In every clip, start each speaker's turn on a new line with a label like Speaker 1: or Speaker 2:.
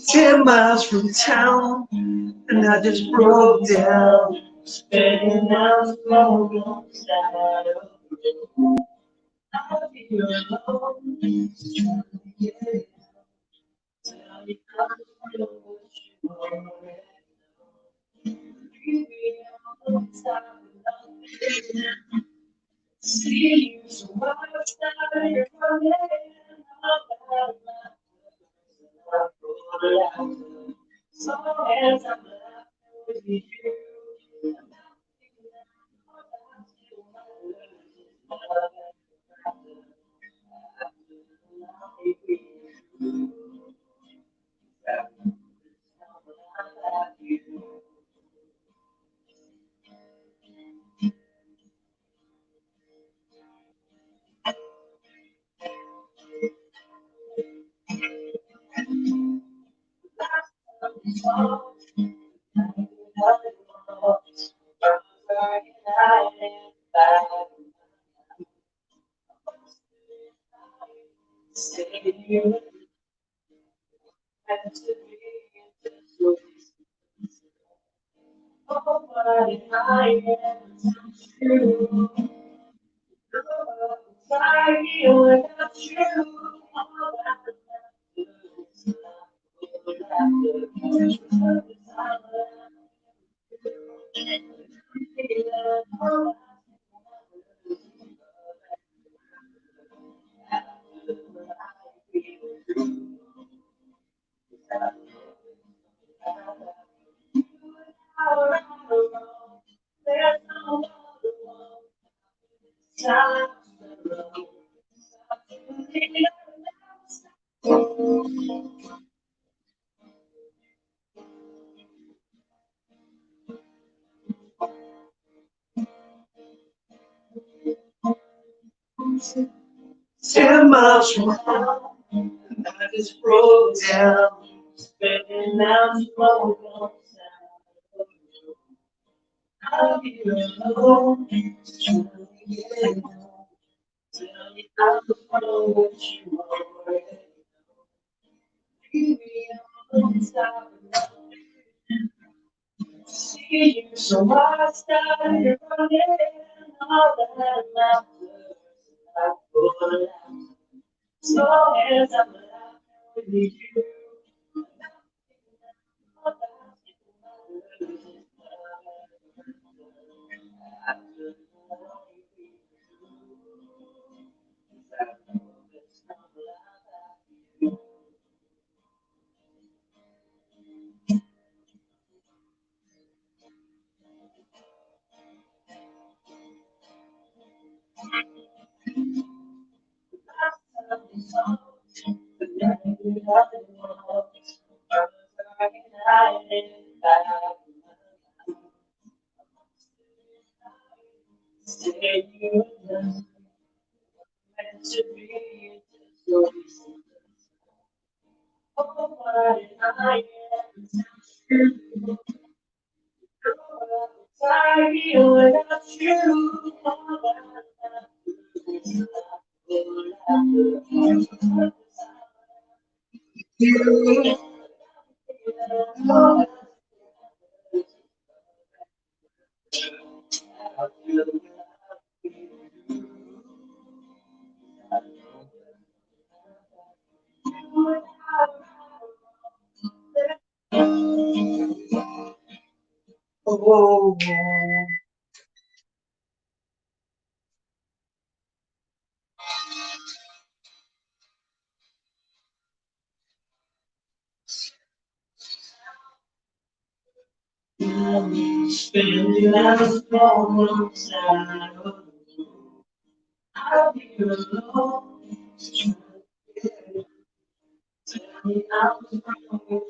Speaker 1: 10 miles from town, and I just broke down. Spending hours alone alongside of you. I feel alone, just trying to get it. Tell you I feel what you already know. Leave me on the top of nothing. See you so much now you're running. All that I pull it out. So as I'm laughing with you, I'm not thinking that I'm still my love Nobody I am true. I feel without you. All there's no other time. Ten miles from home, and I just broke down. Spending hours alone. I'll be alone, just trying to get home. Tell me I know what you already know. Leave me on the top of nothing. See you so I started running. All that matters, I pull it out. As long as I'm alive with you, all that stay you meant to be so nobody I am true. I feel without you. Oh, spending hours alongside of you. I'll be alone. Tell me I was wrong.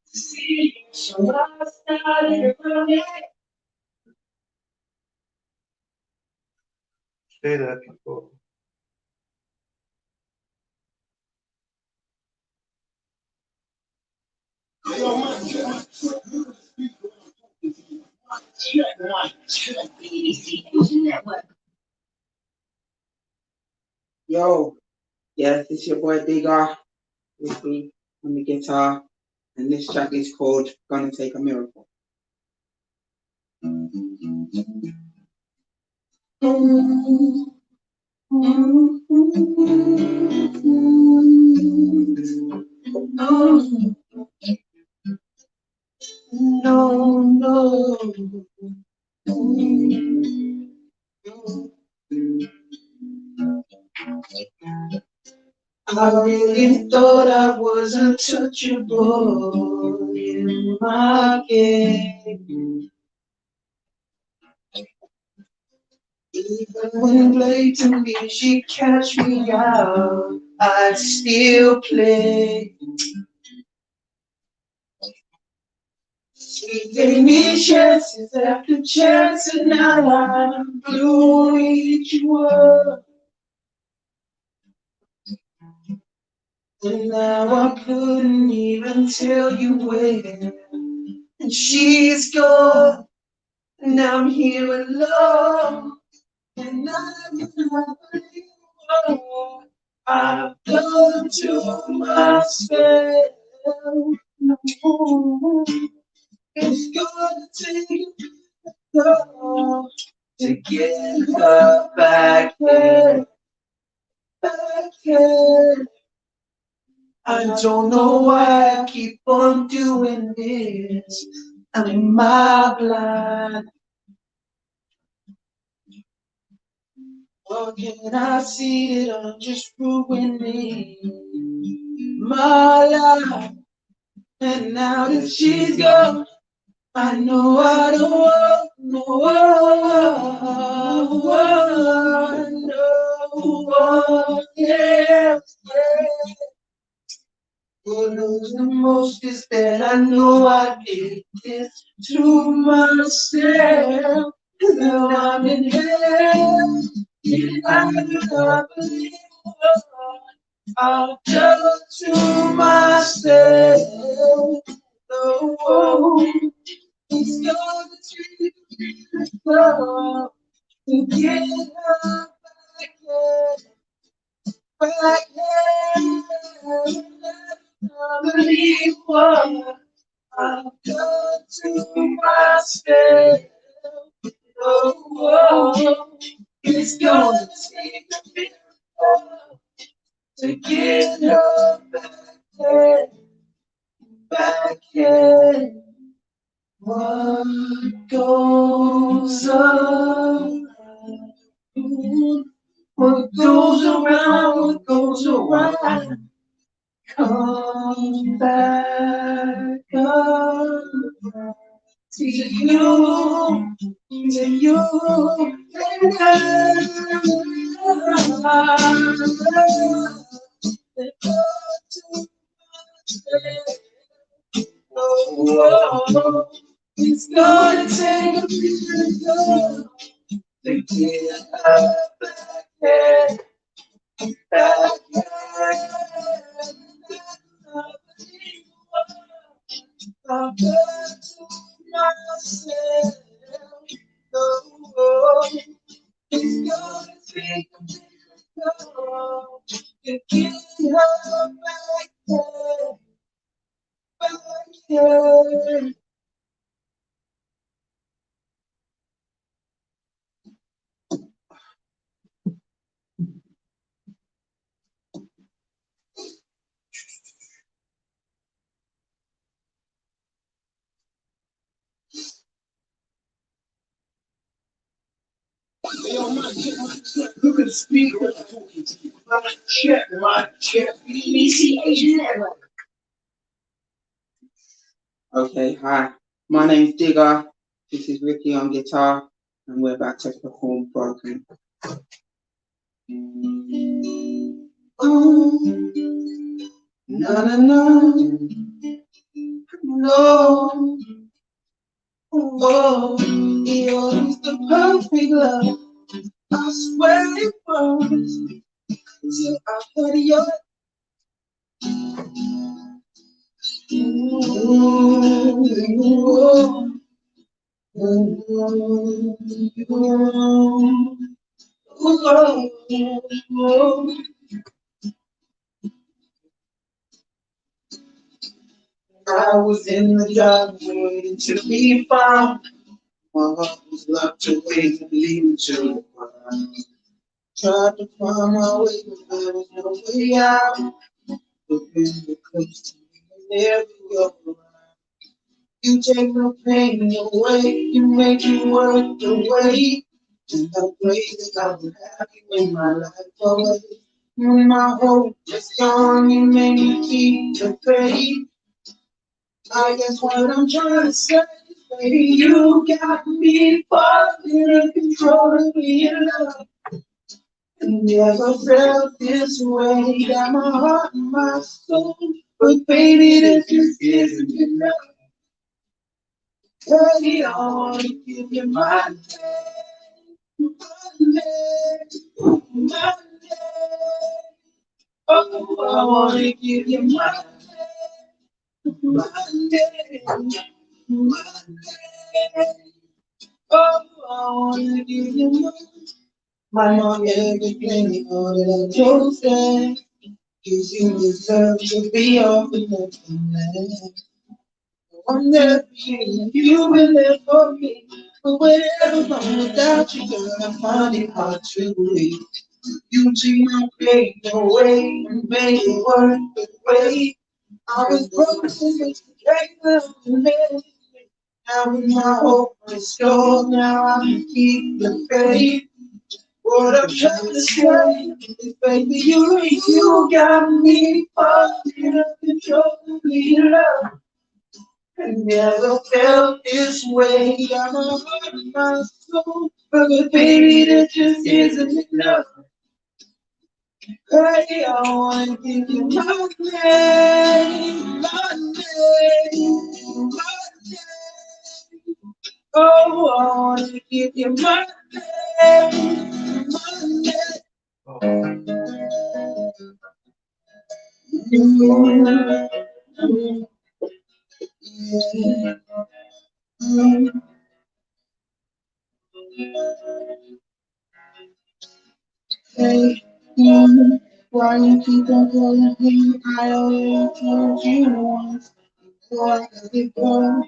Speaker 1: See you, so I started running. Stay there, people.
Speaker 2: BBC Network.
Speaker 1: Yo, yes, it's your boy Digger with me on the guitar, and this track is called Gonna Take a Miracle. No, no. I really thought I was untouchable in my game. Even when blatantly she catch me out, I'd still play. She gave me chances after chance, and now I'm blue each one. And now I couldn't even tell you where. And she's gone, and I'm here alone. And I cannot believe what I've done to myself. It's gonna take love to get her back here, back here. I don't know why I keep on doing this. Am I blind? Or can I see that I'm just ruining my life? And now that she's gone, I know I don't want no one else. What knows the most is that I know I did this to myself. Now I'm in hell, and I do not believe what I've done to myself. No, it's gonna take love to get her back here. I believe what I've done to myself. Oh, it's gonna take a miracle to get her back, back here. What goes around, what goes around, what goes around, comes back around. To you, to you, and oh, it's gonna take a miracle to get her back, back, I've done to myself. Oh, it's gonna take a miracle to get her back there, back here. Look at the speaker talking to you. My check. BBC Asian Network. Okay, hi. My name's Digger. This is Ricky on guitar, and we're about to perform Broken. Oh, no, no, no, no. Oh, you're the perfect love. I swear it was till I heard your. Oh, oh. I was in the dark waiting to be found. My heart was locked away and leading to the ground. Tried to find my way, but there was no way out. But when you're close to me, you never go around. You take no pain away, you make it worth the wait. And I pray that I will have you in my life always. When my hope is gone, you make me keep the faith. I guess what I'm trying to say is, baby, you got me falling in control of me in love. Never felt this way, got my heart and my soul. But baby, this just isn't enough. Baby, I wanna give you my name, my name. Oh, I wanna give you my name, my name, my name. Oh, I wanna give you my everything, all that I told you. Cause you deserve to be all the nothing man. I'm there for you, you've been there for me. But whenever I'm without you, girl, I find it hard to believe. You take my pain away and make it worth the wait. I was broken since the day of the man. Now with my hope restored, now I can keep the faith. What I'm trying to say is, baby, you got me falling up control of me love. I never felt this way. Got my heart and my soul, but baby, that just isn't enough. Hey, I wanna give you my name, my name, my name. Oh, I wanna give you my name, my name. Hey, why you keep on calling me? I already told you once. Before I let it go,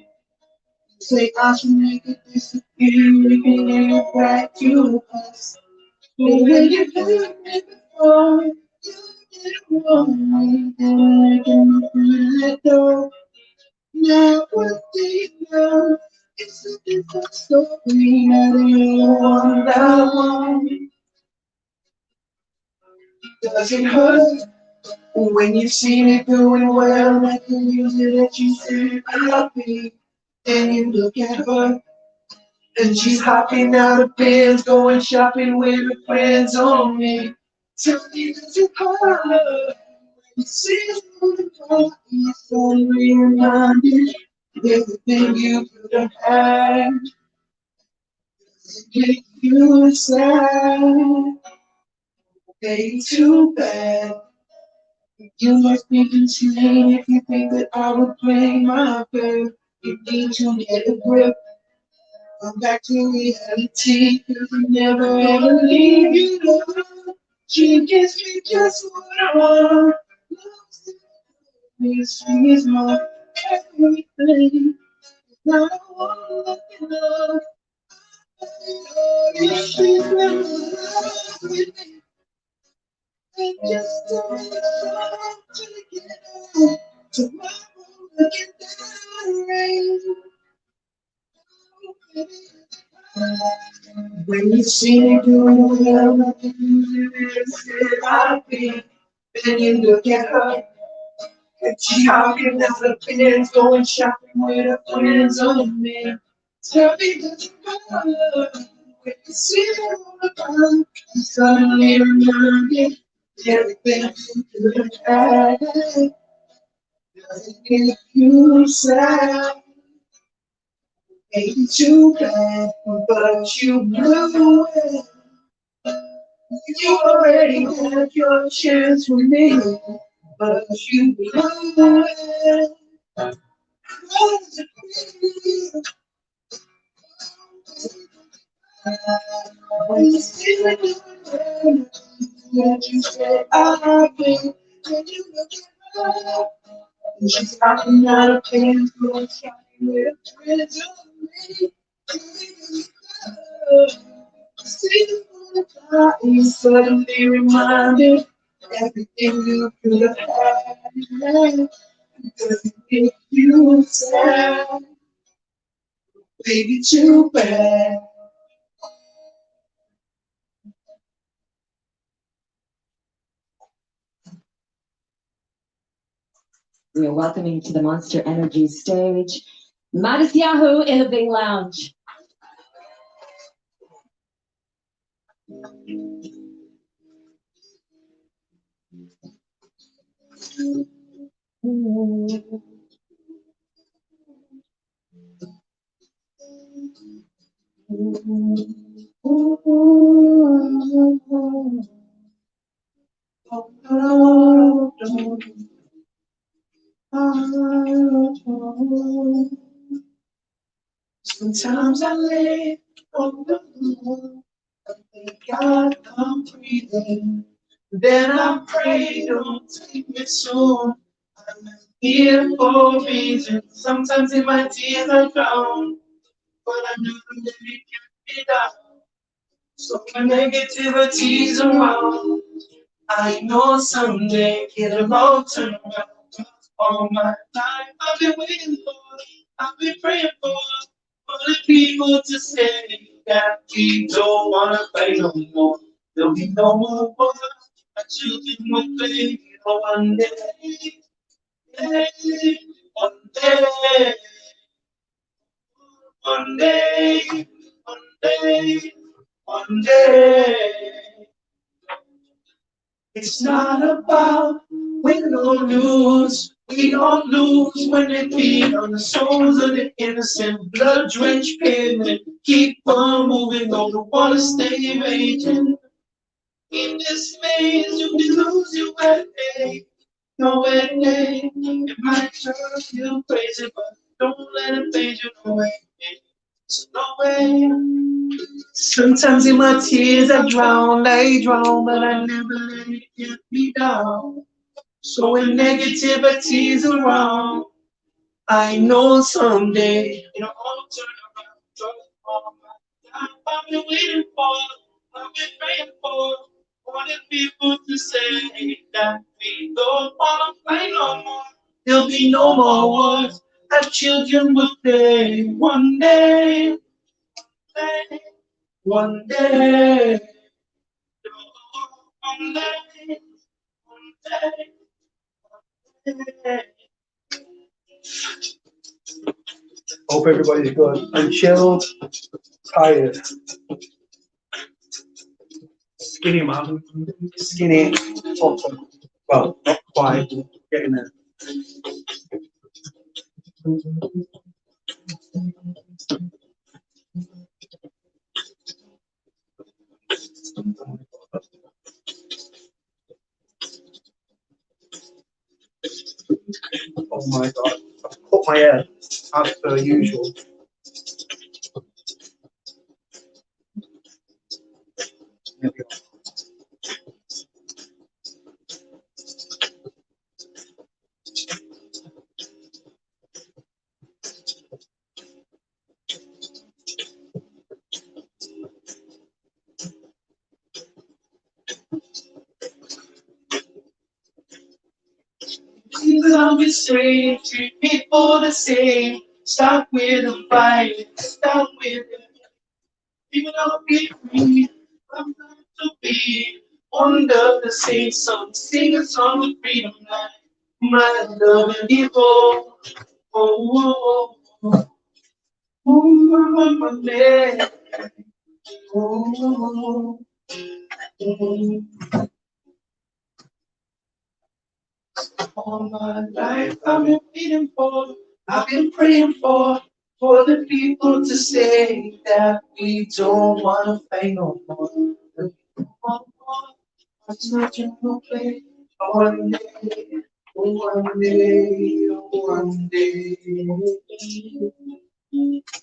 Speaker 1: say I should make it disappear. We can get it back to us. But when you did it before, you did it wrong. And I cannot let go. Now what do you know? It's a different story. Now that you're the one that I want. Does it hurt when you see me doing well? Like the music that you said about me. Then you look at her and she's hopping out of beds, going shopping with her friends on me. Tell me, does it hurt when you see me doing well? You're suddenly reminded of everything you could have had. Make you sad, they too bad. You must be insane if you think that I would play my fair. You need to get a grip, come back to reality, cause I never ever leave you alone. She gives me just what I want. Loves me, she's my everything. Now I wanna look in love. If she's never loved with me, then just tell me to get out. Tomorrow, looking down the rain. When you see me doing well, nothing you said I'd be. Then you look at her, and she hopping out the beds, going shopping with her friends on me. Tell me that you matter. When you see me on the ground, you suddenly reminded everything you could have had. Doesn't make you sad. Ain't too bad, but you blew it. You already had your chance with me, but you blew it. How does it feel? When you see me doing what you say I will, when you look at her, and she's hiding out of pain, trying with friends of me. See the butterfly, suddenly reminded everything you could have had. Doesn't make you sad, baby, too bad.
Speaker 2: We are welcoming to the Monster Energy stage, Modest Yahoo in the Big Lounge.
Speaker 1: Sometimes I lay on the floor, I thank God I'm breathing. Then I pray, don't take me soon. I'm here for a reason. Sometimes in my tears I drown, but I know that it can't be done. So when negativity's around, I know someday it'll all turn around. All my life I've been waiting for, I've been praying for the people to say that we don't wanna fight no more. There'll be no more war. Our children will play one day, one day, one day, one day, one day. It's not about win or lose. We don't lose when they beat on the souls of the innocent, blood-drenched pavement. Keep on moving, don't wanna stay raging. In this maze, you can lose your way. No way, it might drive you crazy, but don't let it fade you away. So no way. Sometimes in my tears I drown, but I never let it get me down. So when negativity's around, I know someday it'll all turn around. Just all my life I've been waiting for, I've been praying for the people to say that we don't wanna fight no more. There'll be no more wars. Our children will play one day, one day, one day, one day. Hope everybody's good and chilled, tired, skinny man, skinny, bottom. Well, not quite, getting there. Oh my god, I've cut my hair as per usual. There we go. People always say, treat people the same. Stop with the fight, stop with the people don't be free. I'm not to be under the same song. Sing a song of freedom like my love and evil. Oh, oh, oh, oh, my man. Oh, oh, all my life I've been waiting for, I've been praying for the people to say that we don't wanna fight no more. It's not your play. One day, one day, one day,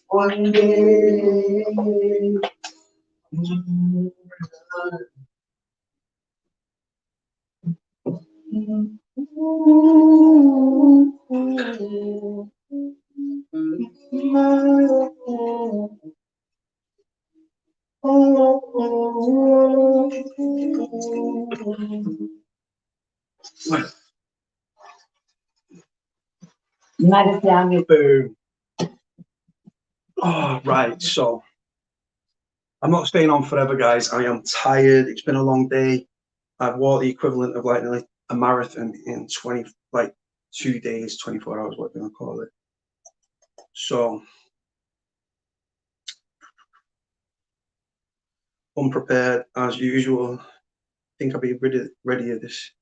Speaker 1: one day. Boom. Oh, right. So I'm not staying on forever, guys. I am tired. It's been a long day. I've walked the equivalent of like nearly a marathon in 2 days, 24 hours, what do I call it? So unprepared as usual. I think I'll be ready of this.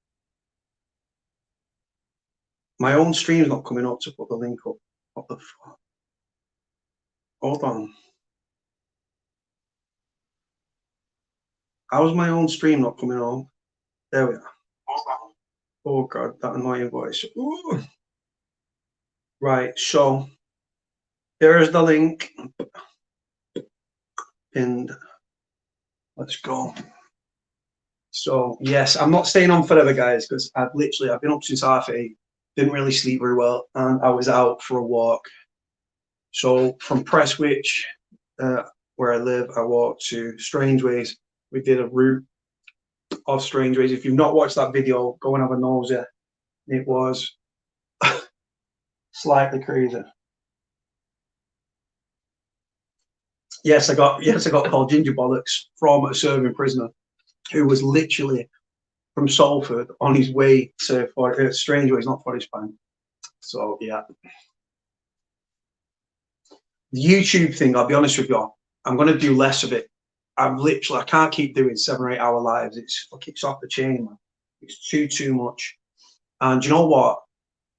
Speaker 1: My own stream's not coming up to put the link up. What the fuck? Hold on. How's my own stream not coming on? There we are. Oh god, that annoying voice. Ooh. Right, so there's the link pinned. Let's go. So yes, I'm not staying on forever, guys, because I've been up since 8:30, didn't really sleep very well, and I was out for a walk. So from Prestwich, where I live, I walked to Strangeways. We did a route of Strangeways. If you've not watched that video, go and have a nosy. It was slightly crazy. Yes, I got called ginger bollocks from a serving prisoner who was literally from Salford on his way to Strangeways, not Forest Bank. So yeah, the YouTube thing, I'll be honest with you, I'm going to do less of it. I can't keep doing 7 or 8 hour lives. It's off the chain, man. It's too much. And you know what?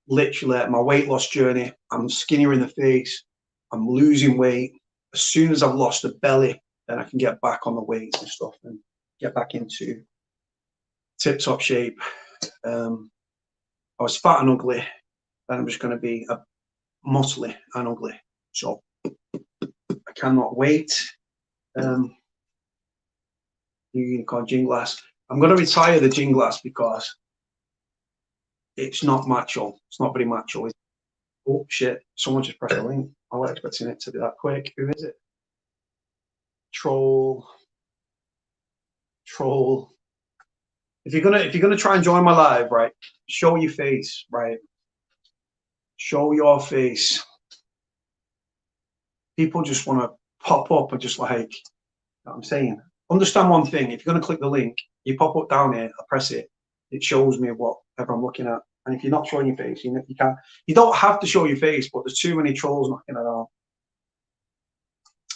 Speaker 1: Literally, my weight loss journey, I'm skinnier in the face. I'm losing weight. As soon as I've lost the belly, then I can get back on the weights and stuff and get back into tip-top shape. I was fat and ugly, then I'm just going to be muscly and ugly. So I cannot wait. Unicorn gin glass. I'm going to retire the gin glass because it's not macho. It's not very macho. Oh shit! Someone just pressed the link. I wasn't expecting it to be that quick. Who is it? Troll. If you're gonna try and join my live, right? Show your face, right? Show your face. People just want to pop up and just like, you know what I'm saying. Understand one thing: if you're gonna click the link, you pop up down here. I press it. It shows me whatever I'm looking at. And if you're not showing your face, you can't. You don't have to show your face, but there's too many trolls knocking around.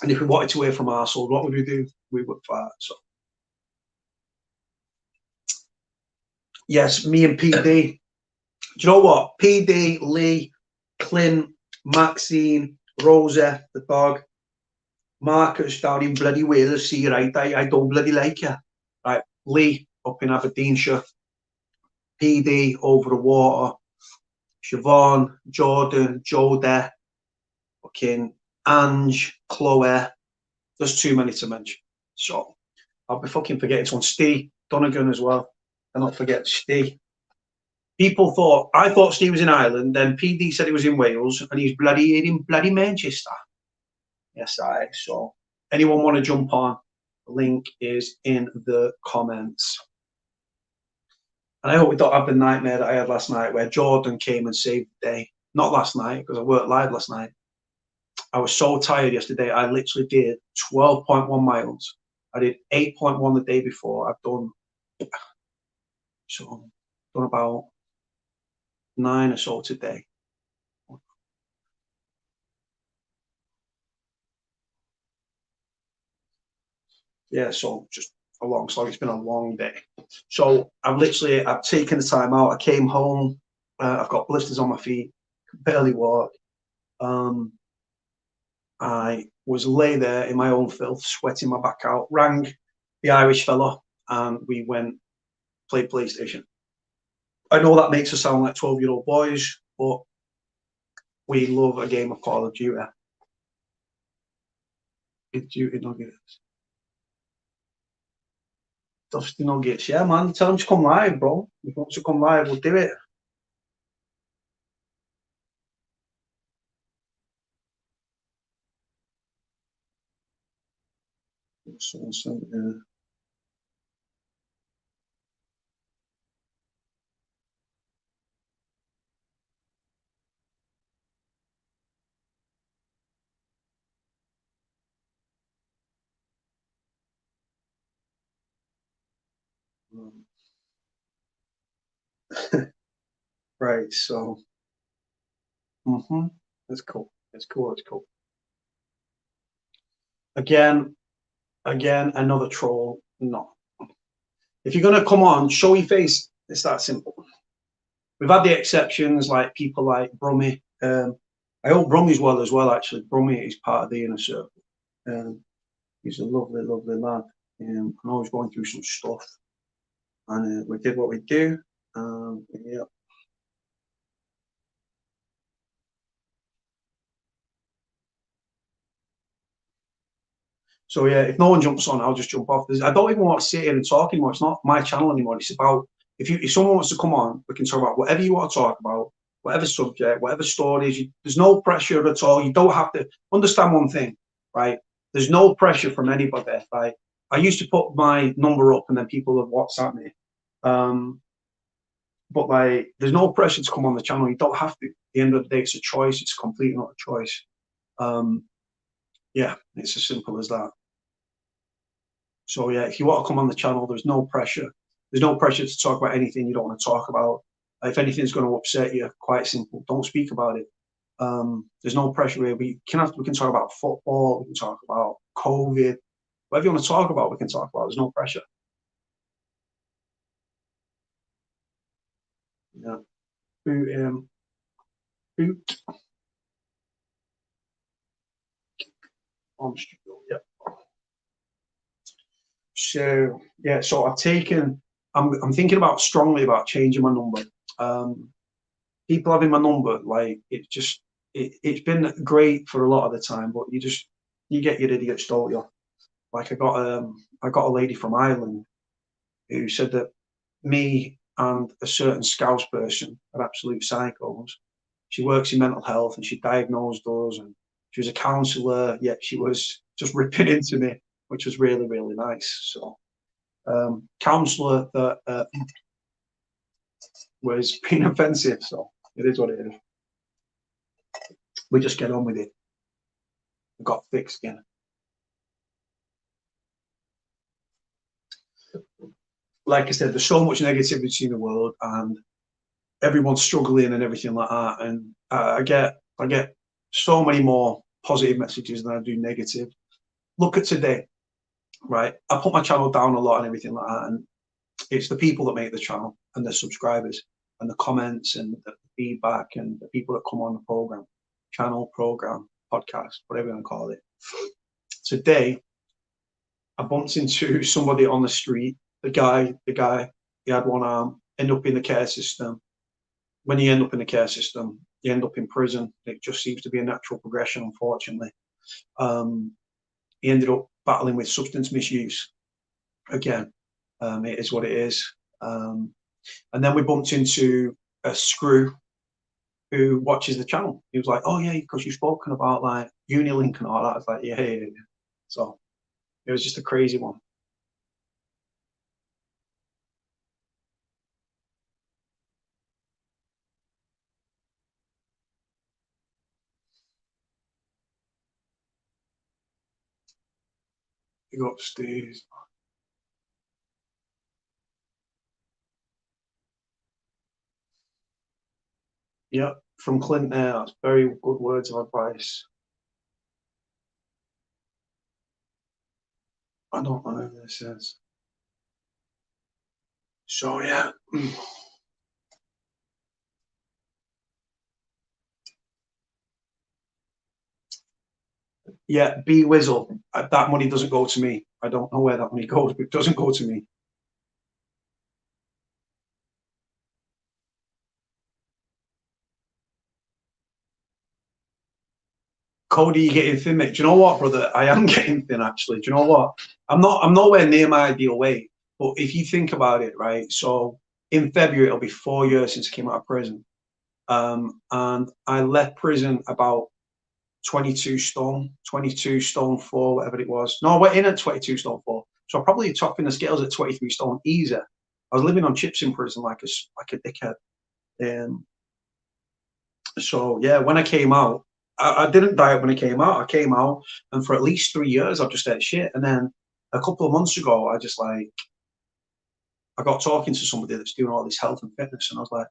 Speaker 1: And if we wanted to hear from arseholes, what would we do? We would fart. So yes, me and PD. Do you know what? PD, Lee, Clint, Maxine, Rosa, the dog, Marcus down in bloody Wales. See, right? I don't bloody like you. Right, Lee up in Aberdeenshire, PD over the water, Siobhan, Jordan, Joda, fucking Ange, Chloe. There's too many to mention. So I'll be fucking forgetting one. Steve Donegan as well. And not forget Steve. I thought Steve was in Ireland, then PD said he was in Wales, and he's in bloody Manchester. Yes, so anyone want to jump on? The link is in the comments. And I hope we don't have the nightmare that I had last night where Jordan came and saved the day. Not last night, because I worked live last night. I was so tired yesterday. I literally did 12.1 miles. I did 8.1 the day before. I've done about 9 or so today. Yeah, so just a long slog. It's been a long day. So I've taken the time out. I came home. I've got blisters on my feet. Barely walk. I was lay there in my own filth, sweating my back out. Rang the Irish fella, and we went play PlayStation. I know that makes us sound like 12-year-old boys, but we love a game of Call of Duty. Duty Nuggets. Dusty Nuggets, yeah, man. Tell him to come live, bro. If he wants to come live, we'll do it. Yeah. Right, so that's cool. It's cool. It's cool. Again, another troll. No. If you're gonna come on, show your face. It's that simple. We've had the exceptions, like people like Brummy. I hope Brummy's well as well. Actually, Brummy is part of the inner circle. He's a lovely, lovely lad. I know he's going through some stuff, and we did what we do. Yeah. So yeah, if no one jumps on, I'll just jump off. I don't even want to sit here and talk anymore. It's not my channel anymore. It's about if someone wants to come on, we can talk about whatever you want to talk about, whatever subject, whatever stories. There's no pressure at all. You don't have to understand one thing, right? There's no pressure from anybody. Right? I used to put my number up, and then people would WhatsApp me. But like, there's no pressure to come on the channel. You don't have to. At the end of the day, it's a choice. It's completely not a choice. Yeah, it's as simple as that. So yeah, if you want to come on the channel, there's no pressure. There's no pressure to talk about anything you don't want to talk about. If anything's going to upset you, quite simple. Don't speak about it. There's no pressure here. We can talk about football. We can talk about COVID. Whatever you want to talk about, we can talk about. There's no pressure. Yeah. Boot. Yeah. So yeah, so I've taken. I'm thinking about strongly about changing my number. People having my number, like it's been great for a lot of the time, but you get your idiots, don't you? Like I got a lady from Ireland who said that me and a certain Scouse person are absolute psychos. She works in mental health and she diagnosed us, and she was a counsellor, yet she was just ripping into me, which was really, really nice. So counsellor that was being offensive, so it is what it is. We just get on with it. We got fixed again. Like I said, there's so much negativity in the world, and everyone's struggling and everything like that. And I get so many more positive messages than I do negative. Look at today, right? I put my channel down a lot and everything like that, and it's the people that make the channel and the subscribers and the comments and the feedback and the people that come on the program, podcast, whatever you want to call it. Today, I bumped into somebody on the street. The guy, he had one arm, ended up in the care system. When you end up in the care system, you end up in prison. It just seems to be a natural progression, unfortunately. He ended up battling with substance misuse. Again, it is what it is. And then we bumped into a screw who watches the channel. He was like, "Oh yeah, because you've spoken about like Unilink and all that." I was like, yeah. So it was just a crazy one. You go upstairs. Yeah, from Clint there. That's very good words of advice. I don't know who this is. So yeah. Yeah, B Wizzle. That money doesn't go to me. I don't know where that money goes, but it doesn't go to me. Cody, you're getting thin, mate. Do you know what, brother? I am getting thin, actually. Do you know what? I'm nowhere near my ideal weight. But if you think about it, right? So in February, it'll be 4 years since I came out of prison. And I left prison about 22 stone, 22 stone 4, whatever it was. No, I went in at 22 stone 4. So I probably topping the scales at 23 stone easy. I was living on chips in prison like a dickhead. So yeah, when I came out, I didn't diet when I came out. I came out, and for at least 3 years, I've just ate shit. And then a couple of months ago, I got talking to somebody that's doing all this health and fitness, and I was like,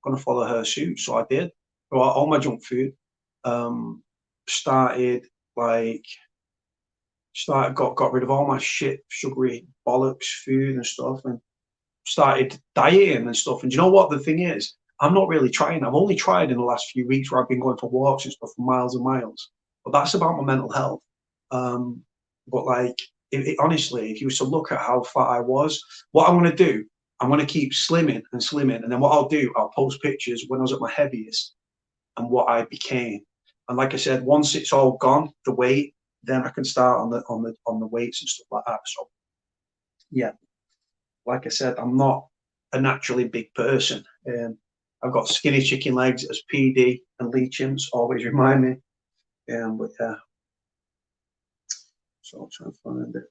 Speaker 1: I'm gonna follow her suit. So I did. Brought all my junk food. Um, started like got rid of all my shit, sugary bollocks food and stuff, and started dieting and stuff. And do you know what the thing is? I'm not really trying. I've only tried in the last few weeks where I've been going for walks and stuff for miles and miles. But that's about my mental health. But like, honestly, if you were to look at how fat I was, what I'm going to do, I'm going to keep slimming and slimming. And then what I'll do, I'll post pictures when I was at my heaviest and what I became. And like I said, once it's all gone, the weight, then I can start on the weights and stuff like that. So yeah, like I said, I'm not a naturally big person. I've got skinny chicken legs, as PD and Leachings always remind me. But yeah, so I'll try and find it.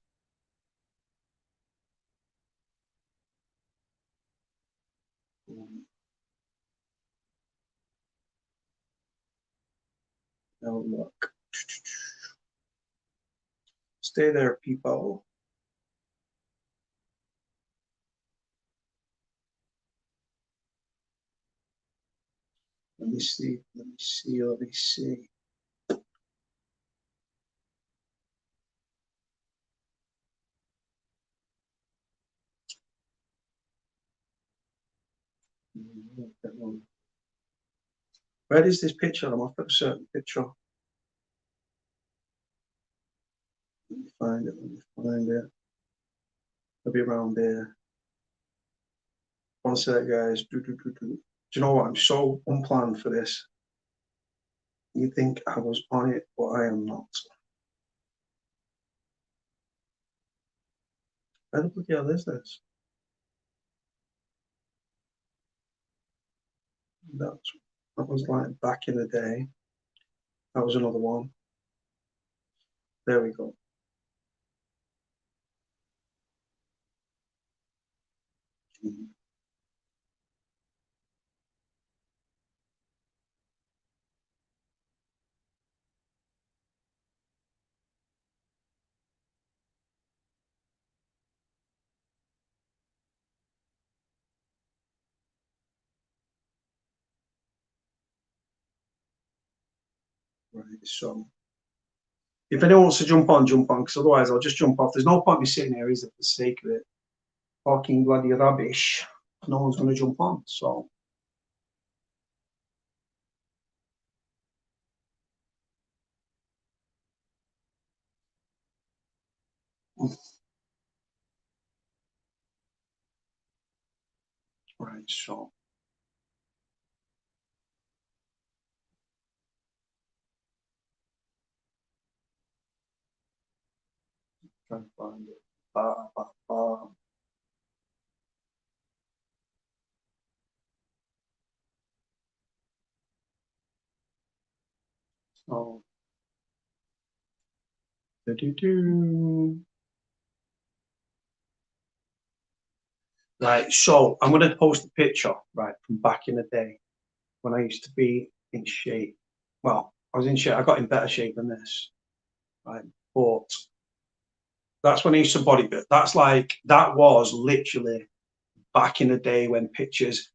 Speaker 1: Oh, look. Stay there, people. Let me see. Let me see. Let me see. Where is this picture? I'm off at a certain picture. Let me find it. Let me find it. It'll be around there. One sec, guys. Do you know what? I'm so unplanned for this. You think I was on it, but I am not. Where the bloody hell is this? That was like back in the day. That was another one. There we go. Right, so if anyone wants to jump on, because otherwise I'll just jump off. There's no point in me sitting here, is it, for the sake of it? Talking bloody rubbish. No one's going to jump on, so. Right, so. Try and find it. So. Do-do-do. Right, so I'm going to post a picture, right, from back in the day when I used to be in shape. Well, I was in shape. I got in better shape than this, right? But that's when I used to bodybuild. That was literally back in the day when pictures,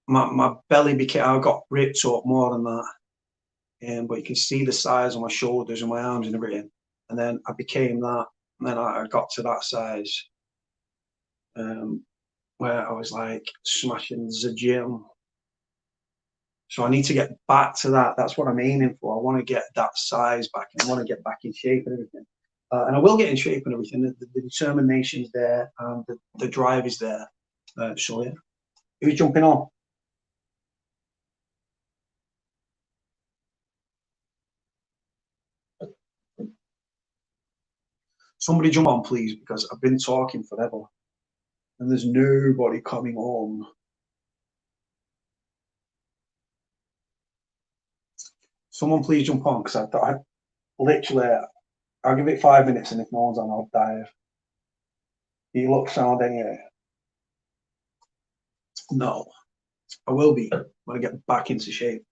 Speaker 1: my belly became, I got ripped up more than that. But you can see the size of my shoulders and my arms and everything. And then I became that. And then I got to that size where I was like smashing the gym. So I need to get back to that. That's what I'm aiming for. I want to get that size back. I want to get back in shape and everything. And I will get in shape and everything. The determination's there and the drive is there. So yeah. Who's jumping on? Somebody jump on, please, because I've been talking forever.
Speaker 3: and there's nobody coming home. Someone please jump on, because I literally, I'll give it 5 minutes, and if no one's on, I'll dive. You look sound anyway. No, I will be when I get back into shape.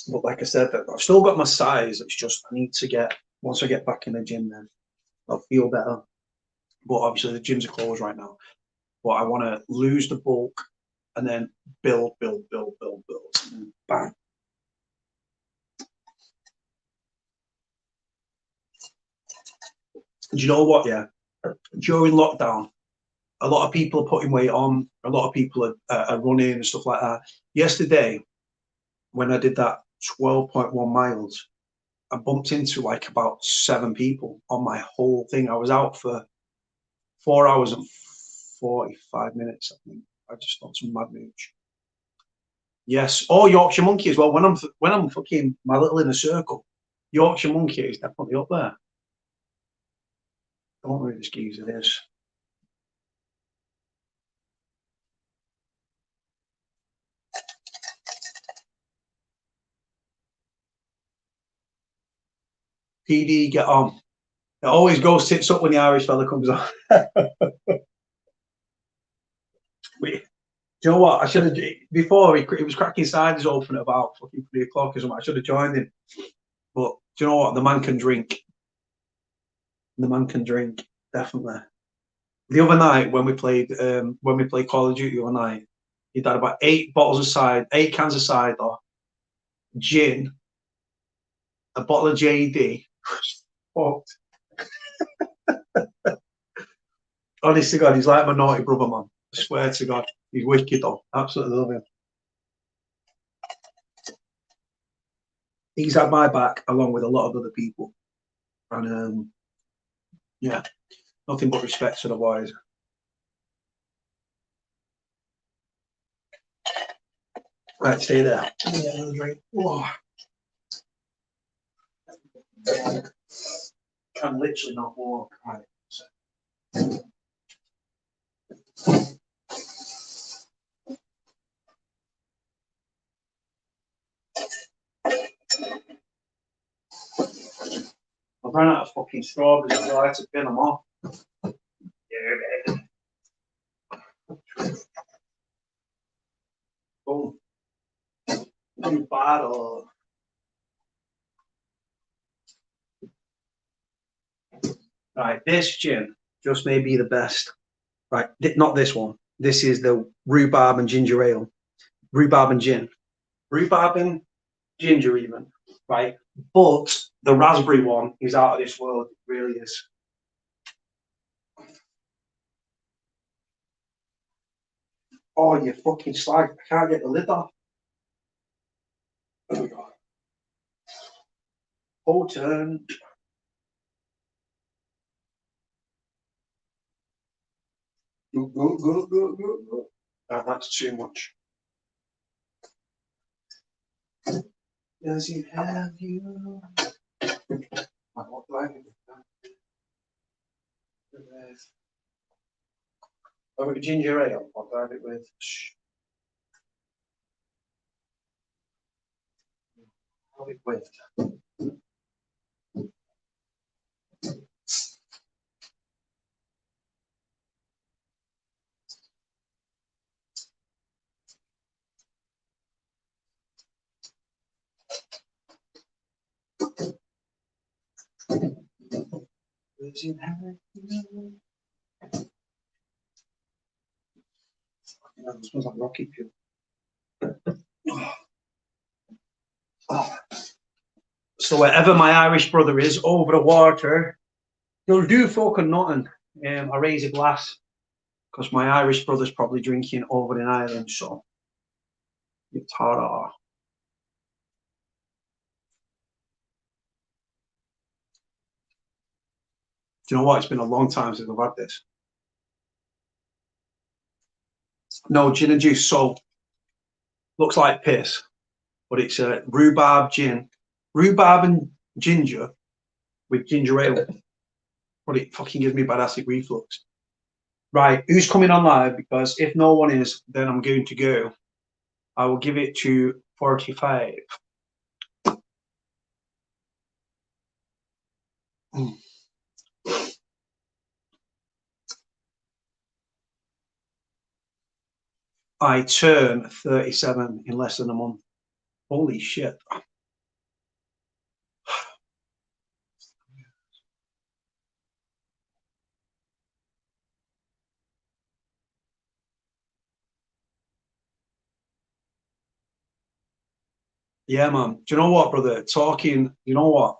Speaker 3: But like I said, I've still got my size. It's just I need to get, once I get back in the gym, then I'll feel better. But obviously the gyms are closed right now. But I want to lose the bulk and then build, and bang. Do you know what? Yeah, during lockdown, a lot of people are putting weight on. A lot of people are running and stuff like that. Yesterday, when I did that 12.1 miles, I bumped into like about 7 people on my whole thing. I was out for 4 hours and 45 minutes, I think. I just thought some mad mooch. Yes. Oh, Yorkshire Monkey as well. When I'm fucking my little inner circle, Yorkshire Monkey is definitely up there. Don't know who this geezer is. PD, get on. It always goes tits up when the Irish fella comes on. Wait, do you know what? I should have, before he was cracking ciders open at about fucking 3 o'clock or something. I should have joined him. But do you know what? The man can drink. The man can drink, definitely. The other night when we played Call of Duty the other night, he had about 8 cans of cider, gin, a bottle of JD. Fucked. Honest to God, he's like my naughty brother, man. I swear to God, he's wicked though. Absolutely love him. He's had my back along with a lot of other people, and yeah, nothing but respect to the boys. Right, stay there. Yeah, another drink. Whoa. Can literally not walk. Right. I've run out of fucking strawberries. I had to bin them off. Yeah, boom. Too bad or. Right, this gin just may be the best. Right, not this one. This is the rhubarb and ginger ale. Rhubarb and gin. Rhubarb and ginger even, right? But the raspberry one is out of this world. It really is. Oh, you fucking slag. I can't get the lid off. Oh, God. Whole turn. Go. That's too much. Does he have you? What do I do? Have a ginger ale. I'll drive it with. Have it with. Does he have you? It smells like rocket fuel. Oh. So wherever my Irish brother is over the water, he'll do fucking nothing. I raise a glass because my Irish brother's probably drinking over in Ireland, so it's hard. Do you know what? It's been a long time since I've had this. No, gin and juice. So looks like piss, but it's a rhubarb gin, rhubarb and ginger with ginger ale. But it fucking gives me bad acid reflux. Right, who's coming on live? Because if no one is, then I'm going to go. I will give it to 45. I turn 37 in less than a month. Holy shit. Yeah, man. Do you know what, brother? Talking, you know what?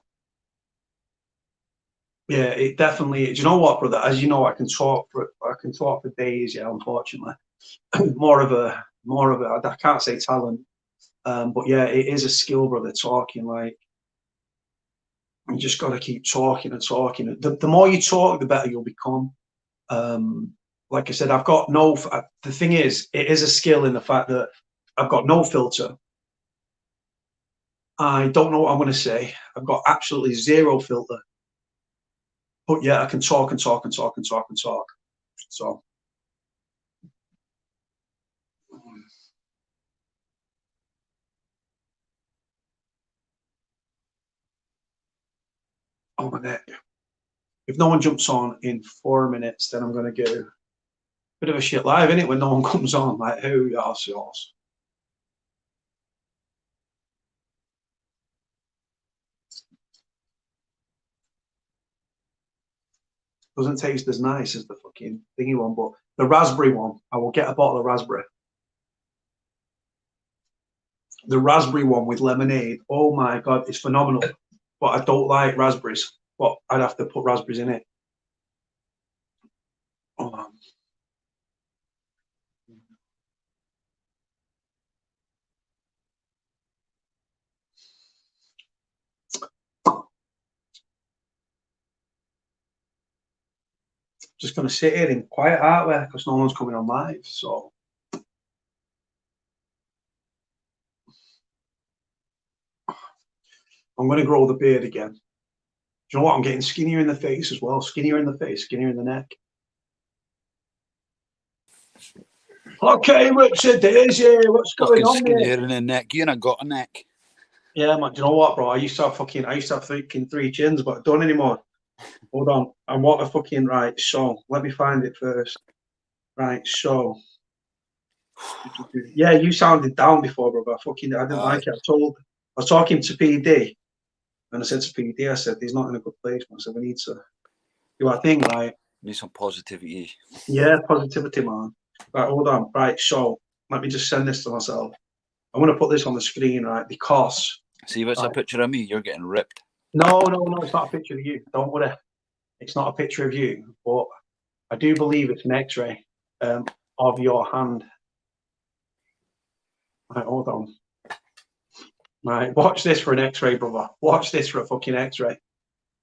Speaker 3: Yeah, it definitely. Do you know what, brother? As you know, I can talk for days. Yeah, unfortunately, more of a. I can't say talent, but yeah, it is a skill, brother. Talking, like, you just got to keep talking and talking. The more you talk, the better you'll become. Like I said, I've got no. The thing is, it is a skill in the fact that I've got no filter. I don't know what I'm going to say. I've got absolutely zero filter. But yeah, I can talk and talk and talk and talk and talk. So. Oh, my neck. If no one jumps on in 4 minutes, then I'm going to go. Bit of a shit live, isn't it, when no one comes on? Like, who yours? Doesn't taste as nice as the fucking thingy one, but the raspberry one, I will get a bottle of raspberry. The raspberry one with lemonade, oh my God, it's phenomenal. But I don't like raspberries, but I'd have to put raspberries in it. Oh, just going to sit here in quiet artwork because no one's coming on live. So I'm going to grow the beard again. Do you know what? I'm getting skinnier in the face as well. Skinnier in the face, skinnier in the neck. Okay, Richard, Daisy, what's going on,
Speaker 4: skinnier
Speaker 3: mate?
Speaker 4: in the neck. You ain't got a neck.
Speaker 3: Yeah, man. Do you know what, bro? I used to have fucking 3 chins, but I don't anymore. Hold on. I want a fucking right. So let me find it first. Right. So yeah, you sounded down before, brother. I didn't like it. I was talking to PD, and I said to PD, I said he's not in a good place. I said we need to do our thing, right?
Speaker 4: Need some positivity.
Speaker 3: Yeah, positivity, man. Right, hold on. Right, so let me just send this to myself. I'm gonna put this on the screen, right? Because
Speaker 4: see if it's a picture of me, you're getting ripped.
Speaker 3: No, it's not a picture of you. Don't worry. It's not a picture of you, but I do believe it's an X-ray of your hand. Right, hold on. Right, watch this for an X-ray, brother. Watch this for a fucking X-ray.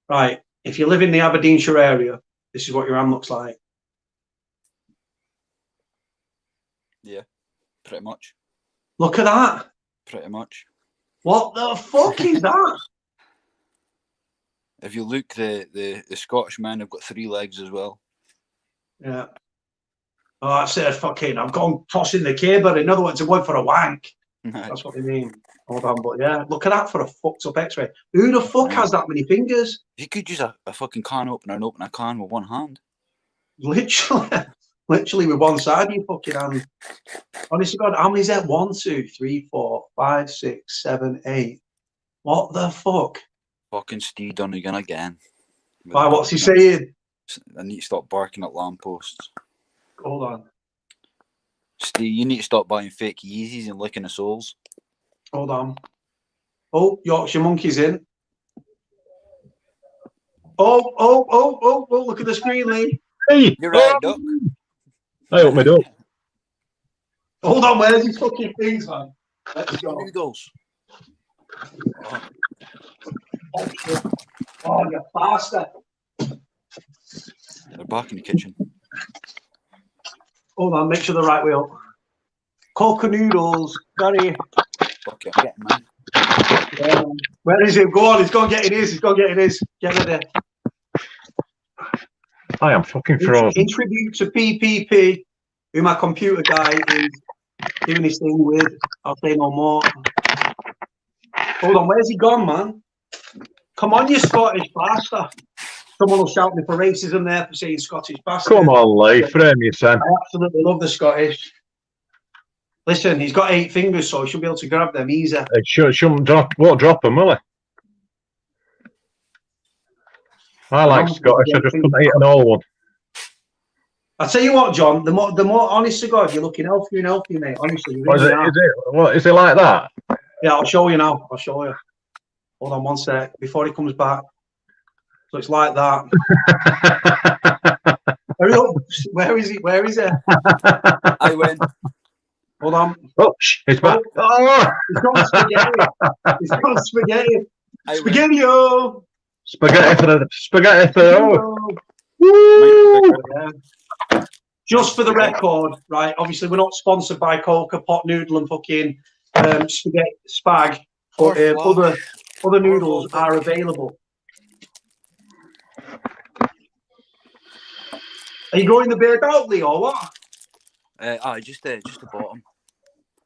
Speaker 3: Right, if you live in the Aberdeenshire area, this is what your hand looks like.
Speaker 4: Yeah, pretty much.
Speaker 3: Look at that.
Speaker 4: Pretty much.
Speaker 3: What the fuck is that?
Speaker 4: If you look, the Scottish men have got 3 legs as well.
Speaker 3: Yeah. Oh, I said fucking, I'm going tossing the cable. In other words, I'm going for a wank. That's what they mean. Hold on, but yeah, look at that for a fucked up X-ray. Who the fuck has that many fingers?
Speaker 4: You could use a fucking can opener and open a can with one hand.
Speaker 3: Literally with one side of your fucking hand. Honestly, God, how many is that? 1, 2, 3, 4, 5, 6, 7, 8. What the fuck?
Speaker 4: Fucking Steve Dunnigan again.
Speaker 3: Why, what's he saying?
Speaker 4: I need to stop barking at lampposts.
Speaker 3: Hold on.
Speaker 4: Steve, you need to stop buying fake Yeezys and licking the soles.
Speaker 3: Hold on. Oh, Yorkshire Monkey's in. Oh, look at the screen, Lee.
Speaker 5: Hey,
Speaker 4: you're right, Duck.
Speaker 5: I opened my door.
Speaker 3: Hold on, where's his fucking things, man? Let's go.
Speaker 4: Noodles.
Speaker 3: Oh, you bastard.
Speaker 4: They're back in the kitchen.
Speaker 3: Hold on, make sure the right way up. Coca noodles, curry.
Speaker 4: Fuck it, get man.
Speaker 3: Where is it? Go on, he's going to get in his. Get in there.
Speaker 5: I am fucking frozen.
Speaker 3: In tribute to PPP, who my computer guy is doing his thing with. I'll say no more. Hold on, where's he gone, man? Come on, you Scottish bastard. Someone will shout me for racism there for saying Scottish bastard.
Speaker 5: Come on, Lee, frame your son.
Speaker 3: I absolutely love the Scottish. Listen, he's got 8 fingers, so he should be able to grab them easy.
Speaker 5: It shouldn't won't drop them, will it? I like Scottish, I just couldn't eat an old one.
Speaker 3: I'll tell you what, John, the more honest to God, you're looking healthier and healthier, mate. Honestly, you really are.
Speaker 5: Is it like that?
Speaker 3: Yeah, I'll show you now. I'll show you. Hold on one sec before he comes back. So it's like that. Hurry up. Where is he? Where is he?
Speaker 4: I win.
Speaker 3: Hold on.
Speaker 5: Oh, it's back. Oh.
Speaker 3: He's got spaghetti. He's got spaghetti. Spaghetti-o.
Speaker 5: Spaghetti for the
Speaker 3: Yeah. Just for the record, right? Obviously, we're not sponsored by Coca, Pot Noodle, and fucking spaghetti spag, but other noodles are available. Are you growing the beard out, Lee, or what?
Speaker 4: Just the bottom.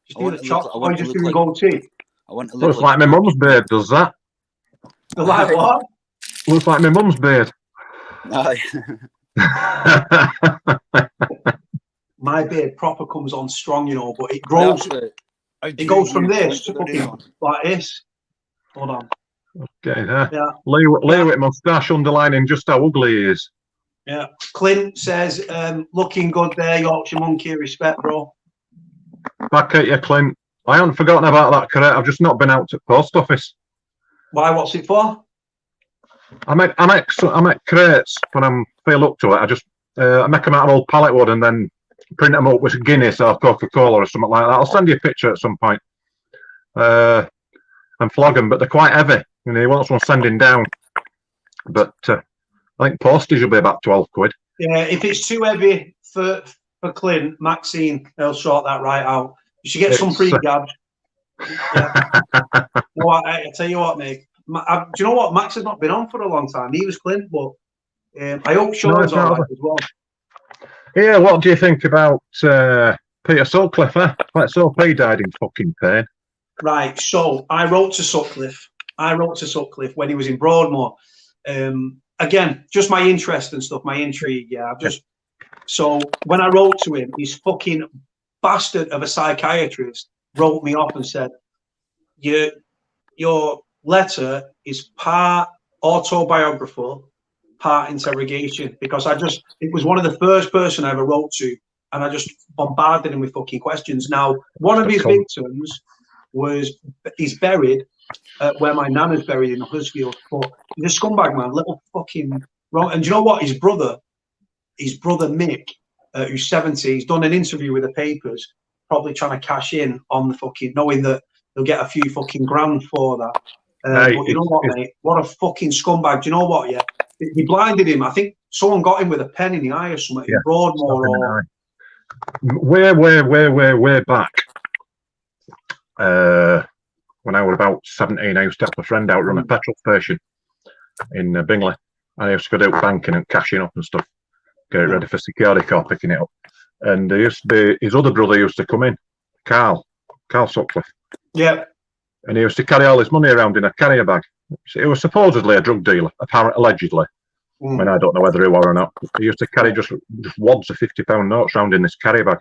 Speaker 3: Just do the chop, or just do the goatee?
Speaker 4: I want to look
Speaker 5: looks like my mum's beard does that.
Speaker 3: Like what?
Speaker 5: Looks like my mum's beard.
Speaker 4: Aye.
Speaker 3: My beard proper comes on strong, you know, but it grows. It goes from this to fucking like this. Hold on.
Speaker 5: Okay, there.
Speaker 3: Yeah.
Speaker 5: Lee with moustache underlining just how ugly he is.
Speaker 3: Yeah. Clint says, looking good there, Yorkshire Monkey. Respect, bro.
Speaker 5: Back at you, Clint. I haven't forgotten about that crate. I've just not been out to the post office.
Speaker 3: Why? What's it for?
Speaker 5: I make crates when I feel up to it. I make them out of old pallet wood and then print them up with Guinness or Coca-Cola or something like that. I'll send you a picture at some point. And flog them, but they're quite heavy. You know, he wants one sending down. But I think postage will be about 12 quid. Yeah,
Speaker 3: if it's too heavy for Clint, Maxine, they'll sort that right out. You should get some pre-gabs. Yeah. Well, I tell you what, mate. Do you know what? Max has not been on for a long time. He was Clint, but I hope Sean's all right as well.
Speaker 5: Yeah, what do you think about Peter Sutcliffe? Let's hope he died in fucking pain. Right,
Speaker 3: so I wrote to Sutcliffe. When he was in Broadmoor. Again, just my interest and stuff, my intrigue. Yeah, so when I wrote to him, his fucking bastard of a psychiatrist wrote me off and said, your letter is part autobiographical, part interrogation, because it was one of the first person I ever wrote to, and I just bombarded him with fucking questions. Now, one of his victims he's buried where my nana's buried in Huddersfield, but he's a scumbag, man, little fucking wrong. And do you know what? His brother Mick, who's 70, he's done an interview with the papers, probably trying to cash in on the fucking, knowing that they'll get a few fucking grand for that. But you know what, mate? What a fucking scumbag. Do you know what? Yeah, he blinded him. I think someone got him with a pen in the eye or something. In Broadmoor or
Speaker 5: way back. When I was about 17, I used to help a friend out run a petrol station in Bingley. And I used to go out banking and cashing up and stuff, get it ready for security car picking it up. And there used to be his other brother used to come in, Carl Sutcliffe.
Speaker 3: Yeah.
Speaker 5: And he used to carry all his money around in a carrier bag. He was supposedly a drug dealer, allegedly. I mean, I don't know whether he was or not. He used to carry just wads of £50 notes around in this carrier bag.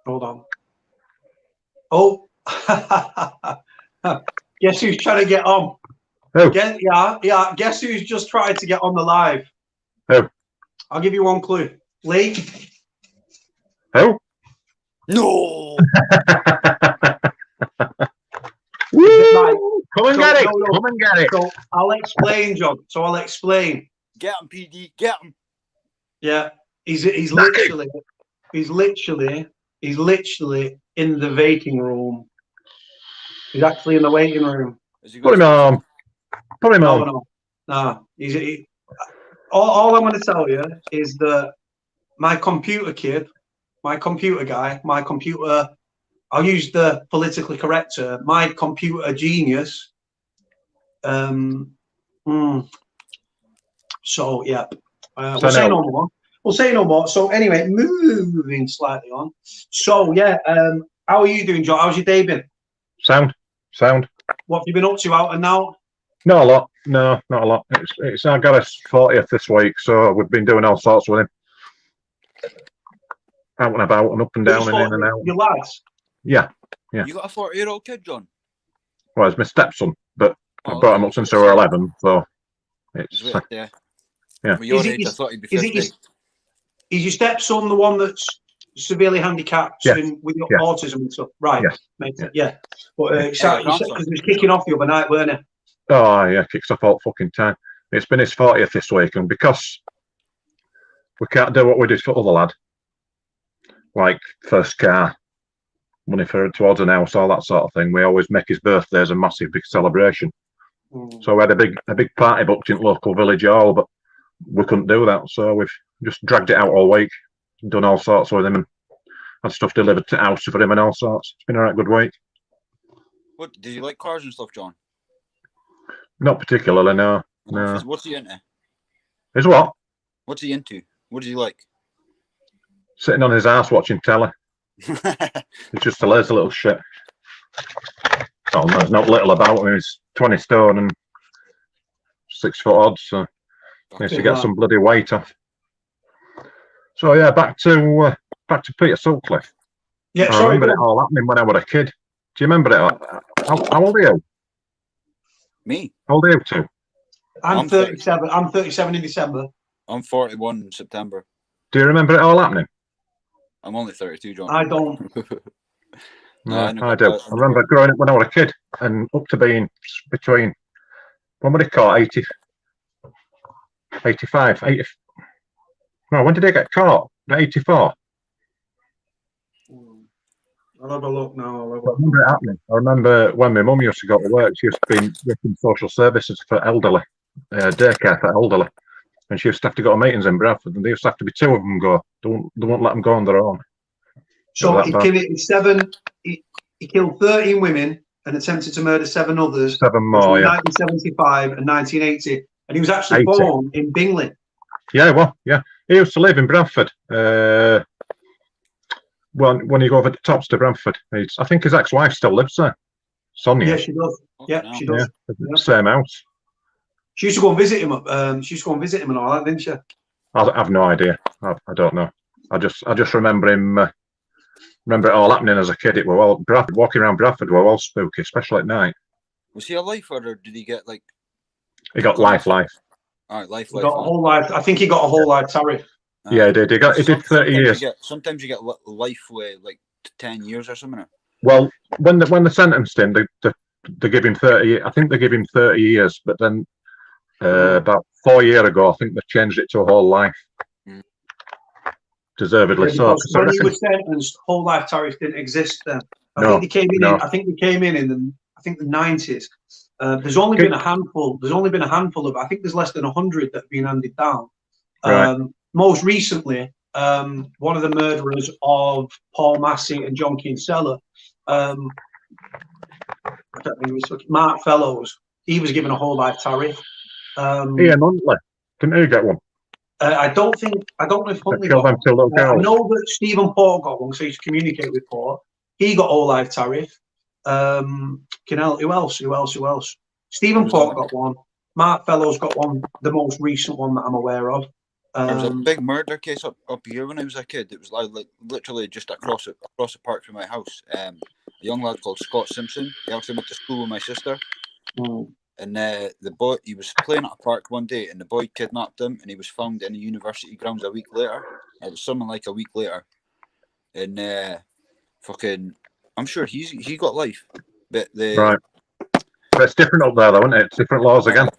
Speaker 3: Hold on. Oh, guess who's trying to get on?
Speaker 5: Who?
Speaker 3: Guess who's just trying to get on the live?
Speaker 5: Who?
Speaker 3: I'll give you one clue. Lee.
Speaker 5: Who?
Speaker 4: No.
Speaker 5: Woo! Come and get it. Come and get it.
Speaker 3: So I'll explain, John.
Speaker 4: Get him, PD. Get him.
Speaker 3: Yeah, he's literally in the waiting room. He's actually in the waiting room.
Speaker 5: Put him on. Put him on.
Speaker 3: No. All I'm going to tell you is that my computer kid, my computer guy, I'll use the politically correct term, my computer genius, So yeah,
Speaker 5: So
Speaker 3: we'll say
Speaker 5: now-
Speaker 3: no more. We'll say no more. So anyway, moving slightly on. So yeah, how are you doing, Joe? How's your day been?
Speaker 5: Sound.
Speaker 3: What have you been up to out and now?
Speaker 5: Not a lot. No, not a lot. It's our Gareth's 40th this week, so we've been doing all sorts with him. Out and about and up and down and in and out.
Speaker 3: Your lads?
Speaker 5: Yeah.
Speaker 4: You got a 40-year-old kid, John?
Speaker 5: Well, it's my stepson, but I
Speaker 4: Oh,
Speaker 5: brought
Speaker 4: okay.
Speaker 5: him up since they were 11, so it's...
Speaker 4: He's with, yeah.
Speaker 5: Yeah.
Speaker 4: With your
Speaker 3: Is it-
Speaker 4: age, I
Speaker 3: is-
Speaker 4: thought he'd be
Speaker 3: Is
Speaker 4: 50.
Speaker 3: your stepson the one that's severely handicapped
Speaker 5: Yes.
Speaker 3: and with your
Speaker 5: Yes.
Speaker 3: autism and stuff? Right.
Speaker 5: Yes.
Speaker 3: Makes
Speaker 5: Yeah.
Speaker 3: it, yeah. But
Speaker 4: Yeah,
Speaker 3: because he was kicking off the other night, weren't he?
Speaker 5: Oh, yeah, kicks off all fucking time. It's been his 40th this week, and because we can't do what we did for other lad, like first car, money for towards an house, all that sort of thing, we always make his birthday as a massive big celebration. So we had a big party booked in local village hall, but we couldn't do that, so we've just dragged it out all week, done all sorts with him, and had stuff delivered to house for him and all sorts. It's been a right good week.
Speaker 4: What, did you like cars and stuff, John?
Speaker 5: Not particularly, no.
Speaker 4: What's he into?
Speaker 5: Is what?
Speaker 4: What's he into? What does he like?
Speaker 5: Sitting on his ass watching telly. He's just a lazy little shit. Oh, no, there's not little about him. He's 20 stone and 6 foot odd, so he needs to get some bloody weight off. So yeah, back to Peter Sutcliffe.
Speaker 3: Yeah,
Speaker 5: I remember it all happening when I was a kid. Do you remember it? How old are you?
Speaker 4: Me?
Speaker 5: How old are you two?
Speaker 3: I'm 37. I'm 37 in December.
Speaker 4: I'm 41 in September.
Speaker 5: Do you remember it all happening?
Speaker 4: I'm only 32, John.
Speaker 3: I don't.
Speaker 4: No,
Speaker 5: I do. I remember growing up when I was a kid and up to being between, what would they call it, 85, 80. No, when did they get caught? 84.
Speaker 3: I'll have a look now.
Speaker 5: I remember it happening. I remember when my mum used to go to work, she used to be working social services for elderly, daycare for elderly. And she used to have to go to meetings in Bradford, and there used to have to be 2 of them go. They won't let them go on their own.
Speaker 3: So he killed 13 women and attempted to murder 7 others.
Speaker 5: 7 more, yeah.
Speaker 3: 1975 and 1980. And he was actually
Speaker 5: 80.
Speaker 3: born in Bingley.
Speaker 5: Yeah, well, yeah. He used to live in Bradford. When you go over the tops to Bradford, I think his ex-wife still lives there. Sonia.
Speaker 3: Yeah, she does. Yeah, she does.
Speaker 5: Yeah. Same house.
Speaker 3: She used to go and visit him. She used to go and visit him and all that, didn't she?
Speaker 5: I've no idea. I don't know. I just remember him. Remember it all happening as a kid. It were all walking around Bradford were all spooky, especially at night.
Speaker 4: Was he a lifer, or did he get like?
Speaker 5: He got life.
Speaker 4: All right, life.
Speaker 3: He got a whole life. I think he got a whole life tariff.
Speaker 5: Yeah, he did. He did 30 years.
Speaker 4: Sometimes you get life with like 10 years or something.
Speaker 5: Well, when they sentenced him, they give him 30. I think they give him 30 years, but then about 4 years ago, I think they changed it to a whole life. Deservedly so.
Speaker 3: When he was sentenced, whole life tariff didn't exist then. I think they came in the 90s. There's only been a handful. I think there's less than 100 that have been handed down.
Speaker 5: Right.
Speaker 3: Most recently, one of the murderers of Paul Massey and John Kinsella, I don't think it was Mark Fellows. He was given a whole life tariff.
Speaker 5: Ian Huntley, didn't he get one?
Speaker 3: I don't know if Huntley
Speaker 5: got one. I
Speaker 3: know that Stephen Port got one, so he used to communicate with Port. He got all life tariff. Who else? Stephen Port got one. Mark Fellows got one, the most recent one that I'm aware of.
Speaker 4: There was a big murder case up here when I was a kid. It was like literally just across the park from my house. A young lad called Scott Simpson. He actually went to school with my sister. And the boy, he was playing at a park one day, and the boy kidnapped him, and he was found in the university grounds a week later. It was something like a week later, and I'm sure he got life, but
Speaker 5: right. But it's different up there, though, isn't it? It's different laws again.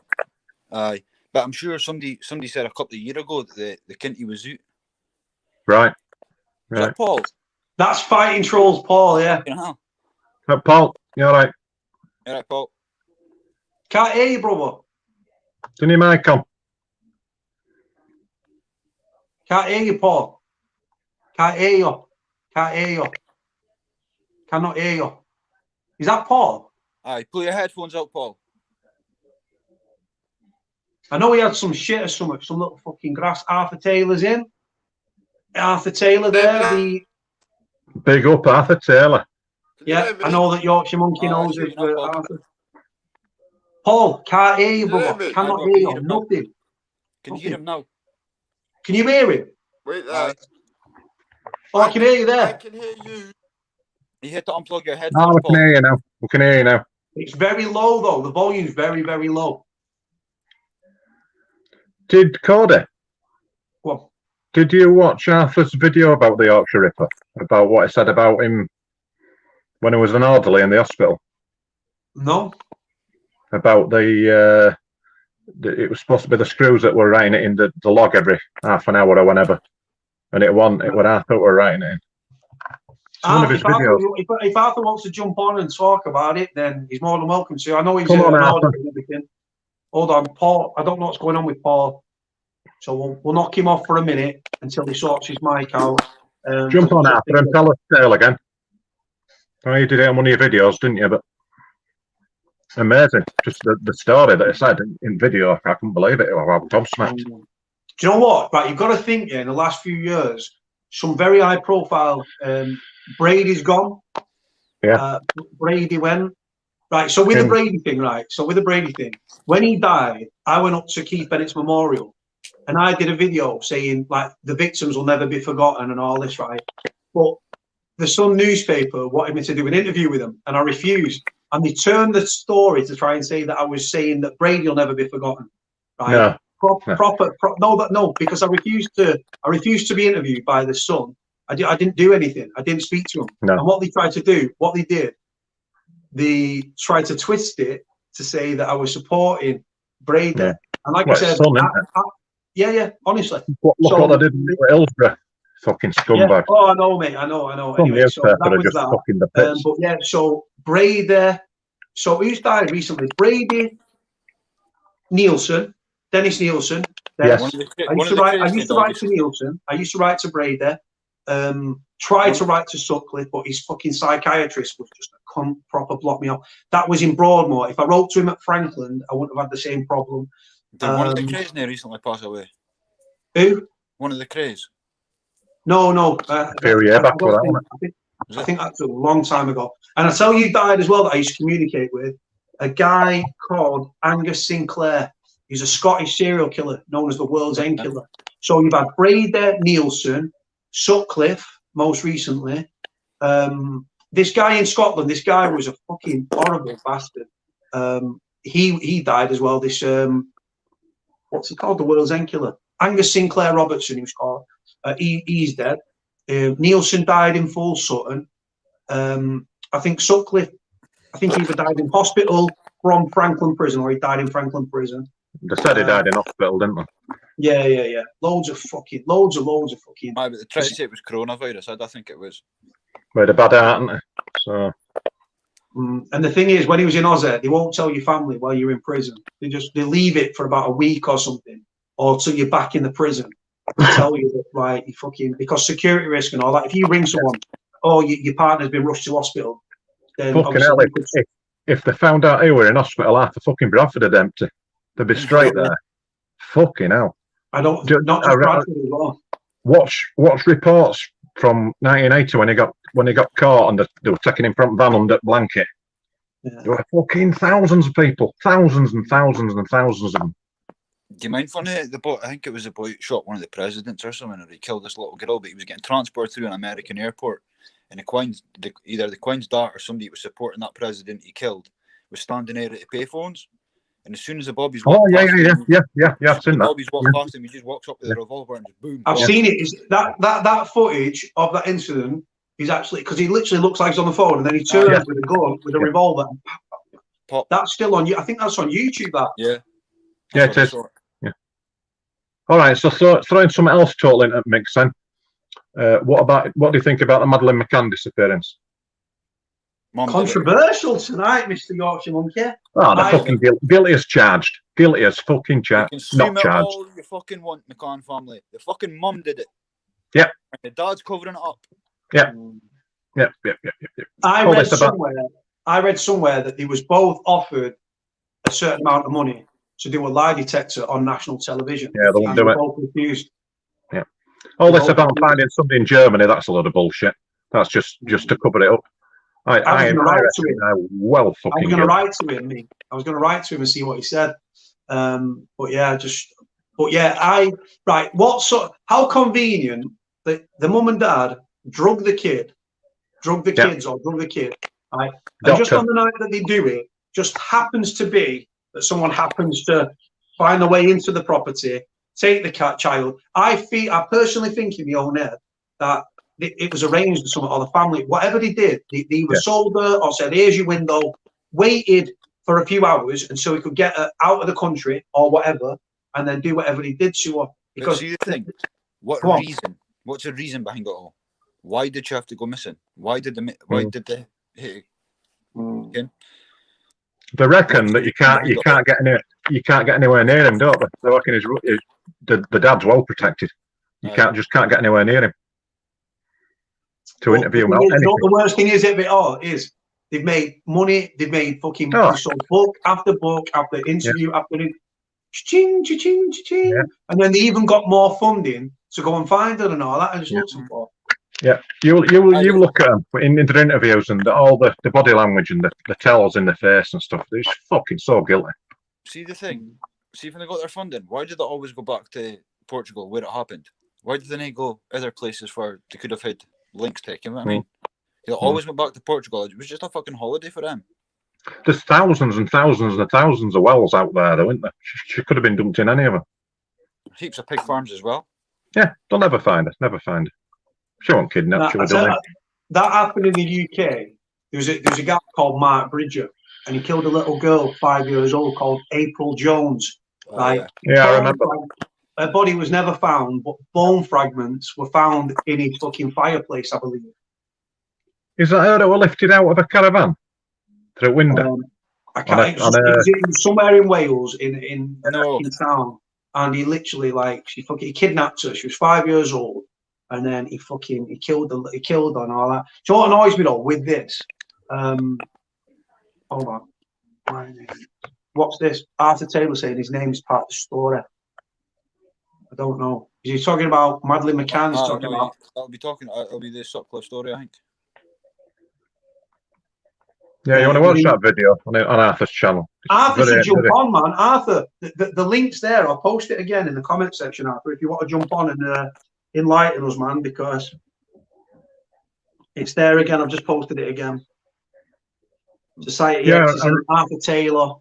Speaker 4: Aye, but I'm sure somebody said a couple of years ago that the Kinty was out.
Speaker 5: Right.
Speaker 4: Is that Paul?
Speaker 3: That's Fighting Trolls, Paul. Yeah.
Speaker 5: Paul, you all right?
Speaker 4: All right, Paul.
Speaker 3: Can't hear you, brother.
Speaker 5: Turn your mic on.
Speaker 3: Can't hear you, Paul. Can't hear you. Cannot hear you. Is that Paul?
Speaker 4: Aye, pull your headphones out, Paul.
Speaker 3: I know he had some shit or something, some little fucking grass. Arthur Taylor's in. Arthur Taylor there, the
Speaker 5: Big up Arthur Taylor.
Speaker 3: yeah. I know that Yorkshire Monkey knows of Arthur. Paul, can't hear you, brother. Cannot hear you. Nothing.
Speaker 4: Can you hear him now?
Speaker 3: Can you hear him?
Speaker 1: Wait there.
Speaker 3: Oh, I can hear you there.
Speaker 1: I can hear you.
Speaker 4: You had to unplug your
Speaker 5: Oh,
Speaker 4: headphones.
Speaker 5: we can hear you now. We can hear you now.
Speaker 3: It's very low though. The volume's very, very low.
Speaker 5: Did Cody?
Speaker 3: Well,
Speaker 5: Did you watch Arthur's video about the Yorkshire Ripper? About what he said about him when he was an orderly in the hospital?
Speaker 3: no.
Speaker 5: About the it was supposed to be the screws that were writing it in the log every half an hour or whenever, and it was Arthur were writing it in. One of his videos.
Speaker 3: If Arthur wants to jump on and talk about it, then he's more than welcome to. I know he's
Speaker 5: Come on, Arthur.
Speaker 3: and everything. Hold on, Paul. I don't know what's going on with Paul, so we'll knock him off for a minute until he sorts his mic out.
Speaker 5: Jump on, Arthur, and tell us the tale again. Oh, you did it on one of your videos, didn't you? But amazing, just the story that he said in video. I couldn't believe it. I was gobsmacked.
Speaker 3: Do you know what? Right, you've got to think. In the last few years, some very high-profile. Brady's gone.
Speaker 5: Yeah.
Speaker 3: Brady went. Right. So with the Brady thing, right. So with the Brady thing, when he died, I went up to Keith Bennett's memorial, and I did a video saying like the victims will never be forgotten and all this, right? But the Sun newspaper wanted me to do an interview with them, and I refused. And they turned the story to try and say that I was saying that Brady will never be forgotten. Right?
Speaker 5: No.
Speaker 3: No, because I refused to be interviewed by the Sun. I didn't do anything. I didn't speak to them.
Speaker 5: No.
Speaker 3: And what they tried to do, they tried to twist it to say that I was supporting Brady. Yeah. And like I said, yeah, honestly.
Speaker 5: Look what they did with Hillsborough. Fucking scumbag.
Speaker 3: Yeah. Oh, I know, mate. I know. Anyway, so that was
Speaker 5: just
Speaker 3: that.
Speaker 5: Fucking the pits.
Speaker 3: But yeah, so Brady. So who's died recently? Brady, Nielsen, Dennis Nielsen.
Speaker 5: Yes.
Speaker 3: I used to write to Nielsen. I used to write to Brady. Tried to write to Sutcliffe, but his fucking psychiatrist was just a proper block me off. That was in Broadmoor. If I wrote to him at Franklin, I wouldn't have had the same problem.
Speaker 4: Did one of the Crays recently pass away?
Speaker 3: Who?
Speaker 4: One of the Crays.
Speaker 3: No.
Speaker 5: I
Speaker 3: think that's a long time ago. And I tell you, died as well that I used to communicate with a guy called Angus Sinclair. He's a Scottish serial killer known as the world's end killer. So you've had Brady, Nielsen, Sutcliffe, most recently. This guy in Scotland, this guy was a fucking horrible bastard. He died as well. This what's he called? The world's end killer. Angus Sinclair Robertson, he was called. He's dead. Nielsen died in Full Sutton. I think Sutcliffe, he either died in hospital from Franklin Prison or he died in Franklin Prison.
Speaker 5: They said he died in hospital, didn't they?
Speaker 3: Yeah. Loads of fucking.
Speaker 4: Aye, but they tried to say it was coronavirus. I think it was.
Speaker 5: With a bad heart, aren't they? So.
Speaker 3: And the thing is, when he was in Oz, they won't tell your family while you're in prison. They leave it for about a week or something, or till you're back in the prison. They tell you that, right, you fucking, because security risk and all that. If you ring someone, your partner's been rushed to hospital, then
Speaker 5: fucking hell, if they found out he were in hospital, half the fucking Bradford would empty. They'd be straight there. Fucking hell.
Speaker 3: I don't. Not just Bradford as well.
Speaker 5: Watch reports from 1980 when he got caught and they were taking him from van under blanket. Yeah. There were fucking thousands of people, thousands and thousands and thousands of them.
Speaker 4: Do you mind funny? The boy, I think it was the boy who shot one of the presidents or something, or he killed this little girl, but he was getting transported through an American airport, and either the Queen's dad or somebody who was supporting that president he killed was standing there at the payphones, and as soon as the bobbies walked past him,
Speaker 5: I've seen that.
Speaker 4: Bobbies walked past him, he just walks up with a revolver and just boom.
Speaker 3: I've seen it. Is that footage of that incident is actually, because he literally looks like he's on the phone and then he turns with a gun with a revolver. Pop. That's still on you. I think that's on YouTube. That.
Speaker 4: Yeah,
Speaker 5: it is. All right, so throwing something else totally into the mix then. What do you think about the Madeleine McCann disappearance?
Speaker 3: Controversial tonight, Mr. Yorkshire Monkey.
Speaker 5: Oh, they're fucking guilty as charged. Guilty as fucking charged. Not charged.
Speaker 4: All you fucking want, McCann family. The fucking mum did it.
Speaker 5: Yep.
Speaker 4: And the dad's covering it up.
Speaker 5: Yep.
Speaker 3: I read somewhere that they was both offered a certain amount of money. to do a lie detector on national television.
Speaker 5: Yeah, they won't do it.
Speaker 3: Both refused.
Speaker 5: Yeah. All this about finding somebody in Germany, that's a load of bullshit. That's just to cover it up. I reckon they're well fucking
Speaker 3: I was going to write to him. I was going to write to him and see what he said. How convenient that the mum and dad drug the kid. Right? And just on the night that they do it, just happens to be that someone happens to find a way into the property, take the child. I personally think in my own head that it was arranged with someone or the family. Whatever they did, they either sold her or said, "Here's your window." Waited for a few hours and so he could get her out of the country or whatever, and then do whatever he did to her. Because
Speaker 4: do you think what's the reason behind it all? Why did she have to go missing? Why did they hit her?
Speaker 5: They reckon that you can't get anywhere near him, don't they? They reckon the dad's well protected. You can't get anywhere near him to interview him.
Speaker 3: The worst thing is they've made money. They've made fucking sold book after interview after cha-ching, cha-ching, cha-ching. Yeah. And then they even got more funding to go and find her and all that. I just looked for.
Speaker 5: Yeah, you look at them in their interviews and all the body language and the tells in the face and stuff. They're just fucking so guilty.
Speaker 4: See the thing. See when they got their funding, why did they always go back to Portugal where it happened? Why did they not go other places where they could have had links taken? You know what I mean? They always went back to Portugal. It was just a fucking holiday for them.
Speaker 5: There's thousands and thousands and thousands of wells out there, though, isn't there? She could have been dumped in any of them.
Speaker 4: Heaps of pig farms as well.
Speaker 5: Yeah, they'll never find her. Never find her. She won't kidnap.
Speaker 3: That happened in the UK. There was a guy called Mark Bridger, and he killed a little girl, 5 years old, called April Jones.
Speaker 5: I remember.
Speaker 3: Her body was never found, but bone fragments were found in his fucking fireplace, I believe.
Speaker 5: Is that her that were lifted out of a caravan through a window?
Speaker 3: I can't. It was somewhere in Wales, in town, and he literally he kidnapped her. She was 5 years old, and then he killed her. He killed her and all that. Do you know what annoys me though with this? Hold on. What's this? Arthur Taylor saying his name is part of the story. I don't know. Is he talking about Madeleine McCann's talking about?
Speaker 4: It'll be the Sutcliffe story, I think.
Speaker 5: Yeah, you want to watch that video on Arthur's channel?
Speaker 3: Arthur should jump on, man. Arthur, the link's there. I'll post it again in the comment section, Arthur, if you want to jump on and enlighten us, man, because it's there again. I've just posted it again. Society X is Arthur Taylor.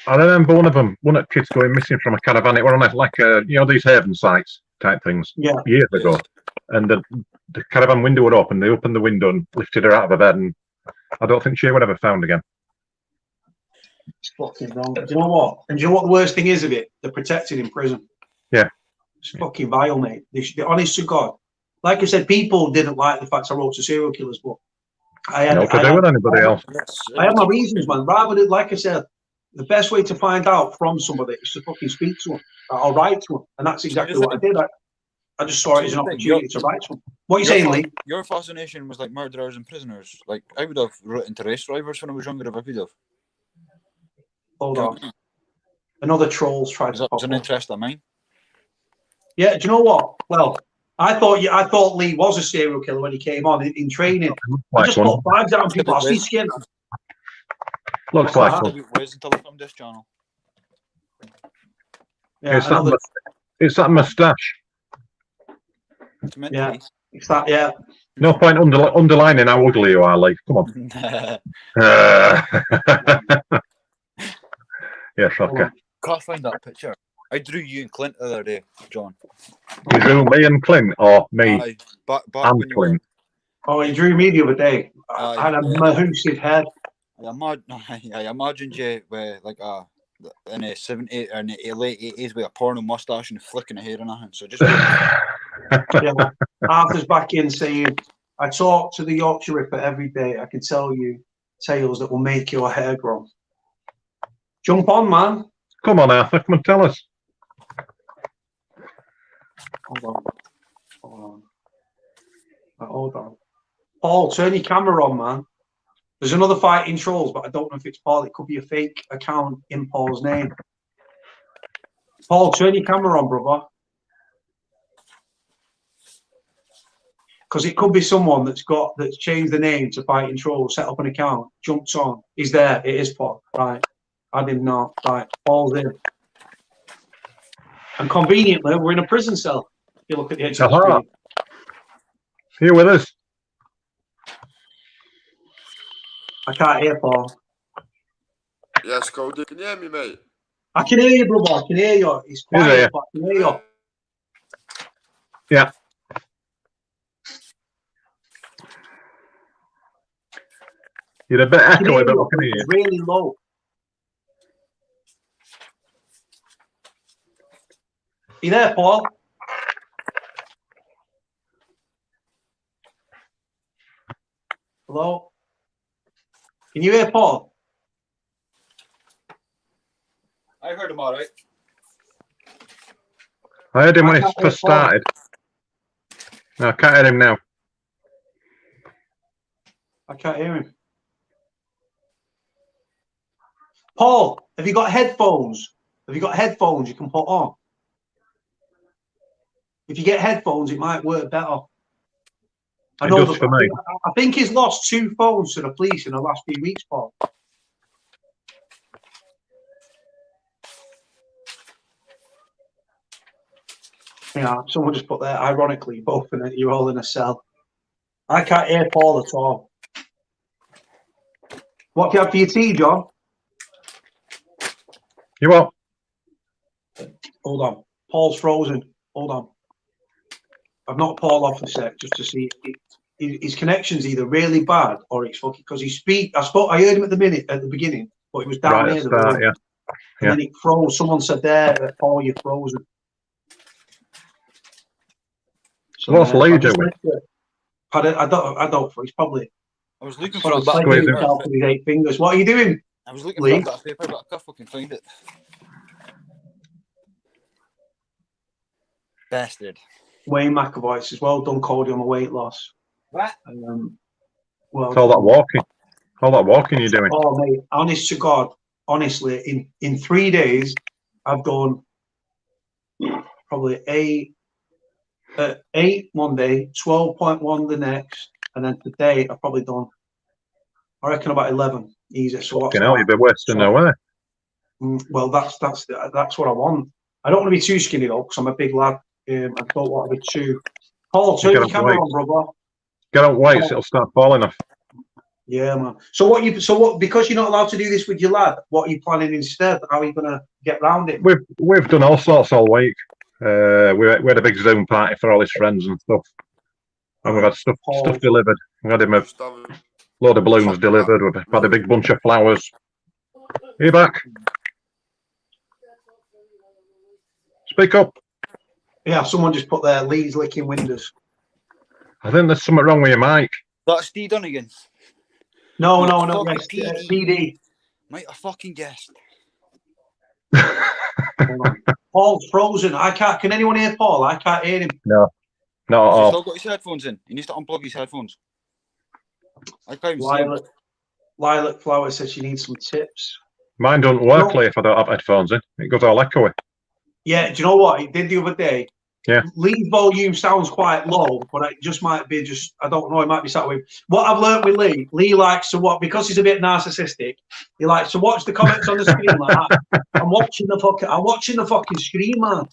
Speaker 5: I remember one of the kids going missing from a caravan. It were on these haven sites type things years ago. And the caravan window would open. They opened the window and lifted her out of the bed, and I don't think she was ever found again.
Speaker 3: It's fucking wrong. Do you know what? And do you know what the worst thing is of it? They're protected in prison.
Speaker 5: Yeah.
Speaker 3: It's fucking vile, mate. They should be honest to God. Like I said, people didn't like the fact I wrote to serial killers, but I had
Speaker 5: with anybody else.
Speaker 3: I have my reasons, man. Rather than, like I said, the best way to find out from somebody is to fucking speak to them or write to them, and that's exactly what I did. I just saw it as an opportunity to write to them. What are you saying, Lee?
Speaker 4: Your fascination was like murderers and prisoners. Like I would have written to race drivers when I was younger if I could have.
Speaker 3: Hold on. Another troll's tried to pop
Speaker 4: an interest of mine.
Speaker 3: Yeah, do you know what? Well, I thought Lee was a serial killer when he came on in training. I just put vibes out on people. I see skin.
Speaker 5: Looks like one.
Speaker 4: Where's until from this channel?
Speaker 3: Yeah,
Speaker 5: it's that moustache.
Speaker 4: It's meant to be.
Speaker 3: It's that. Yeah.
Speaker 5: No point underlining how ugly you are, Lee. Come on. Yes, okay.
Speaker 4: Can't find that picture. I drew you and Clint the other day, John.
Speaker 5: You drew me and Clint, or me
Speaker 4: and
Speaker 5: Clint?
Speaker 3: Oh, he drew me the other day. I had a mahoosive head.
Speaker 4: I imagined you with in the 70s or in the late 80s with a porno mustache and flicking of hair and everything. So just
Speaker 3: Arthur's back in saying, I talk to the Yorkshire Ripper every day. I can tell you tales that will make your hair grow. Jump on, man.
Speaker 5: Come on, Arthur. Come and tell us.
Speaker 3: Hold on. Paul, turn your camera on, man. There's another fight in trolls, but I don't know if it's Paul. It could be a fake account in Paul's name. Paul, turn your camera on, brother. Because it could be someone that's changed the name to Fighting Troll, set up an account, jumps on. He's there. It is Paul. Right. I didn't know. Right. Paul's in. And conveniently, we're in a prison cell. If you look at the edge of the screen.
Speaker 5: Here with us.
Speaker 3: I can't hear Paul.
Speaker 6: Yes, Cody. Can you hear me, mate?
Speaker 3: I can hear you, brother. I can hear you. It's quiet, but I can hear you.
Speaker 5: Yeah. You're a bit echoey, but I can hear you.
Speaker 3: It's really low. You there, Paul? Hello? Can you hear Paul?
Speaker 4: I heard him all right.
Speaker 5: I heard him when he first started. No, I can't hear him now.
Speaker 3: I can't hear him. Paul, have you got headphones? Have you got headphones you can put on? If you get headphones, it might work better. I know
Speaker 5: for me.
Speaker 3: I think he's lost 2 phones to the police in the last few weeks, Paul. Yeah, someone just put there, ironically, both in it, you're all in a cell. I can't hear Paul at all. What do you have for your tea, John?
Speaker 5: You what?
Speaker 3: Hold on. Paul's frozen. Hold on. I've knocked Paul off a sec just to see his connection's either really bad or it's fucking because I heard him at the beginning, but it was down near the road.
Speaker 5: Yeah.
Speaker 3: And then it froze. Someone said there, Paul, you're frozen. So,
Speaker 5: what's Lee doing?
Speaker 3: I don't. He's probably.
Speaker 4: I was looking for a bit of
Speaker 3: paper. With his 8 fingers. What are you doing?
Speaker 4: I was looking
Speaker 3: Lee?
Speaker 4: for a bit of paper, but I can't fucking find it. Bastard.
Speaker 3: Wayne McAvoy says, "Well done, Cody, on the weight loss."
Speaker 4: What?
Speaker 3: Well,
Speaker 5: it's all that walking you're doing.
Speaker 3: Oh, mate, honest to God, honestly, in 3 days, I've done probably 8 one day, 12.1 the next, and then today I've probably done, I reckon, about 11 easy. So
Speaker 5: You'd be wasting away.
Speaker 3: Well, that's what I want. I don't want to be too skinny though, because I'm a big lad. I don't want to be too. Paul, turn your camera on, brother.
Speaker 5: Get on weights, it'll start falling off.
Speaker 3: Yeah, man. So what? Because you're not allowed to do this with your lad, what are you planning instead? How are you going to get round it?
Speaker 5: We've done all sorts all week. We had a big Zoom party for all his friends and stuff, and we've had stuff delivered. We had him a load of balloons delivered. We've had a big bunch of flowers. Are you back? Speak up.
Speaker 3: Yeah, someone just put there, Lee's licking windows.
Speaker 5: I think there's something wrong with your mic.
Speaker 4: That's Steve Dunnigan.
Speaker 3: No, yes, PD.
Speaker 4: Might have fucking guessed.
Speaker 3: Paul's frozen. I can't. Can anyone hear Paul? I can't hear him.
Speaker 5: No, not at all.
Speaker 4: He's still got his headphones in. He needs to unplug his headphones. I can't even see him.
Speaker 3: Lilac Flower says she needs some tips.
Speaker 5: Mine don't work, Lee, if I don't have headphones in. It goes all echoey.
Speaker 3: Yeah, do you know what? It did the other day.
Speaker 5: Yeah.
Speaker 3: Lee's volume sounds quite low, but it just might be I don't know, it might be sat with. What I've learned with Lee likes to watch, because he's a bit narcissistic, he likes to watch the comments on the screen like that. I'm watching the fucking screen, man.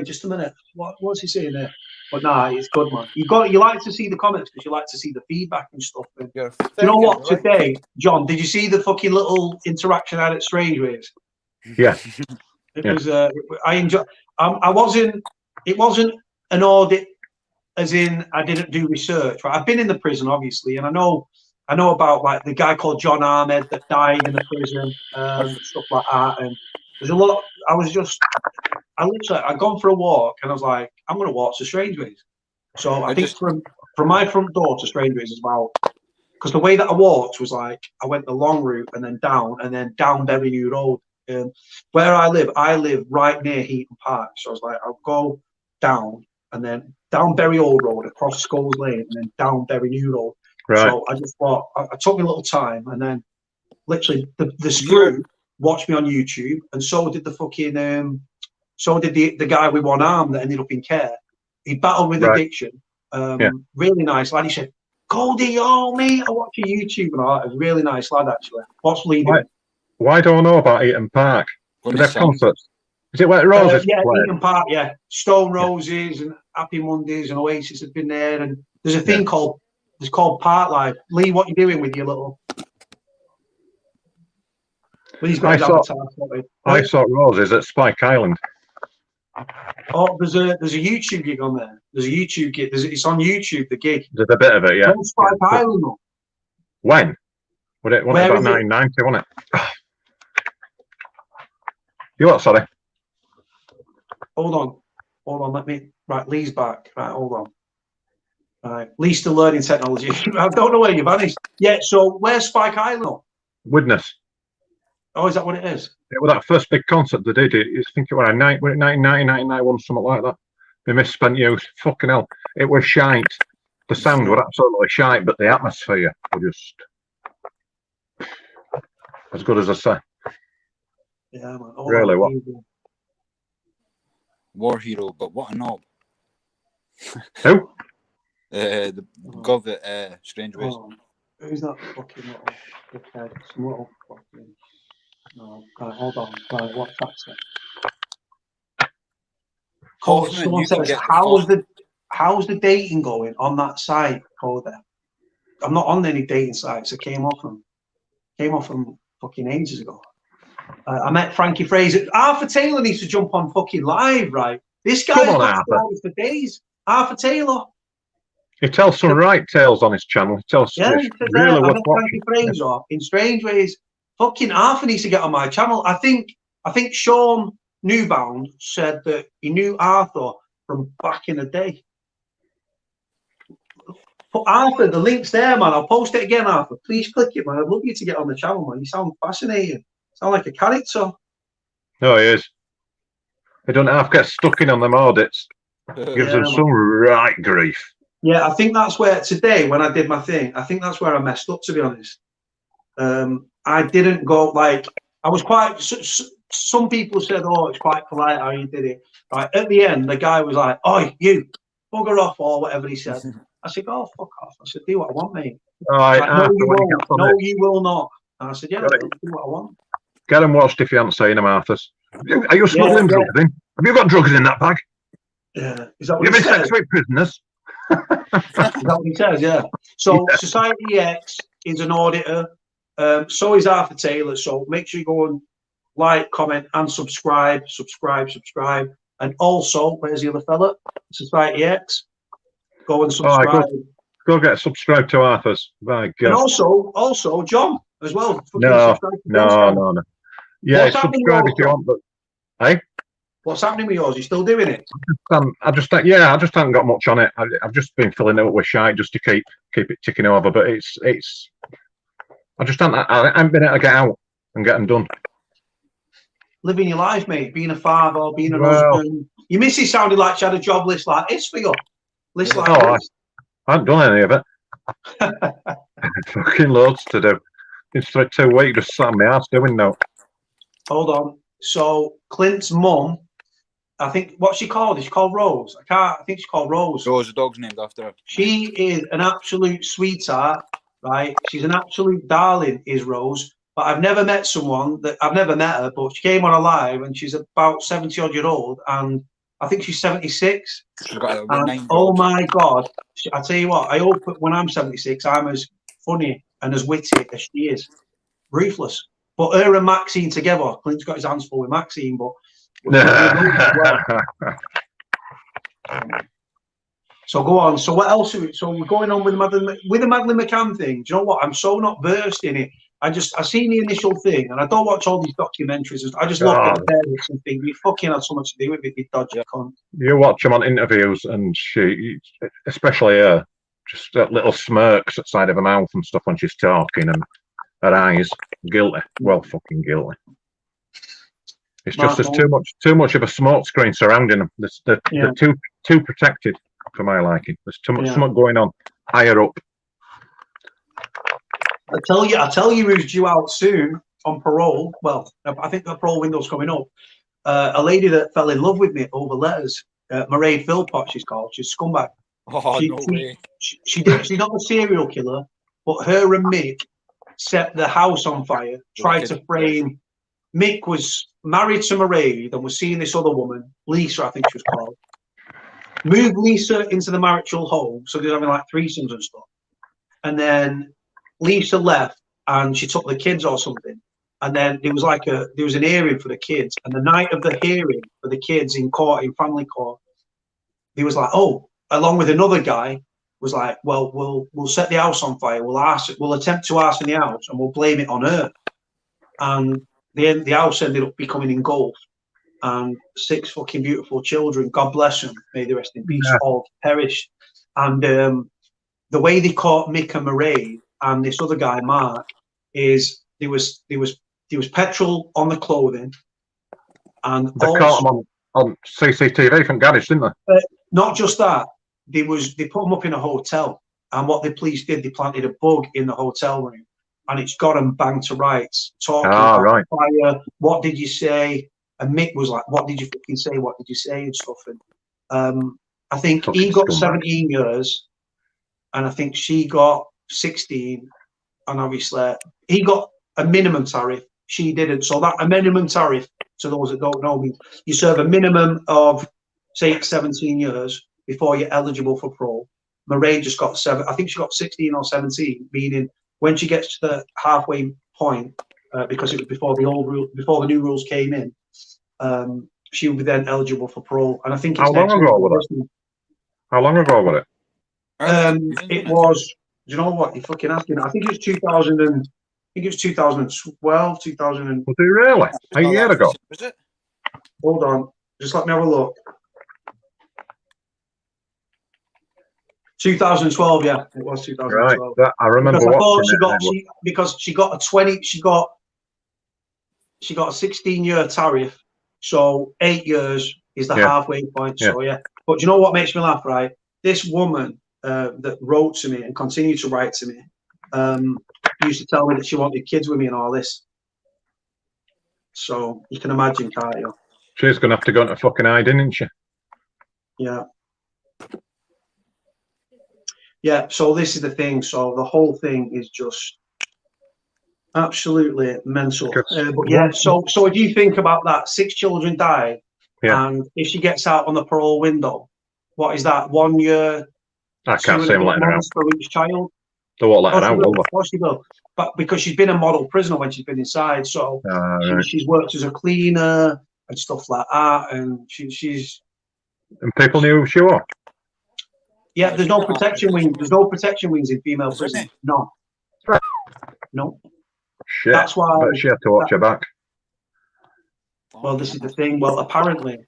Speaker 3: Just a minute. What's he saying there? But nah, it's good, man. You like to see the comments because you like to see the feedback and stuff. And, do you know what? Today, John, did you see the fucking little interaction I had at Strange Ways?
Speaker 5: Yeah.
Speaker 3: It was. I enjoyed. It wasn't an audit, as in I didn't do research. Right? I've been in the prison, obviously, and I know about like the guy called John Ahmed that died in the prison, stuff like that. And there's a lot. I'd gone for a walk, and I was like, I'm going to walk to Strange Ways. So I think from my front door to Strange Ways is about, because the way that I walked was like I went the long route and then down Berry New Road. Where I live right near Heaton Park. So I was like, I'll go down and then down Berry Old Road, across Skulls Lane, and then down Berry New Road. Right. So I just thought, I took me a little time, and then literally the screw watched me on YouTube, and so did the fucking So did the guy with one arm that ended up in care. He battled with addiction. Really nice lad. He said, Cody, oh mate, I watch your YouTube and all that. A really nice lad actually. What's Lee doing?
Speaker 5: Why do I know about Eaton Park? Do they have concerts? Is it where Roses
Speaker 3: yeah,
Speaker 5: play?
Speaker 3: Eaton Park, yeah. Stone Roses and Happy Mondays and Oasis have been there. And there's a thing called Park Live. Lee, what you doing with your little? Lee's got his avatar.
Speaker 5: I saw Roses at Spike Island.
Speaker 3: Oh, there's a YouTube gig on there. There's a YouTube gig. It's on YouTube. The gig.
Speaker 5: There's a bit of it, yeah.
Speaker 3: On Spike Island.
Speaker 5: When? Wasn't it about 1990, wasn't it? You what? Sorry.
Speaker 3: Hold on. Let me. Right, Lee's back. Right, hold on. Right, Lee's still learning technology. I don't know where you've vanished. Yeah. So where's Spike Island?
Speaker 5: Widnes.
Speaker 3: Oh, is that what it is?
Speaker 5: It was that first big concert they did. I think it was 1990, 1991, something like that. They misspent youth. Fucking hell. It was shite. The sound was absolutely shite, but the atmosphere was just as good as I say.
Speaker 3: Yeah, man.
Speaker 5: Really, what?
Speaker 4: War hero, but what a knob.
Speaker 5: Who?
Speaker 4: The gov at Strange Ways.
Speaker 3: Who's that fucking little dickhead? Some little fucking. No, right, hold on. Right, what's that say? Someone says, how's the dating going on that site, Cody? I'm not on any dating sites. I came off them fucking ages ago. I met Frankie Fraser. Arthur Taylor needs to jump on fucking live, right? This guy's got stories for days. Arthur Taylor.
Speaker 5: He tells some right tales on his channel. He tells really worth watching.
Speaker 3: Frankie Fraser in Strange Ways. Fucking Arthur needs to get on my channel. I think Sean Newbound said that he knew Arthur from back in the day. But Arthur, the link's there, man. I'll post it again, Arthur. Please click it, man. I'd love you to get on the channel, man. You sound fascinating. Sound like a character.
Speaker 5: No, he is. He don't half get stuck in on them audits. Gives them some right grief.
Speaker 3: Yeah, I think that's where today, when I did my thing, I think that's where I messed up, to be honest. I didn't go like I was quite. Some people said, "Oh, it's quite polite how you did it." Right at the end, the guy was like, "Oh, you bugger off," or whatever he said. I said, "Oh, fuck off." I said, "Do what I want, mate." Like, no, you won't. No, you will not. And I said, "Yeah, I'll do what I want."
Speaker 5: Get them watched if you haven't seen them, Arthurs. Are you smuggling drugs in? Have you got drugs in that bag?
Speaker 3: Yeah. Is that what
Speaker 5: You've been sex with prisoners.
Speaker 3: Is that what he says? Yeah. So Society X is an auditor. So is Arthur Taylor. So make sure you go and like, comment, and subscribe. And also, where's the other fella? Society X. Go and subscribe.
Speaker 5: Go get subscribed to Arthur's. My God.
Speaker 3: And also John as well.
Speaker 5: No. Yeah, subscribe if you want, but hey.
Speaker 3: What's happening with yours? You still doing it?
Speaker 5: I just haven't got much on it. I've just been filling it up with shite just to keep it ticking over. But it's I haven't been able to get out and get them done. Living
Speaker 3: your life, mate. Being a father, being an husband. Your missus sounded like she had a job list like this for you. List like this.
Speaker 5: I haven't done any of it. Fucking loads to do. It's like 2 weeks just sat on my ass doing no.
Speaker 3: Hold on. So Clint's mum, I think, what's she called? Is she called Rose? I think she's called Rose.
Speaker 4: Rose, the dog's named after her.
Speaker 3: She is an absolute sweetheart, right? She's an absolute darling, is Rose. But I've never met her, but she came on a live and she's about 70-odd-year-old, and I think she's 76.
Speaker 4: She's got a
Speaker 3: oh my God. I tell you what, I hope when I'm 76, I'm as funny and as witty as she is. Ruthless. But her and Maxine together, Clint's got his hands full with Maxine, but so go on. So what else? So we're going on with the Madeleine McCann thing. Do you know what? I'm so not versed in it. I seen the initial thing, and I don't watch all these documentaries. I just look at the parents and think you fucking had so much to do with it, you dodgy cunt.
Speaker 5: You watch them on interviews, and she, especially her, just little smirks at the side of her mouth and stuff when she's talking, and her eyes guilty. Well, fucking guilty. It's just there's too much of a smoke screen surrounding them. They're too protected for my liking. There's too much smoke going on higher up.
Speaker 3: I tell you who's due out soon on parole. Well, I think the parole window's coming up. a lady that fell in love with me over letters. Mairead Philpott, she's called. She's a scumbag.
Speaker 4: Oh, no way.
Speaker 3: She's not a serial killer, but her and Mick set the house on fire, tried to frame. Mick was married to Mairead and was seeing this other woman, Lisa, I think she was called. Moved Lisa into the marital home, so they're having like threesomes and stuff. And then Lisa left and she took the kids or something. And then there was an hearing for the kids. And the night of the hearing for the kids in court, in family court, he was like, oh, along with another guy, was like, well, we'll set the house on fire. We'll attempt to arson the house and we'll blame it on her. And the house ended up becoming engulfed. And 6 fucking beautiful children, God bless them, may they rest in peace, all perished. And the way they caught Mick and Mairead and this other guy, Mark, is there was petrol on the clothing. And
Speaker 5: they caught them on CCTV from Garage, didn't they?
Speaker 3: Not just that, they put them up in a hotel. And what the police did, they planted a bug in the hotel room. And it's got them banged to rights, talking about fire, what did you say? And Mick was like, what did you fucking say? What did you say? And stuff. And I think he got 17 years, and I think she got 16. And obviously, he got a minimum tariff. She didn't. So that a minimum tariff, to those that don't know, means you serve a minimum of, say, 17 years before you're eligible for parole. Mairead just got 7. I think she got 16 or 17, meaning when she gets to the halfway point, because it was before the new rules came in, she will be then eligible for parole. And I think it's
Speaker 5: How long ago was it?
Speaker 3: It was. Do you know what? You're fucking asking. I think it was 2000 and. I think it was 2012, 2000.
Speaker 5: Was it really? A year ago?
Speaker 4: Was it?
Speaker 3: Hold on. Just let me have a look. 2012, yeah, it was 2012.
Speaker 5: Right, I remember
Speaker 3: because she got a 20. She got a 16-year tariff. So 8 years is the halfway point. So yeah. But you know what makes me laugh, right? This woman that wrote to me and continued to write to me used to tell me that she wanted kids with me and all this. So you can imagine, can't you?
Speaker 5: She's going to have to go into fucking hiding, isn't she?
Speaker 3: Yeah. Yeah, so this is the thing. So the whole thing is just absolutely mental. But yeah, so if you think about that, 6 children died, and if she gets out on the parole window, what is that? 1 year?
Speaker 5: I can't see him letting her out
Speaker 3: for each child.
Speaker 5: They won't let her out, will they?
Speaker 3: Of course she will. But because she's been a model prisoner when she's been inside, so she's worked as a cleaner and stuff like that, and she's.
Speaker 5: And people knew who she was.
Speaker 3: Yeah, there's no protection wings. There's no protection wings in female prison. No. No.
Speaker 5: Shit.
Speaker 3: That's why.
Speaker 5: But she had to watch her back.
Speaker 3: Well, this is the thing. Well, apparently,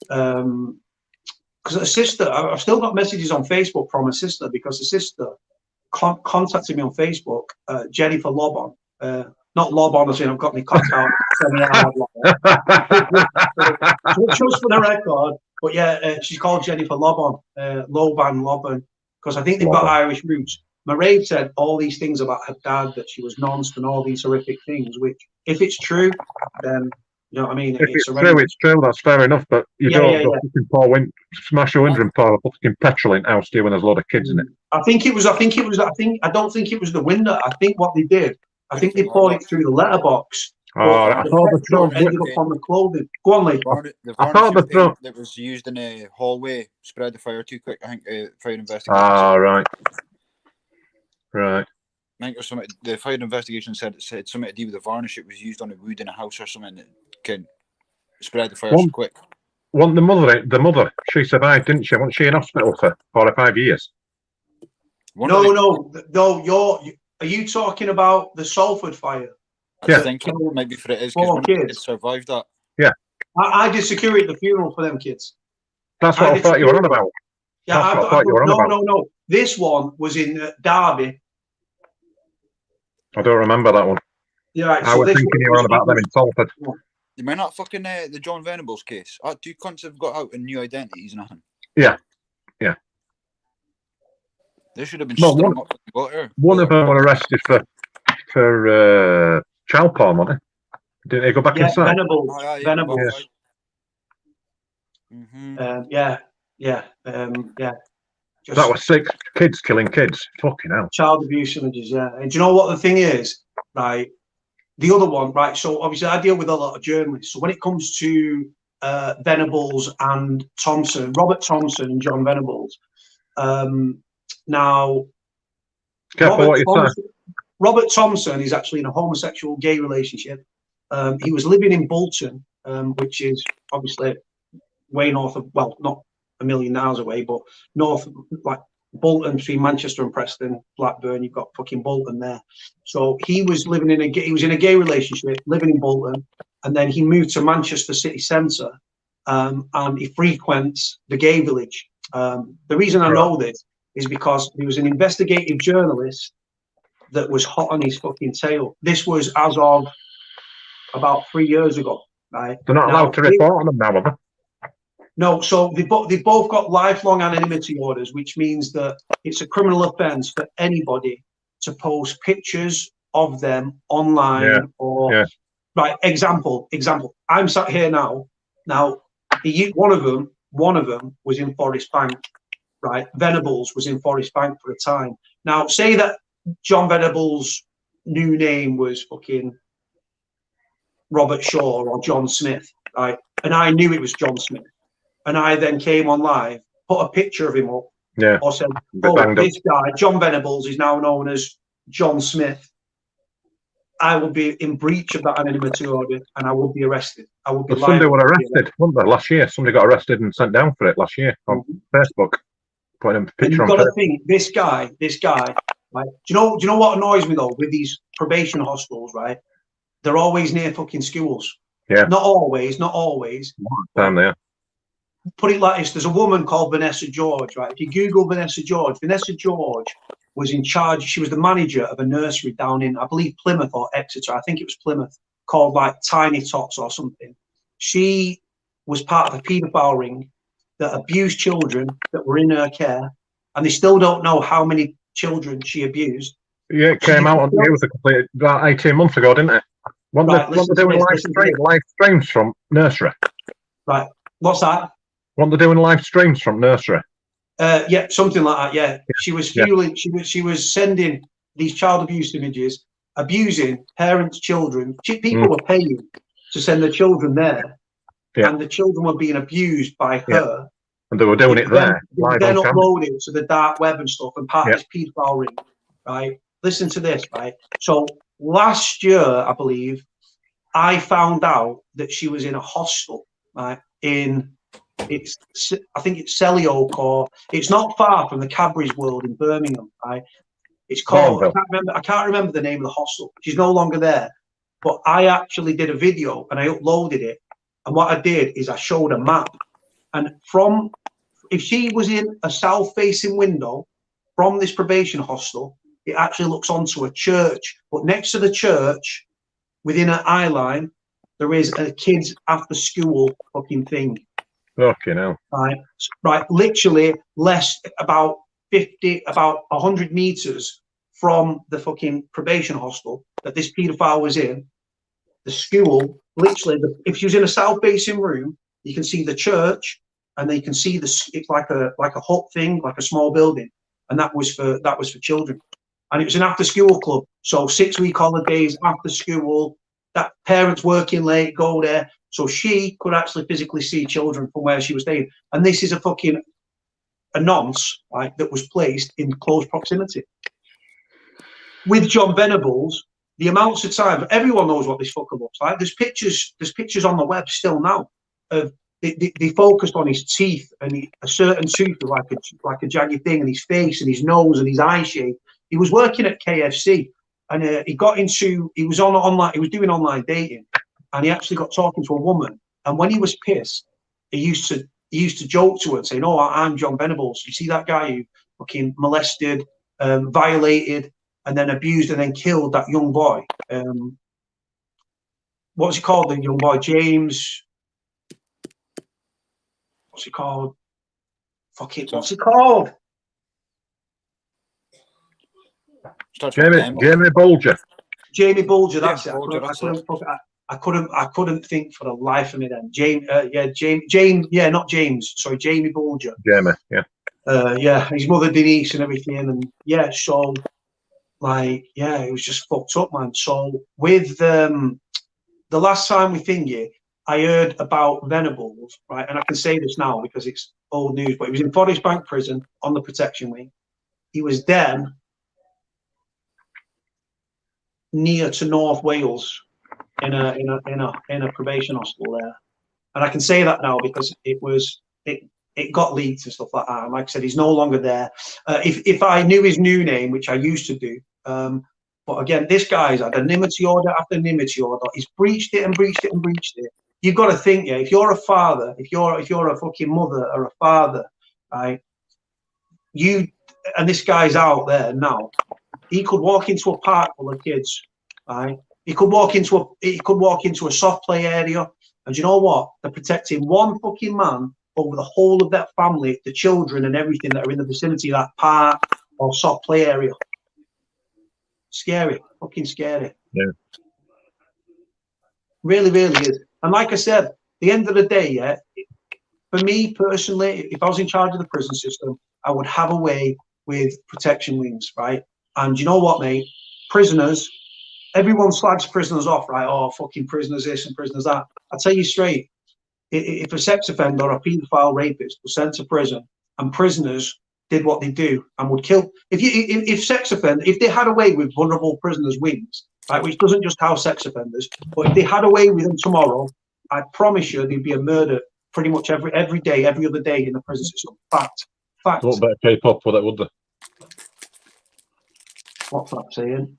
Speaker 3: because a sister, I've still got messages on Facebook from a sister because the sister contacted me on Facebook, Jennifer Lobon. Not Lobon, as in I've got my cock out. Just for the record. But yeah, she's called Jennifer Lobon, Lobon, because I think they've got Irish roots. Mairead said all these things about her dad, that she was nonced and all these horrific things, which, if it's true, then, you know what I mean?
Speaker 5: If it's true, that's fair enough, but you don't go fucking smash a window and pour fucking petrol in house when there's a lot of kids in it.
Speaker 3: I don't think it was the window. I think what they did, I think they poured it through the letterbox.
Speaker 5: I thought the petrol
Speaker 3: ended up on the clothing. Go on, Lee.
Speaker 5: I thought the paint
Speaker 4: that was used in a hallway spread the fire too quick. I think fire investigation.
Speaker 5: Right.
Speaker 4: I think the fire investigation said it said something to do with the varnish. It was used on a wood in a house or something that can spread the fire so quick.
Speaker 5: The mother, she survived, didn't she? Wasn't she in hospital for 4 or 5 years?
Speaker 3: No. Are you talking about the Salford fire?
Speaker 4: I think it might be for it is because one kids survived that.
Speaker 3: Yeah. I did security at the funeral for them kids.
Speaker 5: That's what I thought you were on about.
Speaker 3: Yeah, no. This one was in Derby.
Speaker 5: I don't remember that one.
Speaker 3: Yeah, right,
Speaker 5: I was thinking you were on about them in Salford.
Speaker 4: You may not fucking the John Venables case. 2 cunts have got out and new identities and nothing.
Speaker 5: Yeah.
Speaker 4: They should have been strung up in the water.
Speaker 5: One of them were arrested for child porn, wasn't he? Didn't he go back inside?
Speaker 3: Venables. Yeah. Just
Speaker 5: That was 6 kids killing kids. Fucking hell.
Speaker 3: child abuse images, yeah. And do you know what the thing is, right? The other one, right? So obviously I deal with a lot of journalists. So when it comes to Venables and Thompson, Robert Thompson and John Venables, now
Speaker 5: Careful what you say.
Speaker 3: Robert Thompson is actually in a homosexual gay relationship. He was living in Bolton, which is obviously way north of, well, not a million miles away, but north, like Bolton, between Manchester and Preston, Blackburn, you've got fucking Bolton there. So he was living in he was in a gay relationship, living in Bolton, and then he moved to Manchester city centre, and he frequents the gay village. The reason I know this is because he was an investigative journalist that was hot on his fucking tail. This was as of about 3 years ago, right?
Speaker 5: They're not allowed to report on them now, are they?
Speaker 3: No, so they've both got lifelong anonymity orders, which means that it's a criminal offence for anybody to post pictures of them online right. Example. I'm sat here now. Now, one of them was in Forest Bank, right? Venables was in Forest Bank for a time. Now, say that John Venables' new name was fucking Robert Shaw or John Smith, right? And I knew it was John Smith. And I then came on live, put a picture of him up, or said, "Oh, this guy, John Venables, is now known as John Smith." I will be in breach of that anonymity order, and I will be arrested. I will be.
Speaker 5: Well, somebody were arrested, weren't they, last year? Somebody got arrested and sent down for it last year on Facebook. Putting a picture on. You've got to think,
Speaker 3: this guy, right? Do you know what annoys me though with these probation hostels, right? They're always near fucking schools.
Speaker 5: Yeah.
Speaker 3: Not always.
Speaker 5: Down there.
Speaker 3: Put it like this: there's a woman called Vanessa George, right? If you Google Vanessa George was in charge. She was the manager of a nursery down in, I believe, Plymouth or Exeter. I think it was Plymouth, called like Tiny Tots or something. She was part of a paedophile ring that abused children that were in her care, and they still don't know how many children she abused.
Speaker 5: Yeah, it came out on the news about 18 months ago, didn't it? What they're doing live streams from nursery.
Speaker 3: Right. What's that?
Speaker 5: What they're doing live streams from nursery.
Speaker 3: Yeah, something like that. Yeah, she was fueling. She was sending these child abuse images, abusing parents' children. People were paying to send their children there, and the children were being abused by her.
Speaker 5: And they were doing it there.
Speaker 3: Then uploaded to the dark web and stuff, and part of this paedophile ring. Right. Listen to this. Right. So last year, I believe, I found out that she was in a hostel. Right. I think it's Selly-Oak, or it's not far from the Cadbury's World in Birmingham, right? It's called, I can't remember the name of the hostel. She's no longer there. But I actually did a video and I uploaded it. And what I did is I showed a map. And if she was in a south-facing window from this probation hostel, it actually looks onto a church. But next to the church, within an eye line, there is a kids after school fucking thing.
Speaker 5: Fucking hell.
Speaker 3: Right. Literally about 100 meters from the fucking probation hostel that this paedophile was in. The school, literally, if she was in a south-facing room, you can see the church, and then you can see it's like a hut thing, like a small building, and that was for children. And it was an after-school club, so 6-week holidays after school. That parents working late go there. So she could actually physically see children from where she was staying. And this is a nonce, right, that was placed in close proximity. With John Venables, the amounts of time, everyone knows what this fucker looks like. There's pictures on the web still now of they focused on his teeth, and a certain tooth like a jagged thing, and his face and his nose and his eye shape. He was working at KFC, and he was doing online dating. And he actually got talking to a woman. And when he was pissed, he used to joke to her and say, "No, I'm John Venables. You see that guy who fucking molested, violated, and then abused and then killed that young boy? What's he called? The young boy, James. What's he called? Fuck it. What's he called?
Speaker 5: Jamie Bulger.
Speaker 3: Jamie Bulger. That's it. I couldn't think for the life of me then. Jamie Bulger.
Speaker 5: Jamie, yeah.
Speaker 3: Yeah, his mother Denise and everything, and yeah, so like, yeah, it was just fucked up, man. So with the last time we thingy, I heard about Venables, right? And I can say this now because it's old news, but he was in Forest Bank prison on the protection wing. He was then near to North Wales in a probation hospital there. And I can say that now because it got leaked and stuff like that. And like I said, he's no longer there. If I knew his new name, which I used to do, but again, this guy's had anonymity order after anonymity order. He's breached it and breached it and breached it. You've got to think, yeah, if you're a father, if you're a fucking mother or a father, right? And this guy's out there now. He could walk into a park full of kids, right? He could walk into a soft play area, and you know what? They're protecting one fucking man over the whole of that family, the children and everything that are in the vicinity of that park or soft play area. Scary, fucking scary.
Speaker 5: Yeah.
Speaker 3: Really, really is. And like I said, at the end of the day, yeah, for me personally, if I was in charge of the prison system, I would have a way with protection wings, right? And you know what, mate? Prisoners, everyone slags prisoners off, right? Oh, fucking prisoners this and prisoners that. I'll tell you straight, if a sex offender or a paedophile rapist was sent to prison and prisoners did what they do and would kill, if sex offenders, if they had a way with vulnerable prisoners' wings, right, which doesn't just house sex offenders, but if they had a way with them tomorrow, I promise you there'd be a murder pretty much every day, every other day in the prison system. Fact.
Speaker 5: They won't better keep up with it, would they?
Speaker 3: What's that saying?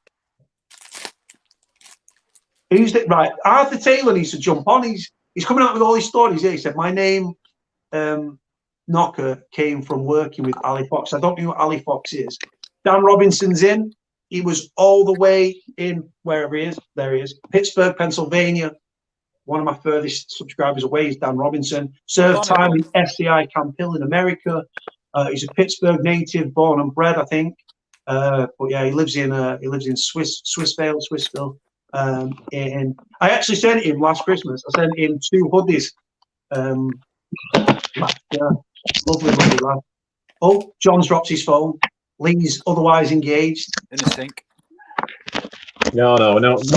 Speaker 3: Who's that? Right, Arthur Taylor needs to jump on. He's coming out with all his stories here. He said, my name, Knocker, came from working with Ali Fox. I don't know who Ali Fox is. Dan Robinson's in. He was all the way in, wherever he is. There he is. Pittsburgh, Pennsylvania. One of my furthest subscribers away is Dan Robinson. Served time in SCI Camp Hill in America. He's a Pittsburgh native, born and bred, I think. But yeah, he lives in Swissville. And I actually sent him last Christmas. I sent him 2 hoodies. Lovely lad. Oh, John's dropped his phone. Lee's otherwise engaged.
Speaker 4: In the sink.
Speaker 5: No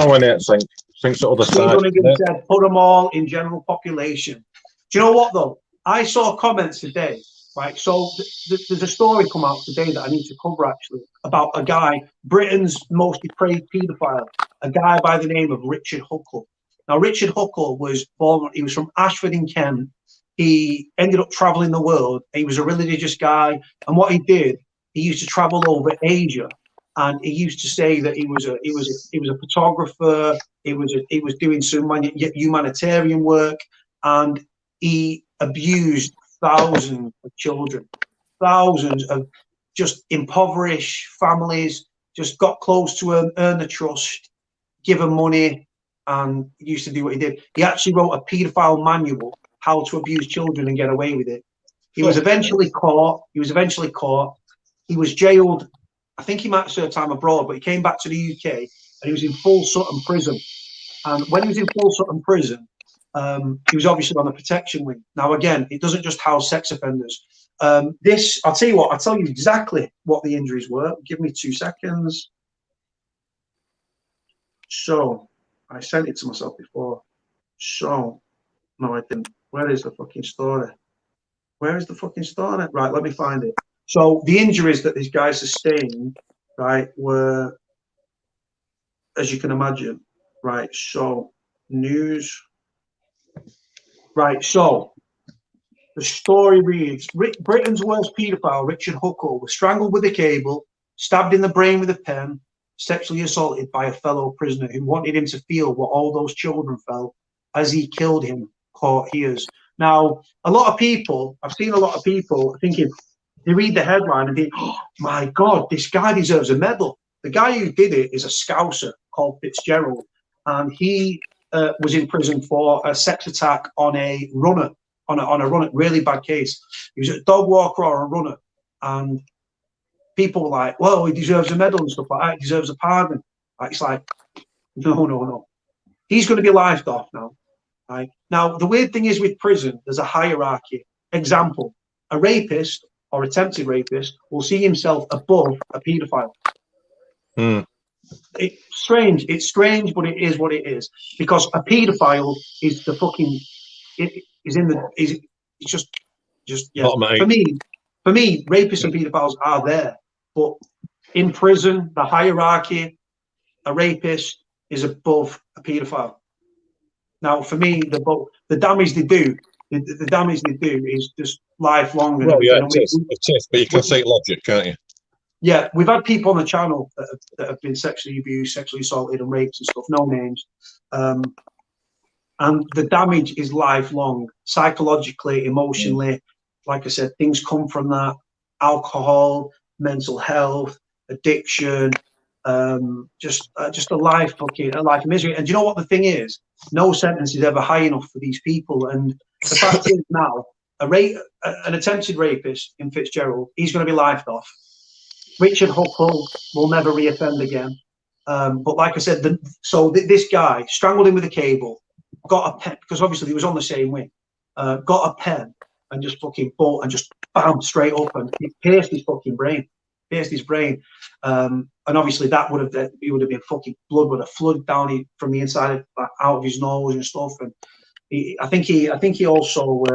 Speaker 5: one at sink. Sink's the other side.
Speaker 3: Said, put them all in general population. Do you know what though? I saw comments today, right? So there's a story come out today that I need to cover actually about a guy, Britain's most depraved paedophile, a guy by the name of Richard Huckle. Now, Richard Huckle was from Ashford in Kent. He ended up traveling the world. He was a religious guy. And what he did, he used to travel over Asia. And he used to say that he was a photographer. He was doing some humanitarian work, and he abused thousands of children, thousands of just impoverished families. Just got close to him, earned the trust, give him money, and he used to do what he did. He actually wrote a paedophile manual, how to abuse children and get away with it. He was eventually caught. He was jailed. I think he might serve time abroad, but he came back to the UK and he was in Full Sutton prison. And when he was in Full Sutton prison, he was obviously on a protection wing. Now, again, it doesn't just house sex offenders. I'll tell you what, I'll tell you exactly what the injuries were. Give me 2 seconds. So, I sent it to myself before. So, no, I didn't. Where is the fucking story? Right, let me find it. So the injuries that these guys sustained, right, were, as you can imagine, right, so news, right, so the story reads, Britain's worst paedophile, Richard Huckle, was strangled with a cable, stabbed in the brain with a pen, sexually assaulted by a fellow prisoner who wanted him to feel what all those children felt as he killed him, caught ears. Now, I've seen a lot of people thinking, they read the headline and think, oh my God, this guy deserves a medal. The guy who did it is a Scouser called Fitzgerald, and he was in prison for a sex attack on a runner, really bad case. He was a dog walker or a runner, and people were like, well, he deserves a medal and stuff like that, he deserves a pardon. It's like, no. He's going to be lifed off now. Right? Now, the weird thing is with prison, there's a hierarchy. Example, a rapist or attempted rapist will see himself above a paedophile. It's strange, but it is what it is. Because a paedophile is the fucking, it's just yeah. For me, rapists and paedophiles are there. But in prison, the hierarchy, a rapist is above a paedophile. Now, for me, the damage they do, the damage they do is just lifelong.
Speaker 5: Well, yeah, it is, but you can say logic, can't you?
Speaker 3: Yeah, we've had people on the channel that have been sexually abused, sexually assaulted, and raped and stuff. No names, and the damage is lifelong, psychologically, emotionally. Like I said, things come from that: alcohol, mental health, addiction. Just a life of misery. And do you know what the thing is? No sentence is ever high enough for these people. And the fact is now, an attempted rapist in Fitzgerald, he's going to be lifed off. Richard Huckle will never reoffend again. But like I said, this guy strangled him with a cable, got a pen, because obviously he was on the same wing, got a pen and just fucking bought and just bam, straight up, and it pierced his fucking brain. And obviously that would have been fucking, blood would have flooded down from the inside out of his nose and stuff. And I think he also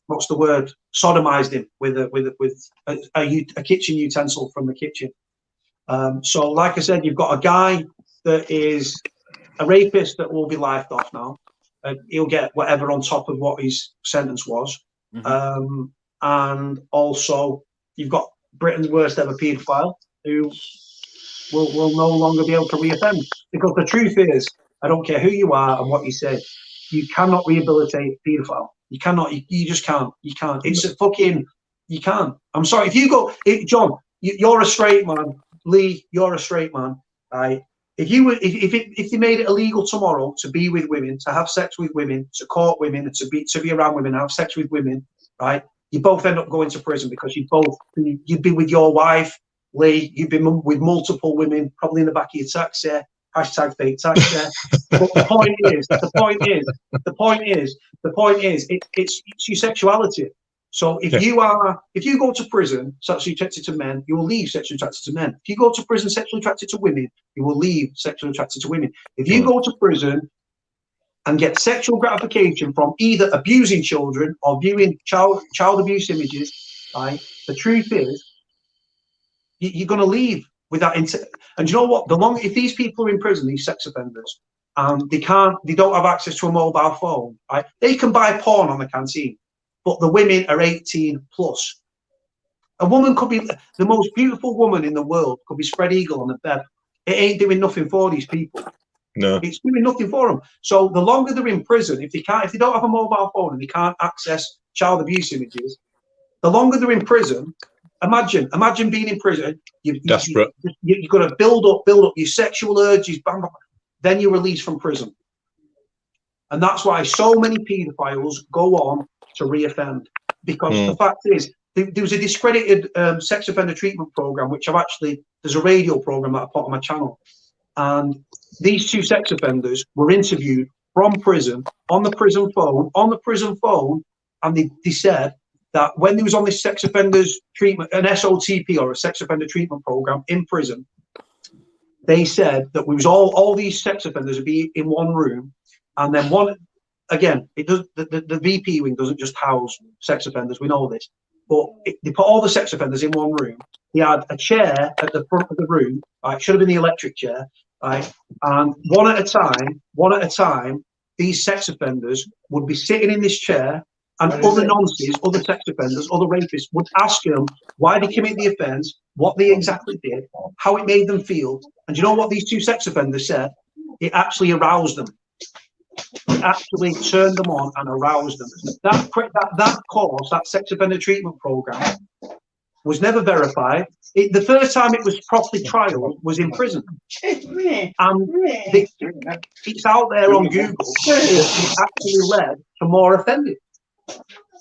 Speaker 3: what's the word, sodomized him with a kitchen utensil from the kitchen. So like I said, you've got a guy that is a rapist that will be lifed off now. He'll get whatever on top of what his sentence was. And also you've got Britain's worst ever paedophile who will no longer be able to reoffend. Because the truth is, I don't care who you are and what you say, you cannot rehabilitate a paedophile. You cannot. You just can't. You can't. It's a fucking. You can't. I'm sorry. If you go, John, you're a straight man. Lee, you're a straight man. Right? If they made it illegal tomorrow to be with women, to have sex with women, to court women, and to be around women, have sex with women, right? You both end up going to prison because you'd be with your wife, Lee. You'd be with multiple women, probably in the back of your taxi. Hashtag fake taxi. But the point is, it's your sexuality. So if you go to prison sexually attracted to men, you will leave sexually attracted to men. If you go to prison sexually attracted to women, you will leave sexually attracted to women. If you go to prison and get sexual gratification from either abusing children or viewing child abuse images, right? The truth is, you're going to leave with that. And you know what? If these people are in prison, these sex offenders, they don't have access to a mobile phone, right? They can buy porn on the canteen, but the women are 18 plus. A woman could be the most beautiful woman in the world, could be spread eagle on the bed. It ain't doing nothing for these people.
Speaker 5: No,
Speaker 3: it's doing nothing for them. So the longer they're in prison, if they don't have a mobile phone and they can't access child abuse images, the longer they're in prison. Imagine being in prison.
Speaker 5: Desperate.
Speaker 3: You've got to build up your sexual urges. Bam, bam, then you're released from prison, and that's why so many paedophiles go on to reoffend. Because the fact is, there was a discredited sex offender treatment program, which there's a radio program that I put on my channel. And these two sex offenders were interviewed from prison on the prison phone, and they said that when they was on this sex offenders treatment, an SOTP or a sex offender treatment program in prison, they said that we was all these sex offenders would be in one room, and then the VP wing doesn't just house sex offenders, we know this, but they put all the sex offenders in one room. They had a chair at the front of the room, right? Should have been the electric chair, right? And one at a time, these sex offenders would be sitting in this chair, and other nonces, other sex offenders, other rapists would ask them why they committed the offence, what they exactly did, how it made them feel. And do you know what these two sex offenders said? It actually aroused them. It actually turned them on and aroused them. That course, that sex offender treatment program, was never verified. The first time it was properly trialed was in prison, and it's out there on Google. It actually led to more offending.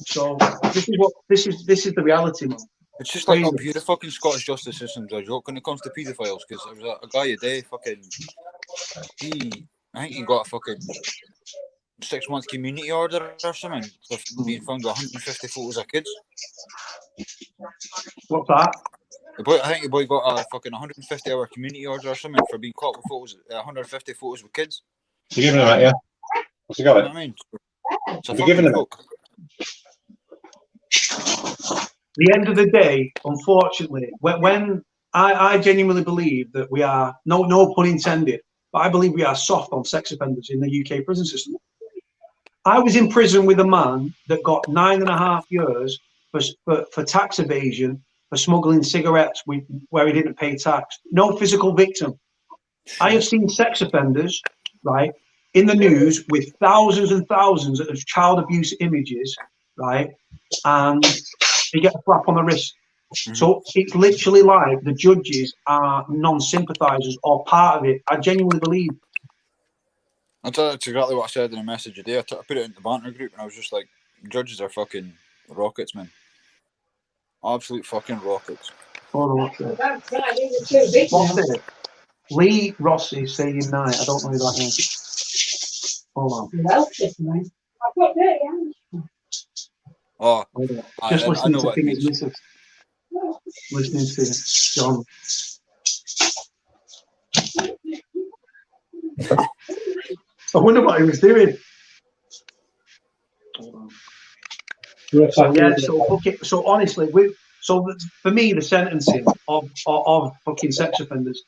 Speaker 3: So this is the reality, man.
Speaker 4: It's just like up here, the fucking Scottish justice system's a joke when it comes to paedophiles. Because there was a guy today, fucking, I think he got a fucking 6-month community order or something for being found with 150 photos of kids.
Speaker 3: What's that?
Speaker 4: I think the boy got a fucking 150-hour community order or something for being caught with photos, 150 photos with kids.
Speaker 5: You giving him that, yeah? What's he got?
Speaker 4: You know what I mean? It's a
Speaker 5: Have you given
Speaker 4: fucking
Speaker 5: him
Speaker 4: joke.
Speaker 3: The end of the day, unfortunately, when I genuinely believe that we are, no pun intended, but I believe we are soft on sex offenders in the UK prison system. I was in prison with a man that got 9.5 years for tax evasion, for smuggling cigarettes where he didn't pay tax. No physical victim. I have seen sex offenders, right, in the news with thousands and thousands of child abuse images, right, and they get a slap on the wrist. So it's literally like the judges are non-sympathisers or part of it. I genuinely believe.
Speaker 4: That's exactly what I said in a message today. I put it in the banter group and I was just like, judges are fucking rockets, man. Absolute fucking rockets.
Speaker 3: Hold on, what's it? Lee Rossi saying night. I don't know who that is. Hold on.
Speaker 4: Oh,
Speaker 3: Just
Speaker 4: I
Speaker 3: listening
Speaker 4: know
Speaker 3: to
Speaker 4: what it
Speaker 3: things.
Speaker 4: means.
Speaker 3: Listening to John. I wonder what he was doing. So yeah, so honestly, for me, the sentencing of fucking sex offenders,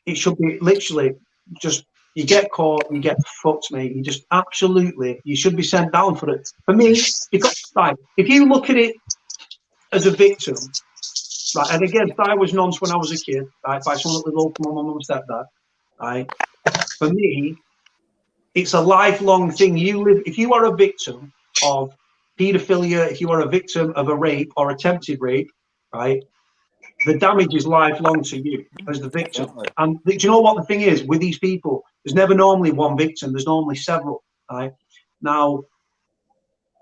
Speaker 3: it should be literally just you get caught, you get fucked, mate. You just absolutely, you should be sent down for it. For me, because like if you look at it as a victim, right, and again, I was nonced when I was a kid, right, by someone that lived local to my mum and stepdad, right. For me, it's a lifelong thing. If you are a victim of paedophilia, if you are a victim of a rape or attempted rape, right, the damage is lifelong to you as the victim. And do you know what the thing is with these people? There's never normally one victim. There's normally several, right? Now,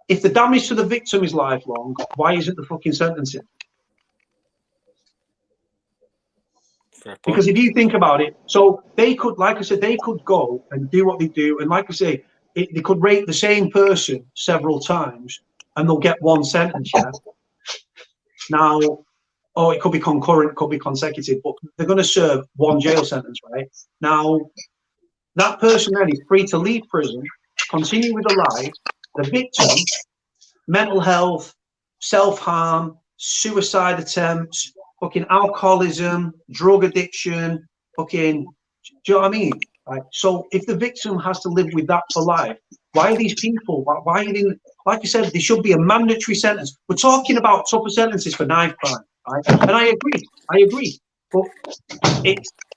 Speaker 3: if the damage to the victim is lifelong, why isn't the fucking sentencing? Because if you think about it, so they could, like I said, they could go and do what they do. And like I say, they could rape the same person several times and they'll get one sentence, yeah? Now, oh, it could be concurrent, could be consecutive, but they're going to serve one jail sentence, right? Now, that person then is free to leave prison, continue with the life. The victim, mental health, self-harm, suicide attempts, fucking alcoholism, drug addiction, fucking, do you know what I mean? Right. So if the victim has to live with that for life, why are these people, why are they, like you said, there should be a mandatory sentence. We're talking about tougher sentences for knife crime, right? And I agree. But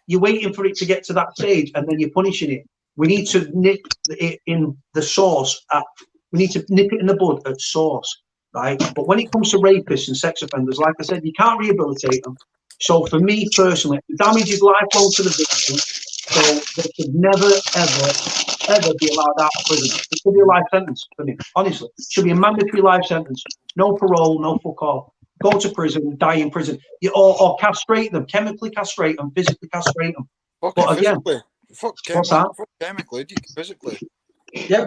Speaker 3: you're waiting for it to get to that stage and then you're punishing it. We need to nip it in the source. We need to nip it in the bud at source, right? But when it comes to rapists and sex offenders, like I said, you can't rehabilitate them. So for me personally, the damage is lifelong to the victim. So they should never, ever be allowed out of prison. It should be a life sentence for me, honestly. It should be a mandatory life sentence. No parole, no fuck all. Go to prison, die in prison. Or castrate them, chemically castrate them, physically castrate them. But again, what's that?
Speaker 4: Fuck chemically, physically.
Speaker 3: Yeah.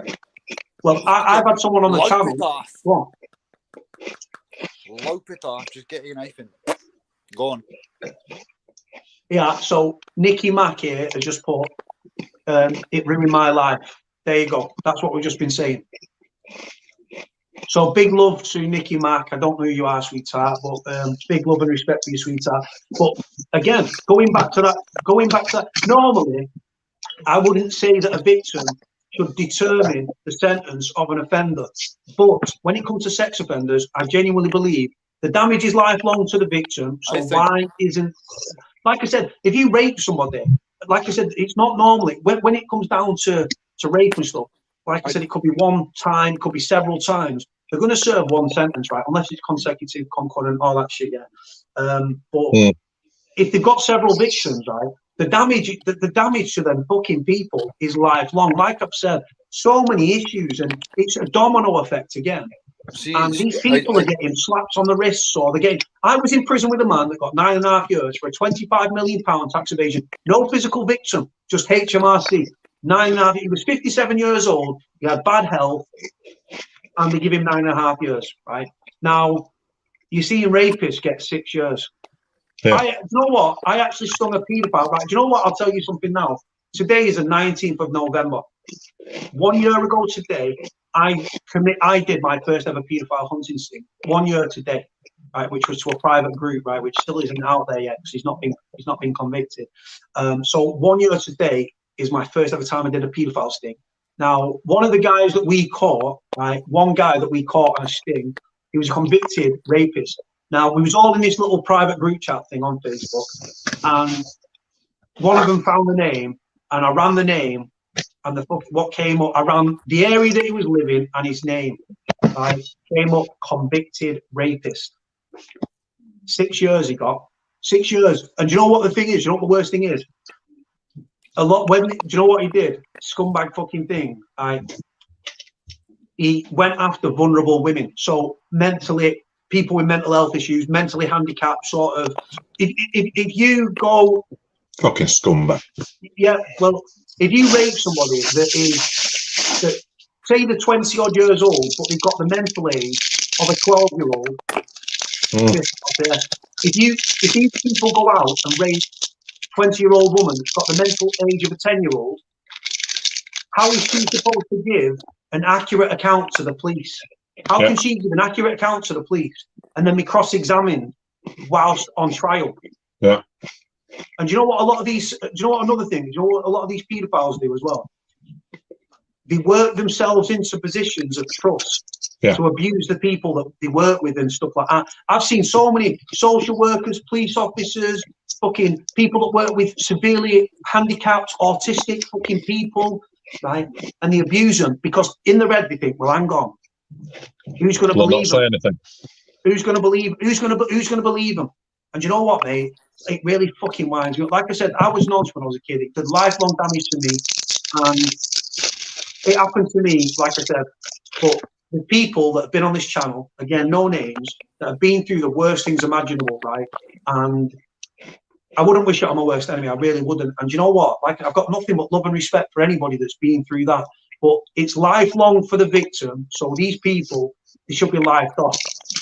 Speaker 3: Well, I've had someone on the channel.
Speaker 4: Lope it off. Just get your knife in. Go on.
Speaker 3: Yeah, so Nicky Mack here has just put, it ruined my life. There you go. That's what we've just been saying. So big love to Nicky Mack. I don't know who you are, sweetheart, but big love and respect for you, sweetheart. But again, going back to that, normally, I wouldn't say that a victim should determine the sentence of an offender. But when it comes to sex offenders, I genuinely believe the damage is lifelong to the victim. So why isn't, like I said, if you rape somebody, like I said, it's not normally, when it comes down to rape and stuff, like I said, it could be one time, could be several times. They're going to serve one sentence, right? Unless it's consecutive, concurrent, all that shit, yeah. But if they've got several victims, right, the damage to them fucking people is lifelong. Like I've said, so many issues, and it's a domino effect again. And these people are getting slaps on the wrists, or they're getting. I was in prison with a man that got 9.5 years for a £25 million tax evasion. No physical victim, just HMRC. 9.5. He was 57 years old. He had bad health, and they give him 9.5 years. Right now, you see, rapists get 6 years.
Speaker 5: Yeah.
Speaker 3: You know what? I actually stung a paedophile. Right? Do you know what? I'll tell you something now. Today is the 19th of November. 1 year ago today, I did my first ever paedophile hunting sting. 1 year today, right? Which was to a private group, right? Which still isn't out there yet because he's not been convicted. So 1 year today is my first ever time I did a paedophile sting. Now, one of the guys that we caught, right? One guy that we caught on a sting, he was a convicted rapist. Now, we was all in this little private group chat thing on Facebook, and one of them found the name, and I ran the name, and what came up, I ran the area that he was living and his name, right? Came up convicted rapist. 6 years he got. 6 years. And do you know what the thing is? Do you know what the worst thing is? Do you know what he did? Scumbag fucking thing. He went after vulnerable women. So mentally, people with mental health issues, mentally handicapped, sort of. If you go,
Speaker 5: fucking scumbag.
Speaker 3: Yeah, well, if you rape somebody that say they're 20 odd years old, but they've got the mental age of a 12-year-old, if these people go out and rape 20-year-old woman that's got the mental age of a 10-year-old, how is she supposed to give an accurate account to the police? How can she give an accurate account to the police and then be cross-examined whilst on trial?
Speaker 5: Yeah.
Speaker 3: And do you know what a lot of these? Do you know what another thing? Do you know what a lot of these paedophiles do as well? They work themselves into positions of trust to abuse the people that they work with and stuff like that. I've seen so many social workers, police officers, fucking people that work with severely handicapped, autistic fucking people, right? And they abuse them because in their head they think, well, hang on, who's going to believe them? Who's going to believe? Who's going to believe them? And you know what, mate? It really fucking winds me up. Like I said, I was nonce when I was a kid. It did lifelong damage to me, and it happened to me, like I said. But the people that have been on this channel, again, no names, that have been through the worst things imaginable, right? And I wouldn't wish it on my worst enemy. I really wouldn't. And you know what? Like, I've got nothing but love and respect for anybody that's been through that. But it's lifelong for the victim. So these people, they should be lifed off.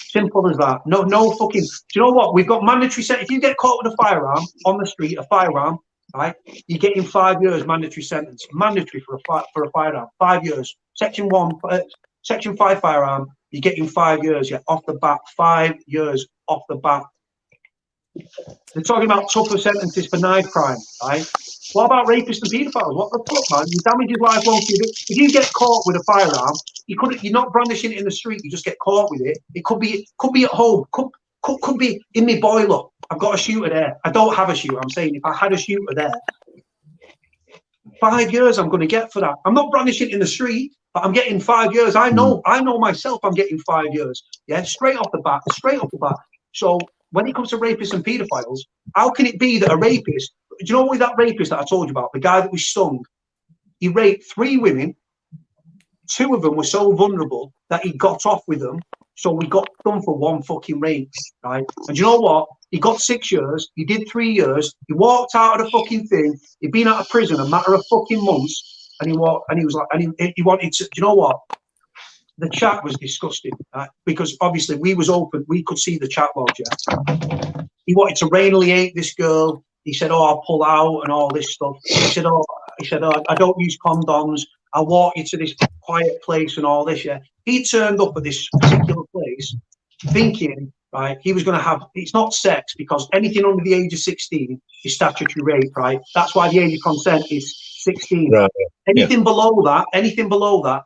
Speaker 3: Simple as that. No fucking. Do you know what? We've got mandatory sentence. If you get caught with a firearm on the street, a firearm, right? You're getting 5 years mandatory sentence. Mandatory for a firearm. 5 years. Section 5 firearm. You're getting 5 years. Yeah, off the bat. 5 years off the bat. They're talking about tougher sentences for knife crime, right? What about rapists and paedophiles? What the fuck, man? You damage his lifelong. If you get caught with a firearm, you're not brandishing it in the street. You just get caught with it. It could be at home. Could be in my boiler. I've got a shooter there. I don't have a shooter. I'm saying if I had a shooter there, 5 years I'm going to get for that. I'm not brandishing it in the street, but I'm getting 5 years. I know myself. I'm getting 5 years. Yeah, straight off the bat. So when it comes to rapists and paedophiles, how can it be that a rapist? Do you know what that rapist that I told you about, the guy that we stung? He raped 3 women. 2 of them were so vulnerable that he got off with them. So we got done for 1 fucking rape, right? And you know what? He got 6 years. He did 3 years. He walked out of the fucking thing. He'd been out of prison a matter of fucking months. And he wanted to. Do you know what? The chat was disgusting, right? Because obviously we was open. We could see the chat logs. Yeah? He wanted to rainily hate this girl. He said, "Oh, I'll pull out and all this stuff." He said, "Oh, I don't use condoms. I'll walk you to this quiet place and all this." Yeah, he turned up at this particular place thinking, right, he was going to have. It's not sex because anything under the age of 16 is statutory rape, right? That's why the age of consent is 16. Right. Anything below that,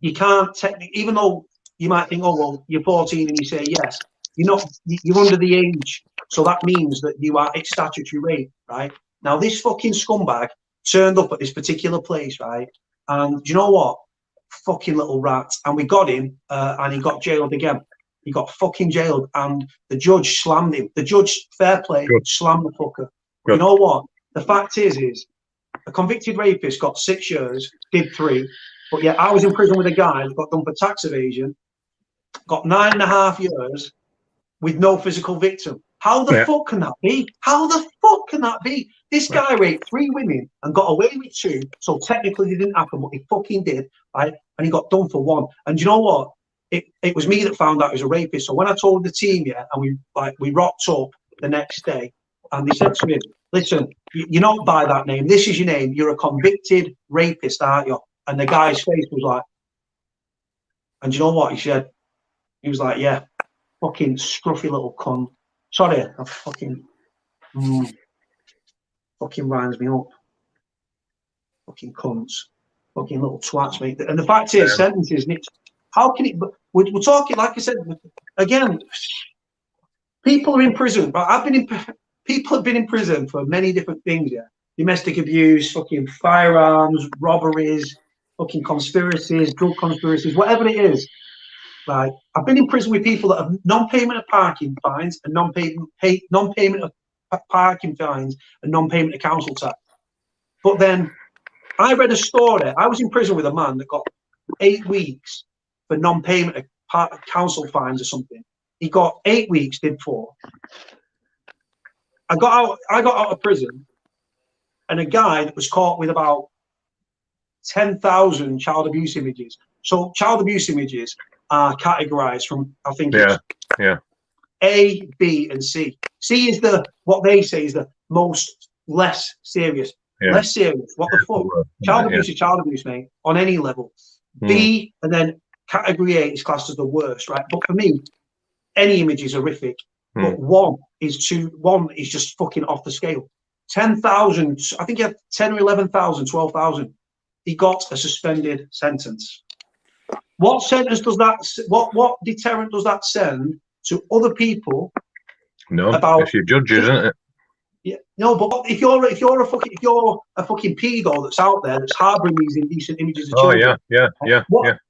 Speaker 3: you can't technically. Even though you might think, "Oh, well, you're 14," and you say yes, you're not. You're under the age. So that means that it's statutory rape, right? Now, this fucking scumbag turned up at this particular place, right? And do you know what? Fucking little rat. And we got him, and he got jailed again. He got fucking jailed, and the judge slammed him. The judge, fair play, slammed the fucker. Good. You know what? The fact is a convicted rapist got 6 years, did 3. But yet I was in prison with a guy that got done for tax evasion, got 9.5 years with no physical victim. How the fuck can that be? How the fuck fuck can that be? This guy raped 3 women and got away with 2, so technically it didn't happen, but he fucking did, right? And he got done for 1. And you know what? It was me that found out he was a rapist. So when I told the team, and we rocked up the next day, and they said to me, listen, you're not by that name. This is your name. You're a convicted rapist, aren't you? And the guy's face was like, and you know what he said? He was like, yeah, fucking scruffy little cunt. Sorry, I fucking winds me up. Fucking cunts. Fucking little twats, mate. And the fact is, sentences, how can it, we're talking, like I said, again, people are in prison, but people have been in prison for many different things, domestic abuse, fucking firearms, robberies, fucking conspiracies, drug conspiracies, whatever it is. Like, I've been in prison with people that have non-payment of parking fines and non-payment of parking fines and non-payment of council tax. But then I read a story. I was in prison with a man that got 8 weeks for non-payment of council fines or something. He got 8 weeks, did 4. I got out of prison, and a guy that was caught with about 10,000 child abuse images. So child abuse images are categorized from, I think it's A, B, and C. C is what they say is the less serious. Less serious. What the fuck? Child abuse is child abuse, mate, on any level. B, and then category A is classed as the worst, right? But for me, any image is horrific. But 1 is just fucking off the scale. 10,000, I think he had 10 or 11,000, 12,000. He got a suspended sentence. What sentence does that? What deterrent does that send to other people?
Speaker 5: No, it's your judges, isn't it?
Speaker 3: Yeah, no, but if you're a fucking pedo that's out there that's harboring these indecent images of children,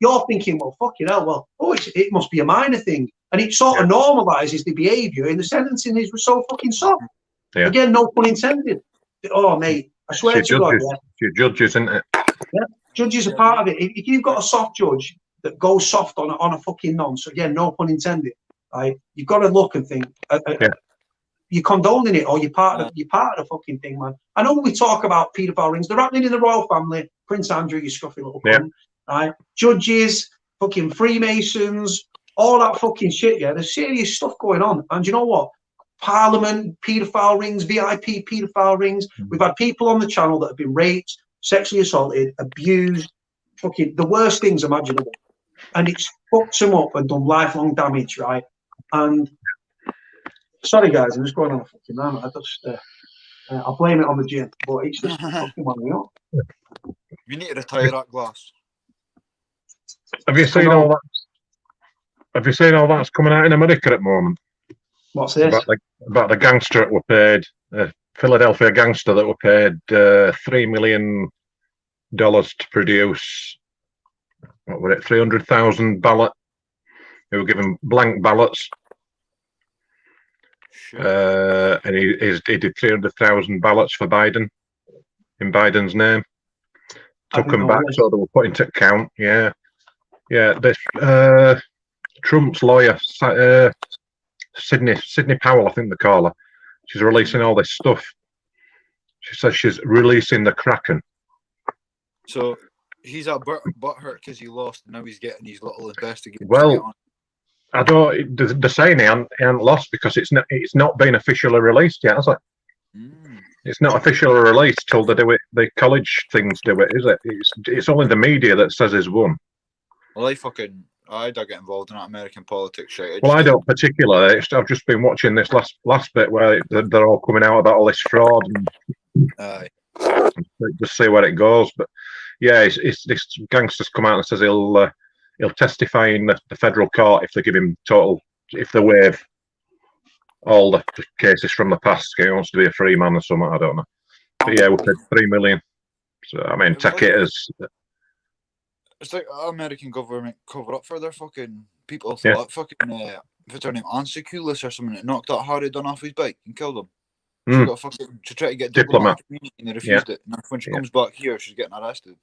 Speaker 3: you're thinking, well, fucking hell, it must be a minor thing, and it sort of normalizes the behaviour, and the sentencing is so fucking soft. Yeah. Again, no pun intended. Oh, mate, I swear to God,
Speaker 5: it's your judges, isn't it?
Speaker 3: Yeah, judges are part of it. If you've got a soft judge that goes soft on a fucking nonce, again, no pun intended, right? You've got to look and think. You're condoning it, or you're part of the fucking thing, man. I know we talk about paedophile rings. They're happening in the royal family. Prince Andrew, you scruffy little cunt, right? Judges, fucking Freemasons, all that fucking shit. Yeah, there's serious stuff going on. And you know what? Parliament, paedophile rings, VIP paedophile rings. We've had people on the channel that have been raped, sexually assaulted, abused, fucking the worst things imaginable, and it's fucked them up and done lifelong damage, right? And sorry, guys, I'm just going on a fucking rant. I'll blame it on the gym, but it's just fucking wound me up.
Speaker 4: You need to retire that glass.
Speaker 5: Have you seen all that? Have you seen all that's coming out in America at the moment?
Speaker 3: What's this?
Speaker 5: About the gangster that were paid, Philadelphia gangster that were paid $3 million to produce, what were it, 300,000 ballot. They were given blank ballots. Sure. And he did 300,000 ballots for Biden, in Biden's name. Took them back, so they were put into account. Yeah. This Trump's lawyer, Sidney Powell, I think they call her. She's releasing all this stuff. She says she's releasing the Kraken.
Speaker 4: So he's at butthurt because he lost, and now he's getting these little investigations.
Speaker 5: Well, I don't. They're saying he hasn't lost because it's not been officially released yet, has it? It's not officially released till they do it. The college things do it, is it? It's only the media that says he's won.
Speaker 4: Well, I don't get involved in that American politics shit.
Speaker 5: Well, I don't particularly. I've just been watching this last bit where they're all coming out about all this fraud and just see where it goes. But yeah, it's this gangster's come out and says he'll testify in the federal court if they give him if they waive all the cases from the past. He wants to be a free man or something. I don't know. But yeah, we paid $3 million. So I mean, take it as.
Speaker 4: It's like American government cover up for their fucking people. So that fucking what's her name, Ansekulis or something that knocked out Harry Dunn off his bike and killed him. She got fucking to try to get diplomatic immunity and they refused it. And when she comes back here, she's getting arrested.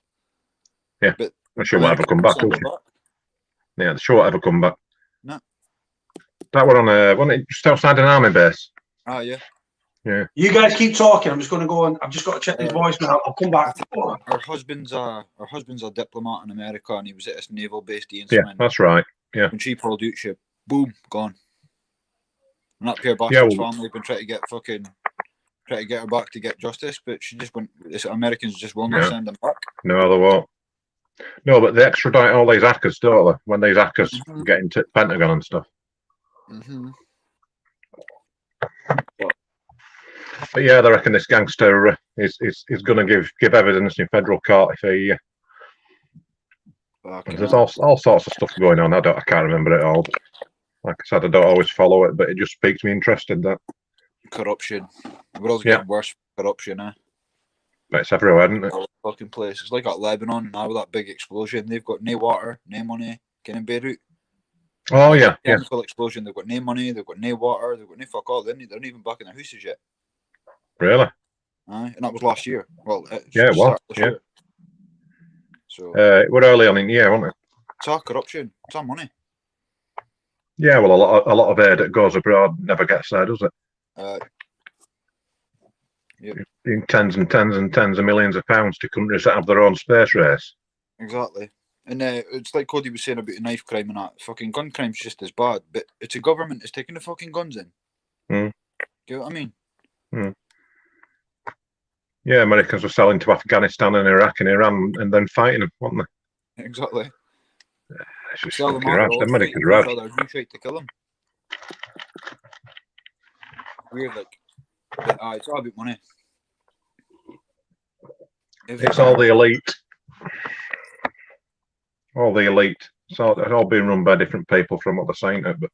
Speaker 5: Yeah, but she won't ever come back, will she? Yeah, she won't ever come back.
Speaker 4: No.
Speaker 5: That were on wasn't it just outside an army base?
Speaker 4: Ah, yeah.
Speaker 5: Yeah.
Speaker 3: You guys keep talking. I'm just going to go and I've just got to check his voice now. I'll come back.
Speaker 4: Our husband's a diplomat in America, and he was at this naval base doing
Speaker 5: Yeah,
Speaker 4: something.
Speaker 5: that's right. Yeah.
Speaker 4: When she pulled out, she boom, gone. And that poor
Speaker 5: Yeah,
Speaker 4: bastard's
Speaker 5: well,
Speaker 4: family been trying to get her back to get justice, but she just went. The Americans just will not send them back.
Speaker 5: no, they won't. No, but they extradite all these hackers, don't they? When these hackers get into Pentagon and stuff.
Speaker 4: Mm-hmm.
Speaker 5: But yeah, they reckon this gangster is going to give evidence in federal court if he. There's all sorts of stuff going on. I can't remember it all. But like I said, I don't always follow it, but it just piques me interested. That
Speaker 4: corruption. The world's getting worse. Corruption, eh?
Speaker 5: But it's everywhere, isn't it?
Speaker 4: All fucking place. It's like at Lebanon now with that big explosion. They've got no water, no money. Can in Beirut.
Speaker 5: Oh yeah,
Speaker 4: chemical explosion. They've got no money. They've got no water. They've got no fuck all. They're not even back in their houses yet.
Speaker 5: Really?
Speaker 4: And that was last year. Well,
Speaker 5: it was. Yeah.
Speaker 4: Year. So
Speaker 5: we're early on in the year, wasn't it?
Speaker 4: It's all corruption. It's all money.
Speaker 5: Yeah, well, a lot of aid that goes abroad never gets there, does it?
Speaker 4: Yep.
Speaker 5: In tens and tens and tens of millions of pounds to countries that have their own space race.
Speaker 4: Exactly. And it's like Cody was saying about the knife crime and that. Fucking gun crime's just as bad, but it's a government that's taking the fucking guns in.
Speaker 5: Mm.
Speaker 4: You know what I mean?
Speaker 5: Mm. Yeah, Americans were selling to Afghanistan and Iraq and Iran and then fighting them, weren't they?
Speaker 4: Exactly.
Speaker 5: It's just fucking rash. Americans rash.
Speaker 4: You try to kill them. Weird, like. But, it's all about money.
Speaker 5: It's all the elite. All the elite. It's all being run by different people from what they're saying it, but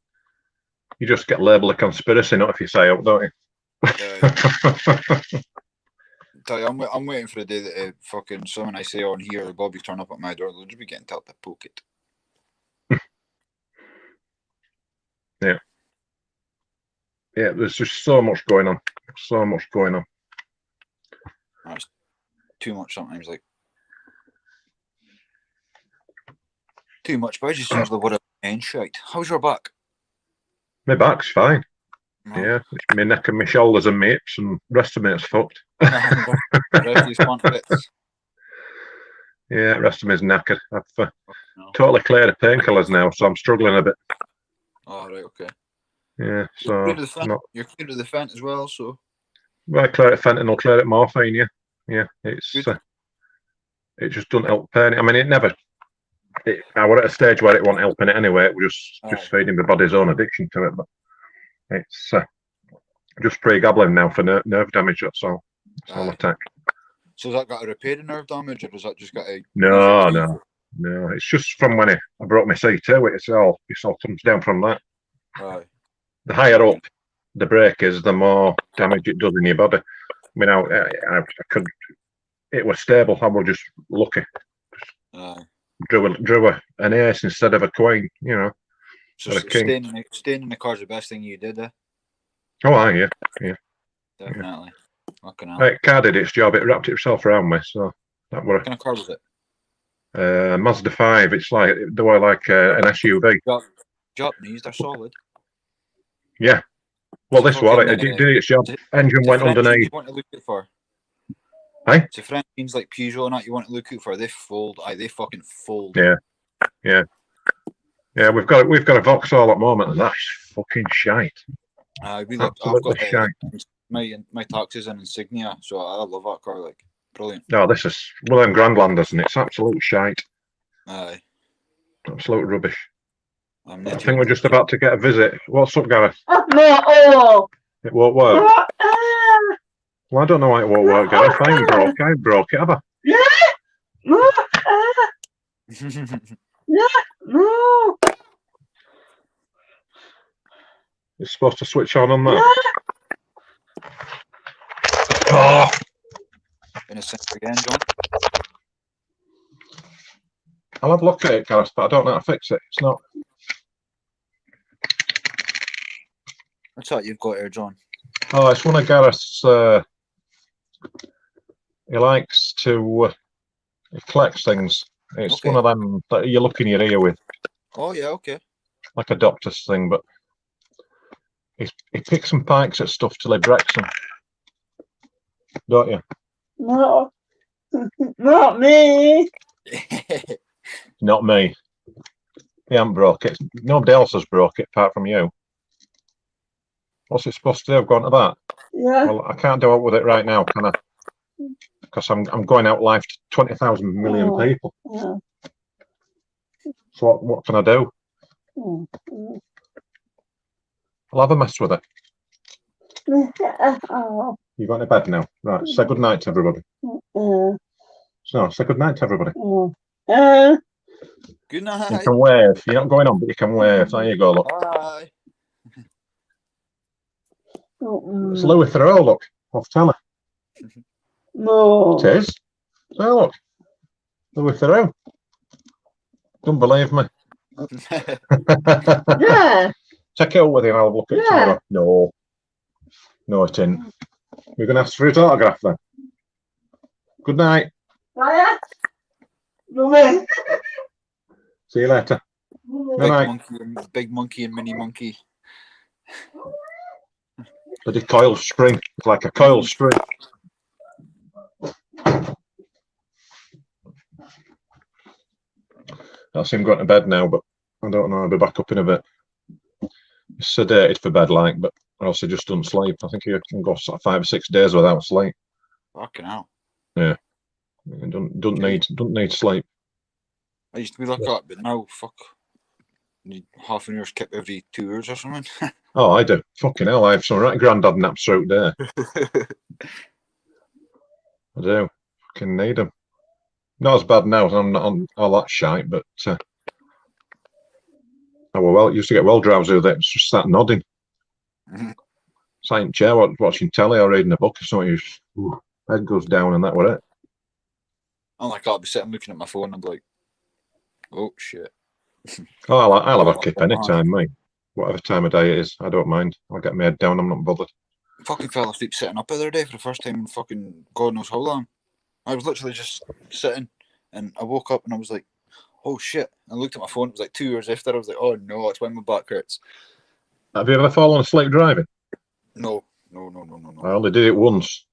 Speaker 5: you just get labelled a conspiracy, not if you say up, don't you?
Speaker 4: Tell you, I'm waiting for the day that fucking someone I say on here or Bobby turn up at my door, they'll just be getting told to poke it.
Speaker 5: Yeah. Yeah, there's just so much going on. So much going on.
Speaker 4: It's too much sometimes, like. Too much, but I just use the word and shite. How's your back?
Speaker 5: My back's fine.
Speaker 4: No.
Speaker 5: Yeah, it's my neck and my shoulders and my hips, and the rest of me is fucked.
Speaker 4: The rest of these fun bits.
Speaker 5: Yeah, the rest of me is knackered. I've totally cleared of painkillers now, so I'm struggling a bit.
Speaker 4: Oh, right, okay.
Speaker 5: Yeah, so
Speaker 4: you're clear to the fent as well, so.
Speaker 5: Well, clear it fentanyl, clear it morphine. Yeah. It's it just doesn't help pain. I mean, it never. I was at a stage where it wasn't helping it anyway. It was just feeding the body's own addiction to it. But it's just pregabalin now for nerve damage. That's all. That's all attack.
Speaker 4: So has that got to repair the nerve damage, or does that just got to?
Speaker 5: No. It's just from when I broke my C2. It all comes down from that.
Speaker 4: Right.
Speaker 5: The higher up the break is, the more damage it does in your body. I mean, I could. It was stable. I was just lucky. Drew an ace instead of a queen. You know.
Speaker 4: So staying in the car's the best thing you did there.
Speaker 5: Oh, yeah.
Speaker 4: Definitely. Fucking hell.
Speaker 5: It car did its job. It wrapped itself around me. So that was.
Speaker 4: What kind of car was it?
Speaker 5: Mazda 5. It's like an SUV.
Speaker 4: Japanese, they're solid.
Speaker 5: Yeah. Well, this one, it did its job. Engine went underneath.
Speaker 4: You want to look out for?
Speaker 5: Hey?
Speaker 4: It's a French engines like Peugeot and that you want to look out for. They fold. They fucking fold.
Speaker 5: Yeah. We've got a Vauxhall at the moment, and that's fucking shite.
Speaker 4: I've got
Speaker 5: shite.
Speaker 4: my taxis and Insignia, so I love that car. Like, brilliant.
Speaker 5: No, this is one of them Grandlanders, and it's absolute shite.
Speaker 4: Aye.
Speaker 5: Absolute rubbish.
Speaker 4: I
Speaker 5: think we're just about to get a visit. What's up, Gareth? It won't work. Well, I don't know why it won't work, Gareth. I ain't broke it, have I?
Speaker 1: No.
Speaker 5: It's supposed to switch on that. Oh.
Speaker 4: In a sense again, John.
Speaker 5: I'll have a look at it, Gareth, but I don't know how to fix it. It's not.
Speaker 4: What's that you've got here, John?
Speaker 5: Oh, it's one of Gareth's. He likes to. He collects things. It's one of them that you look in your ear with.
Speaker 4: Oh yeah, okay.
Speaker 5: Like a doctor's thing, but he picks and pikes at stuff till he breaks them. don't you?
Speaker 1: No, not me.
Speaker 5: Not me. You haven't broke it. Nobody else has broke it apart from you. What's it supposed to do? I've gone to that.
Speaker 1: Yeah.
Speaker 5: Well, I can't do it with it right now, can I? Because I'm going out live to 20,000 million people.
Speaker 1: Yeah.
Speaker 5: So what can I do? I'll have a mess with it.
Speaker 1: Oh.
Speaker 5: You going to bed now? Right. Say good night to everybody. So say good night to everybody.
Speaker 4: Good night.
Speaker 5: You can wave. You're not going on, but you can wave. There you go. Look.
Speaker 4: Bye.
Speaker 5: It's Louis Theroux. Look, off telly.
Speaker 1: No.
Speaker 5: It is. So look, Louis Theroux. Don't believe me.
Speaker 1: Yeah.
Speaker 5: Take it out with you and I'll look at it tomorrow. No. No, it ain't. We're going to ask for his autograph then. Good night.
Speaker 1: Bye. No.
Speaker 5: See you later. Good night.
Speaker 4: Big monkey and mini monkey.
Speaker 5: Bloody coil string. It's like a coil string. That's him going to bed now, but I don't know. I'll be back up in a bit. He's sedated for bed, like, but else he just doesn't sleep. I think he can go 5 or 6 days without sleep.
Speaker 4: Fucking hell.
Speaker 5: Yeah. He don't need sleep.
Speaker 4: I used to be like that, but now, fuck. Need half an hour skip every 2 hours or something.
Speaker 5: Oh, I do. Fucking hell, I have some right granddad naps throughout there. I do. Fucking need them. Not as bad now, I'm not on all that shite, but used to get well drowsy with it. It's just that nodding. Sitting in a chair, watching telly or reading a book or something. Head goes down and that was it.
Speaker 4: I'm like, I'll be sitting looking at my phone and I'm like, oh shit.
Speaker 5: Oh, I'll have a kip anytime, mate. Whatever time of day it is, I don't mind. I'll get my head down, I'm not bothered.
Speaker 4: I fucking fell asleep sitting up the other day for the first time in fucking God knows how long. I was literally just sitting and I woke up and I was like, oh shit. I looked at my phone, it was like 2 hours after. I was like, oh no, it's when my back hurts.
Speaker 5: Have you ever fallen asleep driving?
Speaker 4: No.
Speaker 5: I only did it once.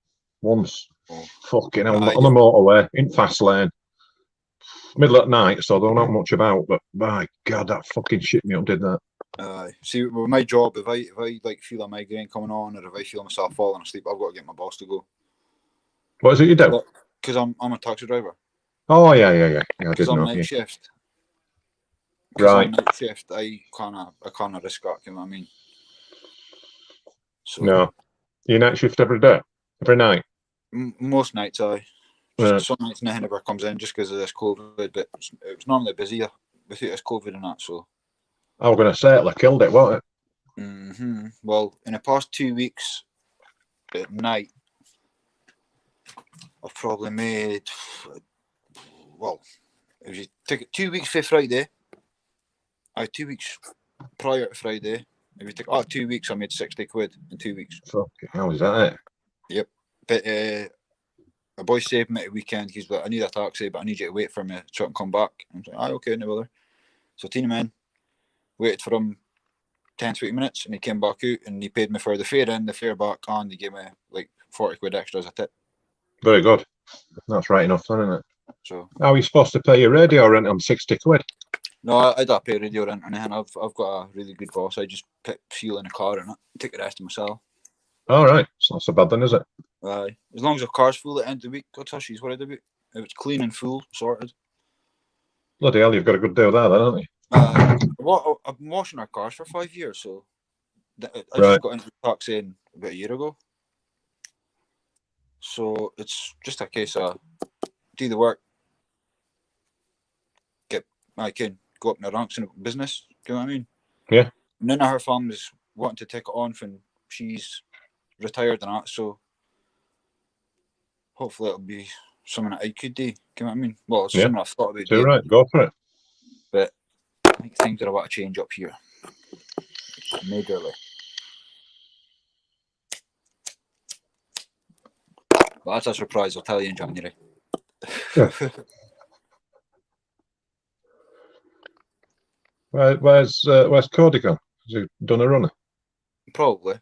Speaker 5: Oh. Fucking hell, on the motorway, in fast lane. Middle at night, so I don't know much about, but my God, that fucking shit me up, did that.
Speaker 4: See, with my job, if I like feel a migraine coming on, or if I feel myself falling asleep, I've got to get my boss to go.
Speaker 5: What is it you do?
Speaker 4: Because I'm a taxi driver.
Speaker 5: Oh yeah. Because
Speaker 4: I'm night shift.
Speaker 5: Right.
Speaker 4: I'm night shift, I can't risk that. You know what I mean? So,
Speaker 5: no, you night shift every day, every night.
Speaker 4: Most nights, some nights nothing ever comes in just because of this COVID, but it was normally busier with this COVID and that. So
Speaker 5: I was going to say it killed it, wasn't
Speaker 4: it? Well, in the past 2 weeks at night, I've probably made, well, if you take it 2 weeks for Friday, 2 weeks prior to Friday, if you take 2 weeks, I made 60 quid in 2 weeks.
Speaker 5: Fucking hell, is that it?
Speaker 4: Yep. But a boy saved me at the weekend. He's like, I need a taxi, but I need you to wait for me so I can come back. I'm like, okay, no bother. So team him in, waited for him 10-20 minutes, and he came back out and he paid me for the fare in, the fare back, and he gave me like 40 quid extra as a tip.
Speaker 5: Very good. That's right enough, isn't it?
Speaker 4: So
Speaker 5: how are you supposed to pay your radio rent on 60 quid?
Speaker 4: No, I don't pay radio rent or anything. I've got a really good boss. I just put fuel in the car and take the rest of myself.
Speaker 5: All right, it's not so bad then, is it?
Speaker 4: As long as the car's full at the end of the week, that's she's what I do. If it's clean and full, sorted.
Speaker 5: Bloody hell, you've got a good deal there then, haven't you?
Speaker 4: I've been washing our cars for 5 years, so I just got into the taxi about a year ago. So it's just a case of do the work, I can go up in the ranks in the business. Do you know what I mean?
Speaker 5: Yeah.
Speaker 4: None of her family's wanting to take it on when she's retired and that, so hopefully it'll be something that I could do. Do you know what I mean? Well, it's something I've thought about doing.
Speaker 5: Right, go for it.
Speaker 4: But I think things are about to change up here. Majorly. But that's a surprise, I'll tell you in January.
Speaker 5: Yeah. Where's Cody gone? Has he done a runner?
Speaker 4: Probably.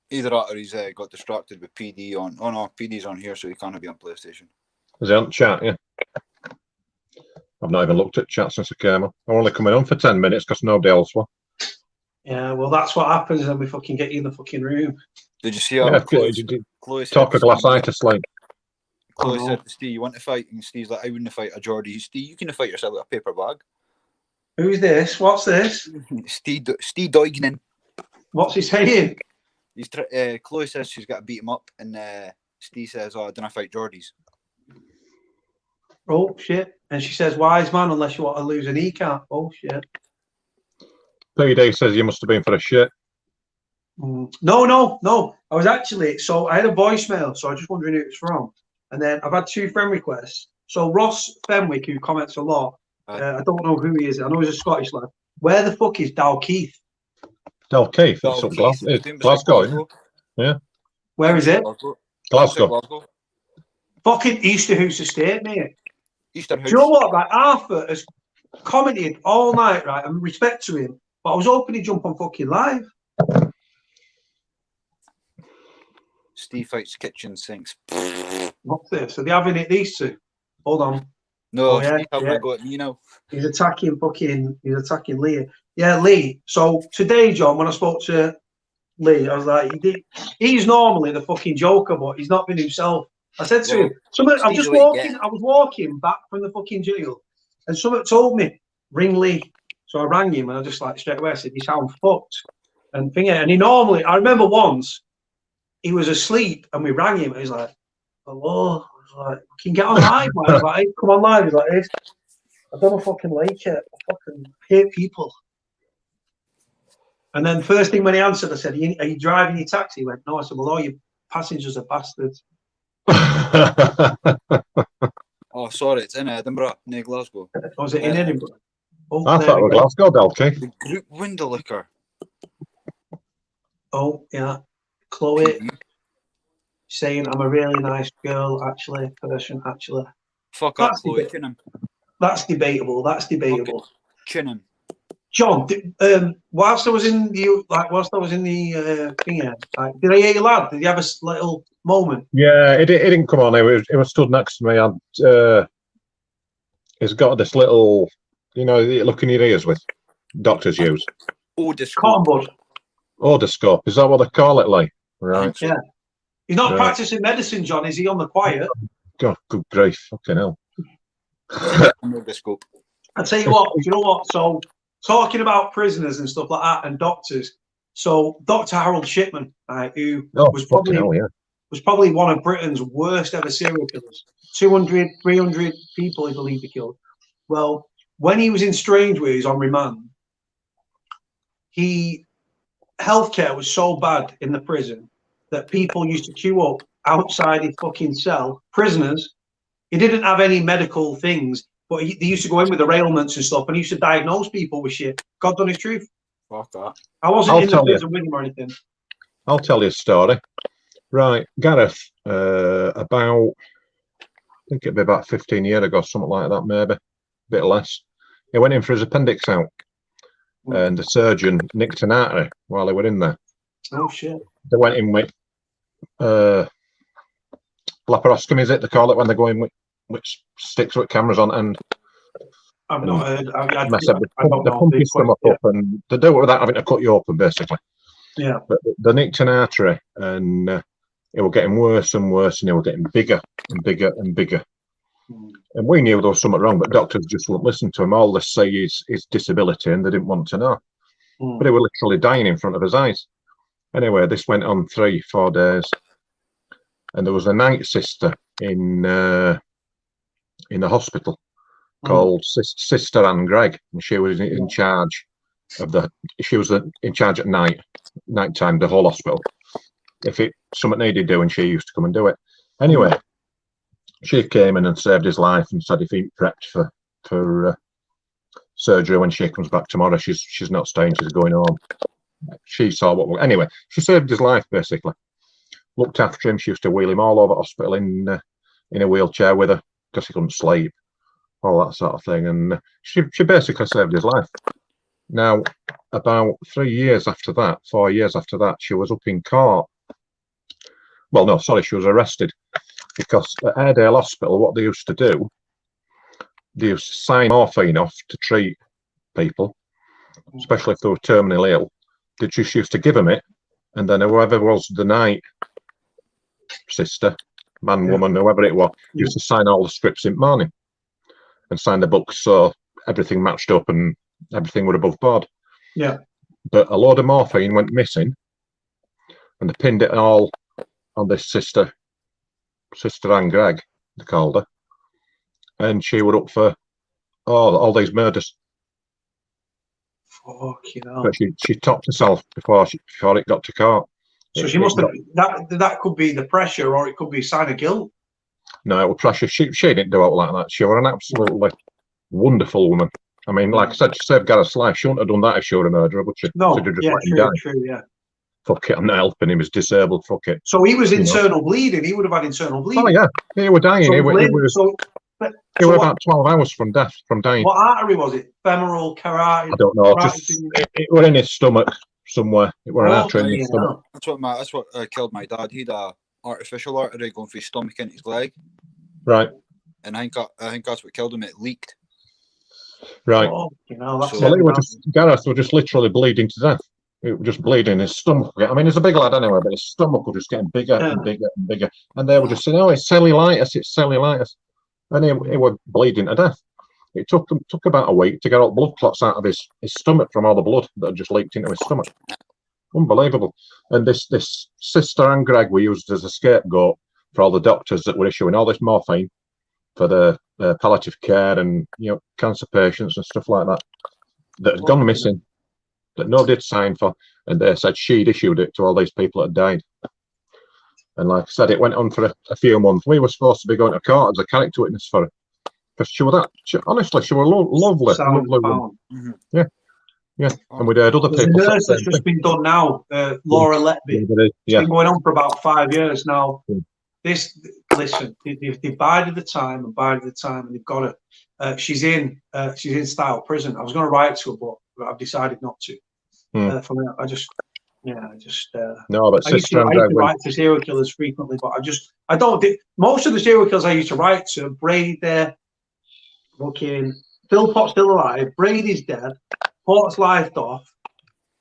Speaker 4: Either that or he's got distracted with PD on. Oh no, PD's on here, so he can't be on PlayStation.
Speaker 5: Is he on chat? Yeah. I've not even looked at chat since I came on. I'm only coming on for 10 minutes because nobody else will.
Speaker 3: Yeah, well, that's what happens when we fucking get you in the fucking room.
Speaker 4: Did you see how
Speaker 5: Yeah,
Speaker 4: Chloe said
Speaker 5: talk a glassitis, like.
Speaker 4: Chloe said to Steve, "You want to fight?" And Steve's like, "I wouldn't fight a Geordie." Steve, you can fight yourself with a paper bag.
Speaker 3: Who's this? What's this?
Speaker 4: Steve Doignan.
Speaker 3: What's he saying?
Speaker 4: He's Chloe says she's got to beat him up, and Steve says, "Oh, I don't fight Geordies."
Speaker 3: Oh shit! And she says, "Wise man, unless you want to lose a kneecap." Oh shit!
Speaker 5: PD says you must have been for a shit.
Speaker 3: No. I was actually, so I had a voicemail, so I was just wondering who it's from. And then I've had 2 friend requests. So Ross Fenwick, who comments a lot, I don't know who he is. I know he's a Scottish lad. Where the fuck is Dalkeith?
Speaker 5: Dalkeith, it's up Glasgow, isn't it? Yeah.
Speaker 3: Where is it?
Speaker 5: Glasgow.
Speaker 3: Fucking Easterhouse Estate, mate.
Speaker 4: Easterhouse.
Speaker 3: Do you know what? Like, Arthur has commented all night, right? And respect to him. But I was hoping he'd jump on fucking live.
Speaker 4: Steve fights kitchen sinks.
Speaker 3: What's this? Are they having it, these two? Hold on.
Speaker 4: No, Steve having a go at me now.
Speaker 3: He's attacking Lee. Yeah, Lee. So today, John, when I spoke to Lee, I was like, he's normally the fucking joker, but he's not been himself. I said to him, I was walking back from the fucking jail, and someone told me, ring Lee. So I rang him, and I just like straight away I said, you sound fucked. And he normally, I remember once, he was asleep, and we rang him, and he's like, hello. I was like, can you get on live, man? I was like, hey, come on live. He's like, hey, I don't fucking like it. I fucking hate people. And then first thing when he answered, I said, are you driving your taxi? He went, no. I said, well, all your passengers are bastards.
Speaker 4: Oh, sorry, it's in Edinburgh, near Glasgow.
Speaker 3: Was it in Edinburgh? Oh,
Speaker 5: I thought it was Glasgow, Dalkey.
Speaker 4: The group window liquor.
Speaker 3: Oh, yeah. Chloe saying, I'm a really nice girl, actually.
Speaker 4: Fuck up, Chloe.
Speaker 3: That's debatable. Okay.
Speaker 4: Chin him.
Speaker 3: John, whilst I was in the thing here, did I hear you loud? Did you have a little moment?
Speaker 5: Yeah, it didn't come on. It was stood next to me, and it's got this little, look in your ears with doctors use.
Speaker 3: Cotton bud.
Speaker 5: Otoscope. Is that what they call it, like? Right.
Speaker 3: Yeah. He's not practicing medicine, John. Is he on the quiet?
Speaker 5: God, good grief. Fucking hell.
Speaker 4: Otoscope.
Speaker 3: I tell you what. Do you know what? So talking about prisoners and stuff like that, and doctors. So Dr. Harold Shipman, who was probably one of Britain's worst ever serial killers. 200, 300 people, I believe, he killed. Well, when he was in Strangeways on remand, healthcare was so bad in the prison that people used to queue up outside his fucking cell. Prisoners. He didn't have any medical things, but they used to go in with the ailments and stuff, and he used to diagnose people with shit. God done his truth.
Speaker 4: Fuck that.
Speaker 3: I wasn't in the prison with him or anything.
Speaker 5: I'll tell you a story. Right, Gareth, about, I think it'd be about 15 years ago, something like that, maybe, a bit less. He went in for his appendix out, and the surgeon nicked an artery while they were in there.
Speaker 3: Oh, shit.
Speaker 5: They went in with laparoscopy, is it they call it, when they go in with sticks with cameras on, and
Speaker 3: I've not heard.
Speaker 5: They pump your stomach up, and they do it without having to cut you open, basically.
Speaker 3: Yeah.
Speaker 5: But they nicked an artery, and it was getting worse and worse, and it was getting bigger and bigger and bigger. And we knew there was something wrong, but doctors just wouldn't listen to him. All they say is disability, and they didn't want to know. But he was literally dying in front of his eyes. Anyway, this went on 3-4 days, and there was a night sister in the hospital called Sister Anne Gregg, and she was in charge of in charge at nighttime, the whole hospital. If something needed doing, she used to come and do it. Anyway, she came in and saved his life and said if he prepped for surgery when she comes back tomorrow, she's not staying, she's going home. She saw anyway, she saved his life, basically. Looked after him. She used to wheel him all over hospital in a wheelchair with her because he couldn't sleep, all that sort of thing. And she basically saved his life. Now, about 4 years after that, she was up in court Well, no, sorry, she was arrested because at Airedale Hospital, what they used to do, they used to sign morphine off to treat people, especially if they were terminally ill. They just used to give them it, and then whoever was the night sister, man, woman, whoever it was, used to sign all the scripts in the morning and sign the books so everything matched up and everything were above board.
Speaker 3: Yeah.
Speaker 5: But a load of morphine went missing, and they pinned it all on this sister Anne Gregg, they called her, and she were up for all these murders.
Speaker 3: Fucking hell.
Speaker 5: But she topped herself before it got to court.
Speaker 3: So she must have that could be the pressure, or it could be a sign of guilt.
Speaker 5: No, it was pressure. She didn't do it like that. She was an absolutely wonderful woman. I mean, like I said, she saved Gareth's life. She wouldn't have done that if she were a murderer, would she?
Speaker 3: No,
Speaker 5: She'd have just
Speaker 3: yeah,
Speaker 5: let him die.
Speaker 3: true, yeah.
Speaker 5: Fuck it, I'm not helping him. He's disabled. Fuck it.
Speaker 3: So he was internal bleeding. He would have had internal bleeding.
Speaker 5: Oh yeah, he was dying.
Speaker 3: So
Speaker 5: He was about 12 hours from death, from dying.
Speaker 3: What artery was it? Femoral, carotid?
Speaker 5: I don't know. Just it was in his stomach somewhere. It was an artery in his stomach.
Speaker 4: That's what killed my dad. He had a artificial artery going from his stomach into his leg.
Speaker 5: Right.
Speaker 4: And I think that's what killed him. It leaked.
Speaker 5: Right.
Speaker 3: Oh, that's
Speaker 5: Gareth was just literally bleeding to death. It was just bleeding his stomach. I mean, he's a big lad anyway, but his stomach was just getting bigger and bigger and bigger. And they were just saying, "Oh, it's cellulitis, it's cellulitis," and he was bleeding to death. It took about a week to get all the blood clots out of his stomach from all the blood that had just leaked into his stomach. Unbelievable. And this sister Anne Gregg we used as a scapegoat for all the doctors that were issuing all this morphine for the palliative care and cancer patients and stuff like that had gone missing, that nobody had signed for, and they said she'd issued it to all these people that had died. And like I said, it went on for a few months. We were supposed to be going to court as a character witness for her, because she was honestly, she was lovely woman.
Speaker 4: Mm-hmm.
Speaker 5: Yeah. And we'd heard other people.
Speaker 3: There's a nurse that's just been done now, Laura Letby. It's been going on for about 5 years now. Listen, they've bided the time, and they've got her. She's in style prison. I was going to write to her, but I've decided not to. For me, I used to write to serial killers frequently, but I don't. Most of the serial killers I used to write to, Braid, fucking Phil Potts still alive, Brady's dead, Potts lifed off,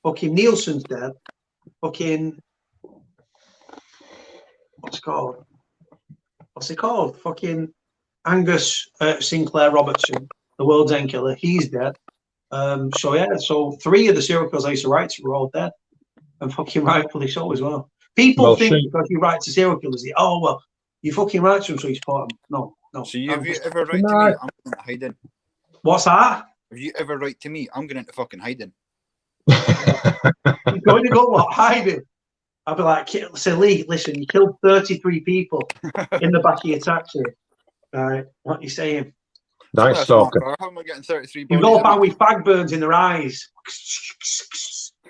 Speaker 3: fucking Nielsen's dead, fucking what's it called? Fucking Angus Sinclair Robertson, the world's end killer, he's dead. So 3 of the serial killers I used to write to were all dead, and fucking rightfully so as well. People think because you write to serial killers, you fucking write to them so you support them. No.
Speaker 4: So have you ever write to me? I'm going into hiding.
Speaker 3: What's that?
Speaker 4: If you ever write to me, I'm going into fucking hiding.
Speaker 3: You're going to go what? Hiding? I'll be like, say, Lee, listen, you killed 33 people in the back of your taxi. All right, what are you saying?
Speaker 5: Nice stalker.
Speaker 4: How am I getting 33
Speaker 3: bodies? You go back with fag burns in their eyes.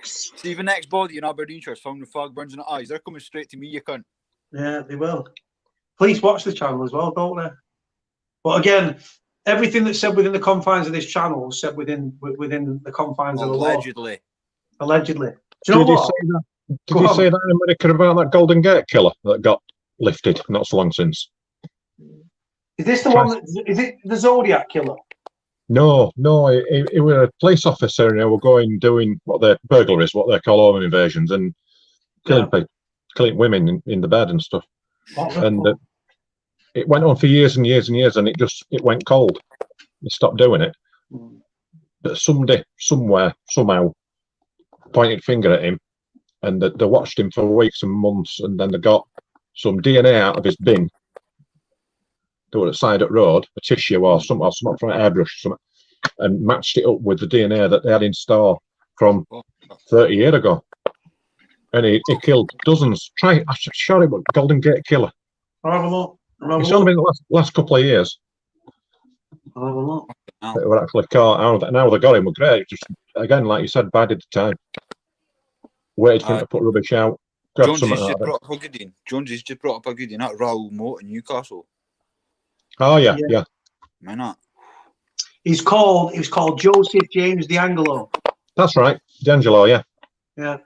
Speaker 4: See the next body in Aberdeenshire found with fag burns in the eyes. They're coming straight to me, you cunt.
Speaker 3: Yeah, they will. Please watch the channel as well, don't they? But again, everything that's said within the confines of this channel is said within the confines of the law. Allegedly. Do you know what?
Speaker 5: Did you say that in America about that Golden Gate killer that got lifted not so long since?
Speaker 3: Is this the one? Is it the Zodiac killer?
Speaker 5: No. He was a police officer, and they were doing what they're burglaries, what they call home invasions, and killing people, killing women in the bed and stuff. And it went on for years and years and years, and it went cold. They stopped doing it. But somebody, somewhere, somehow, pointed a finger at him, and they watched him for weeks and months, and then they got some DNA out of his bin. They were at side of the road, a tissue or something from an airbrush, something, and matched it up with the DNA that they had in store from 30 years ago. And he killed dozens. I'm sure it was Golden Gate killer.
Speaker 3: I'll have a look.
Speaker 5: It's only been the last couple of years.
Speaker 3: I'll have a look.
Speaker 5: They were actually caught out. Now they got him. Were great. Just again, like you said, bided the time. Waited for him to put rubbish out.
Speaker 4: Jonesy's just brought up a good in. Jonesy's just brought up a good in at Raoul Moat in Newcastle.
Speaker 5: Oh yeah.
Speaker 4: Why not?
Speaker 3: He was called Joseph James D'Angelo.
Speaker 5: That's right, D'Angelo. Yeah.
Speaker 3: Yeah.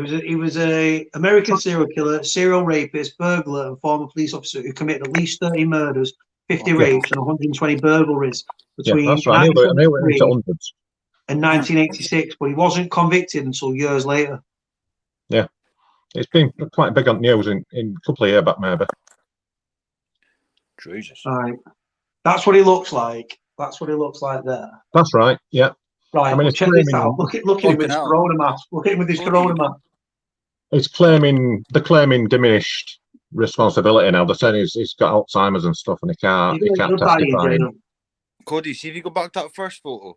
Speaker 3: He was a American serial killer, serial rapist, burglar, and former police officer who committed at least 30 murders, 50 rapes, and 120 burglaries between
Speaker 5: that's right. I knew it
Speaker 3: 1973
Speaker 5: into hundreds.
Speaker 3: and 1986, but he wasn't convicted until years later.
Speaker 5: Yeah, it's been quite big on news in a couple of years back, maybe.
Speaker 4: Jesus.
Speaker 3: Right. That's what he looks like. That's what he looks like there.
Speaker 5: That's right. Yeah.
Speaker 3: Right.
Speaker 5: I mean,
Speaker 3: Well,
Speaker 5: it's
Speaker 3: check this
Speaker 5: claiming,
Speaker 3: out. Look at him with his corona mask. Look at him with his corona mask.
Speaker 5: it's claiming diminished responsibility now. They're saying he's got Alzheimer's and stuff, and he can't testify.
Speaker 4: Cody, see if you go back to that first photo.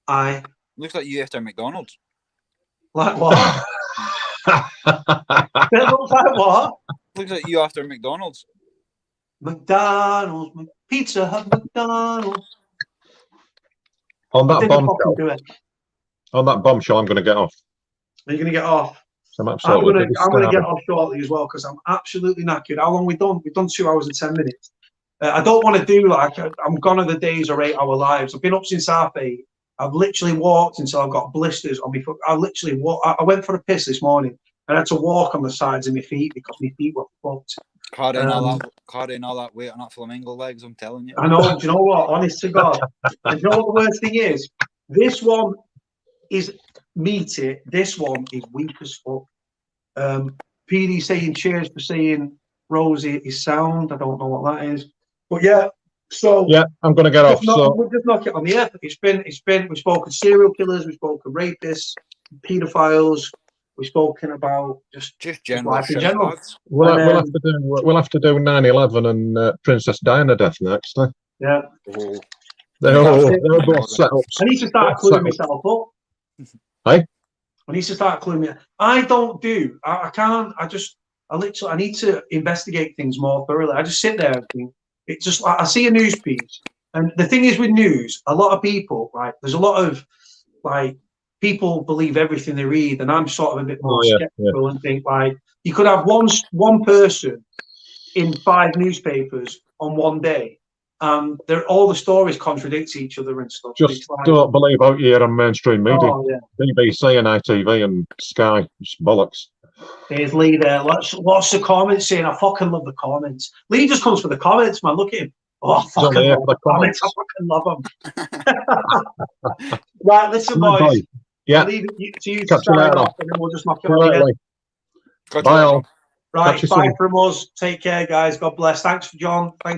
Speaker 3: Aye.
Speaker 4: Looks like you after McDonald's.
Speaker 3: Like what? It looks like what?
Speaker 4: Looks like you after McDonald's.
Speaker 3: McDonald's, Pizza Hut, McDonald's.
Speaker 5: On that bombshell, I'm going to get off.
Speaker 3: Are you going to get off?
Speaker 5: I'm
Speaker 3: going to get off shortly as well because I'm absolutely knackered. How long we done? We've done 2 hours and 10 minutes. I don't want to do like I'm gone are the days or 8-hour lives. I've been up since 8:30. I've literally walked until I've got blisters on my foot. I went for a piss this morning and I had to walk on the sides of my feet because my feet were fucked.
Speaker 4: Carrying all that weight on that flamingo legs, I'm telling you.
Speaker 3: I know. Do you know what? Honest to God. And you know what the worst thing is? This one is meaty. This one is weak as fuck. PD saying cheers for saying Rosie is sound. I don't know what that is. But yeah, so
Speaker 5: yeah, I'm going to get off.
Speaker 3: We'll just knock it on the earth. It's been. We've spoken serial killers. We've spoken rapists, paedophiles. We've spoken about just
Speaker 4: general
Speaker 3: life in general.
Speaker 5: We'll have to do 9/11 and Princess Diana death next.
Speaker 3: Yeah.
Speaker 5: They're both set up.
Speaker 3: I need to start cluing myself up.
Speaker 5: Hey?
Speaker 3: I need to start cluing me. I don't do. I can't. I need to investigate things more thoroughly. I just sit there and think. It's just I see a news piece, and the thing is with news, a lot of people, right? There's a lot of like people believe everything they read, and I'm sort of a bit more skeptical and think like you could have one person in 5 newspapers on one day, and all the stories contradict each other and stuff.
Speaker 5: Just don't believe out here on mainstream media, BBC and ITV and Sky. It's bollocks.
Speaker 3: There's Lee there. Lots of comments saying, I fucking love the comments. Lee just comes for the comments, man. Look at him. Oh, I fucking love the comments. I fucking love them. Right, listen, boys.
Speaker 5: Yeah.
Speaker 3: I'll leave it to you to sign off, and then we'll just knock it on again.
Speaker 5: Bye all.
Speaker 3: Right, bye from us. Take care, guys. God bless. Thanks, John. Thank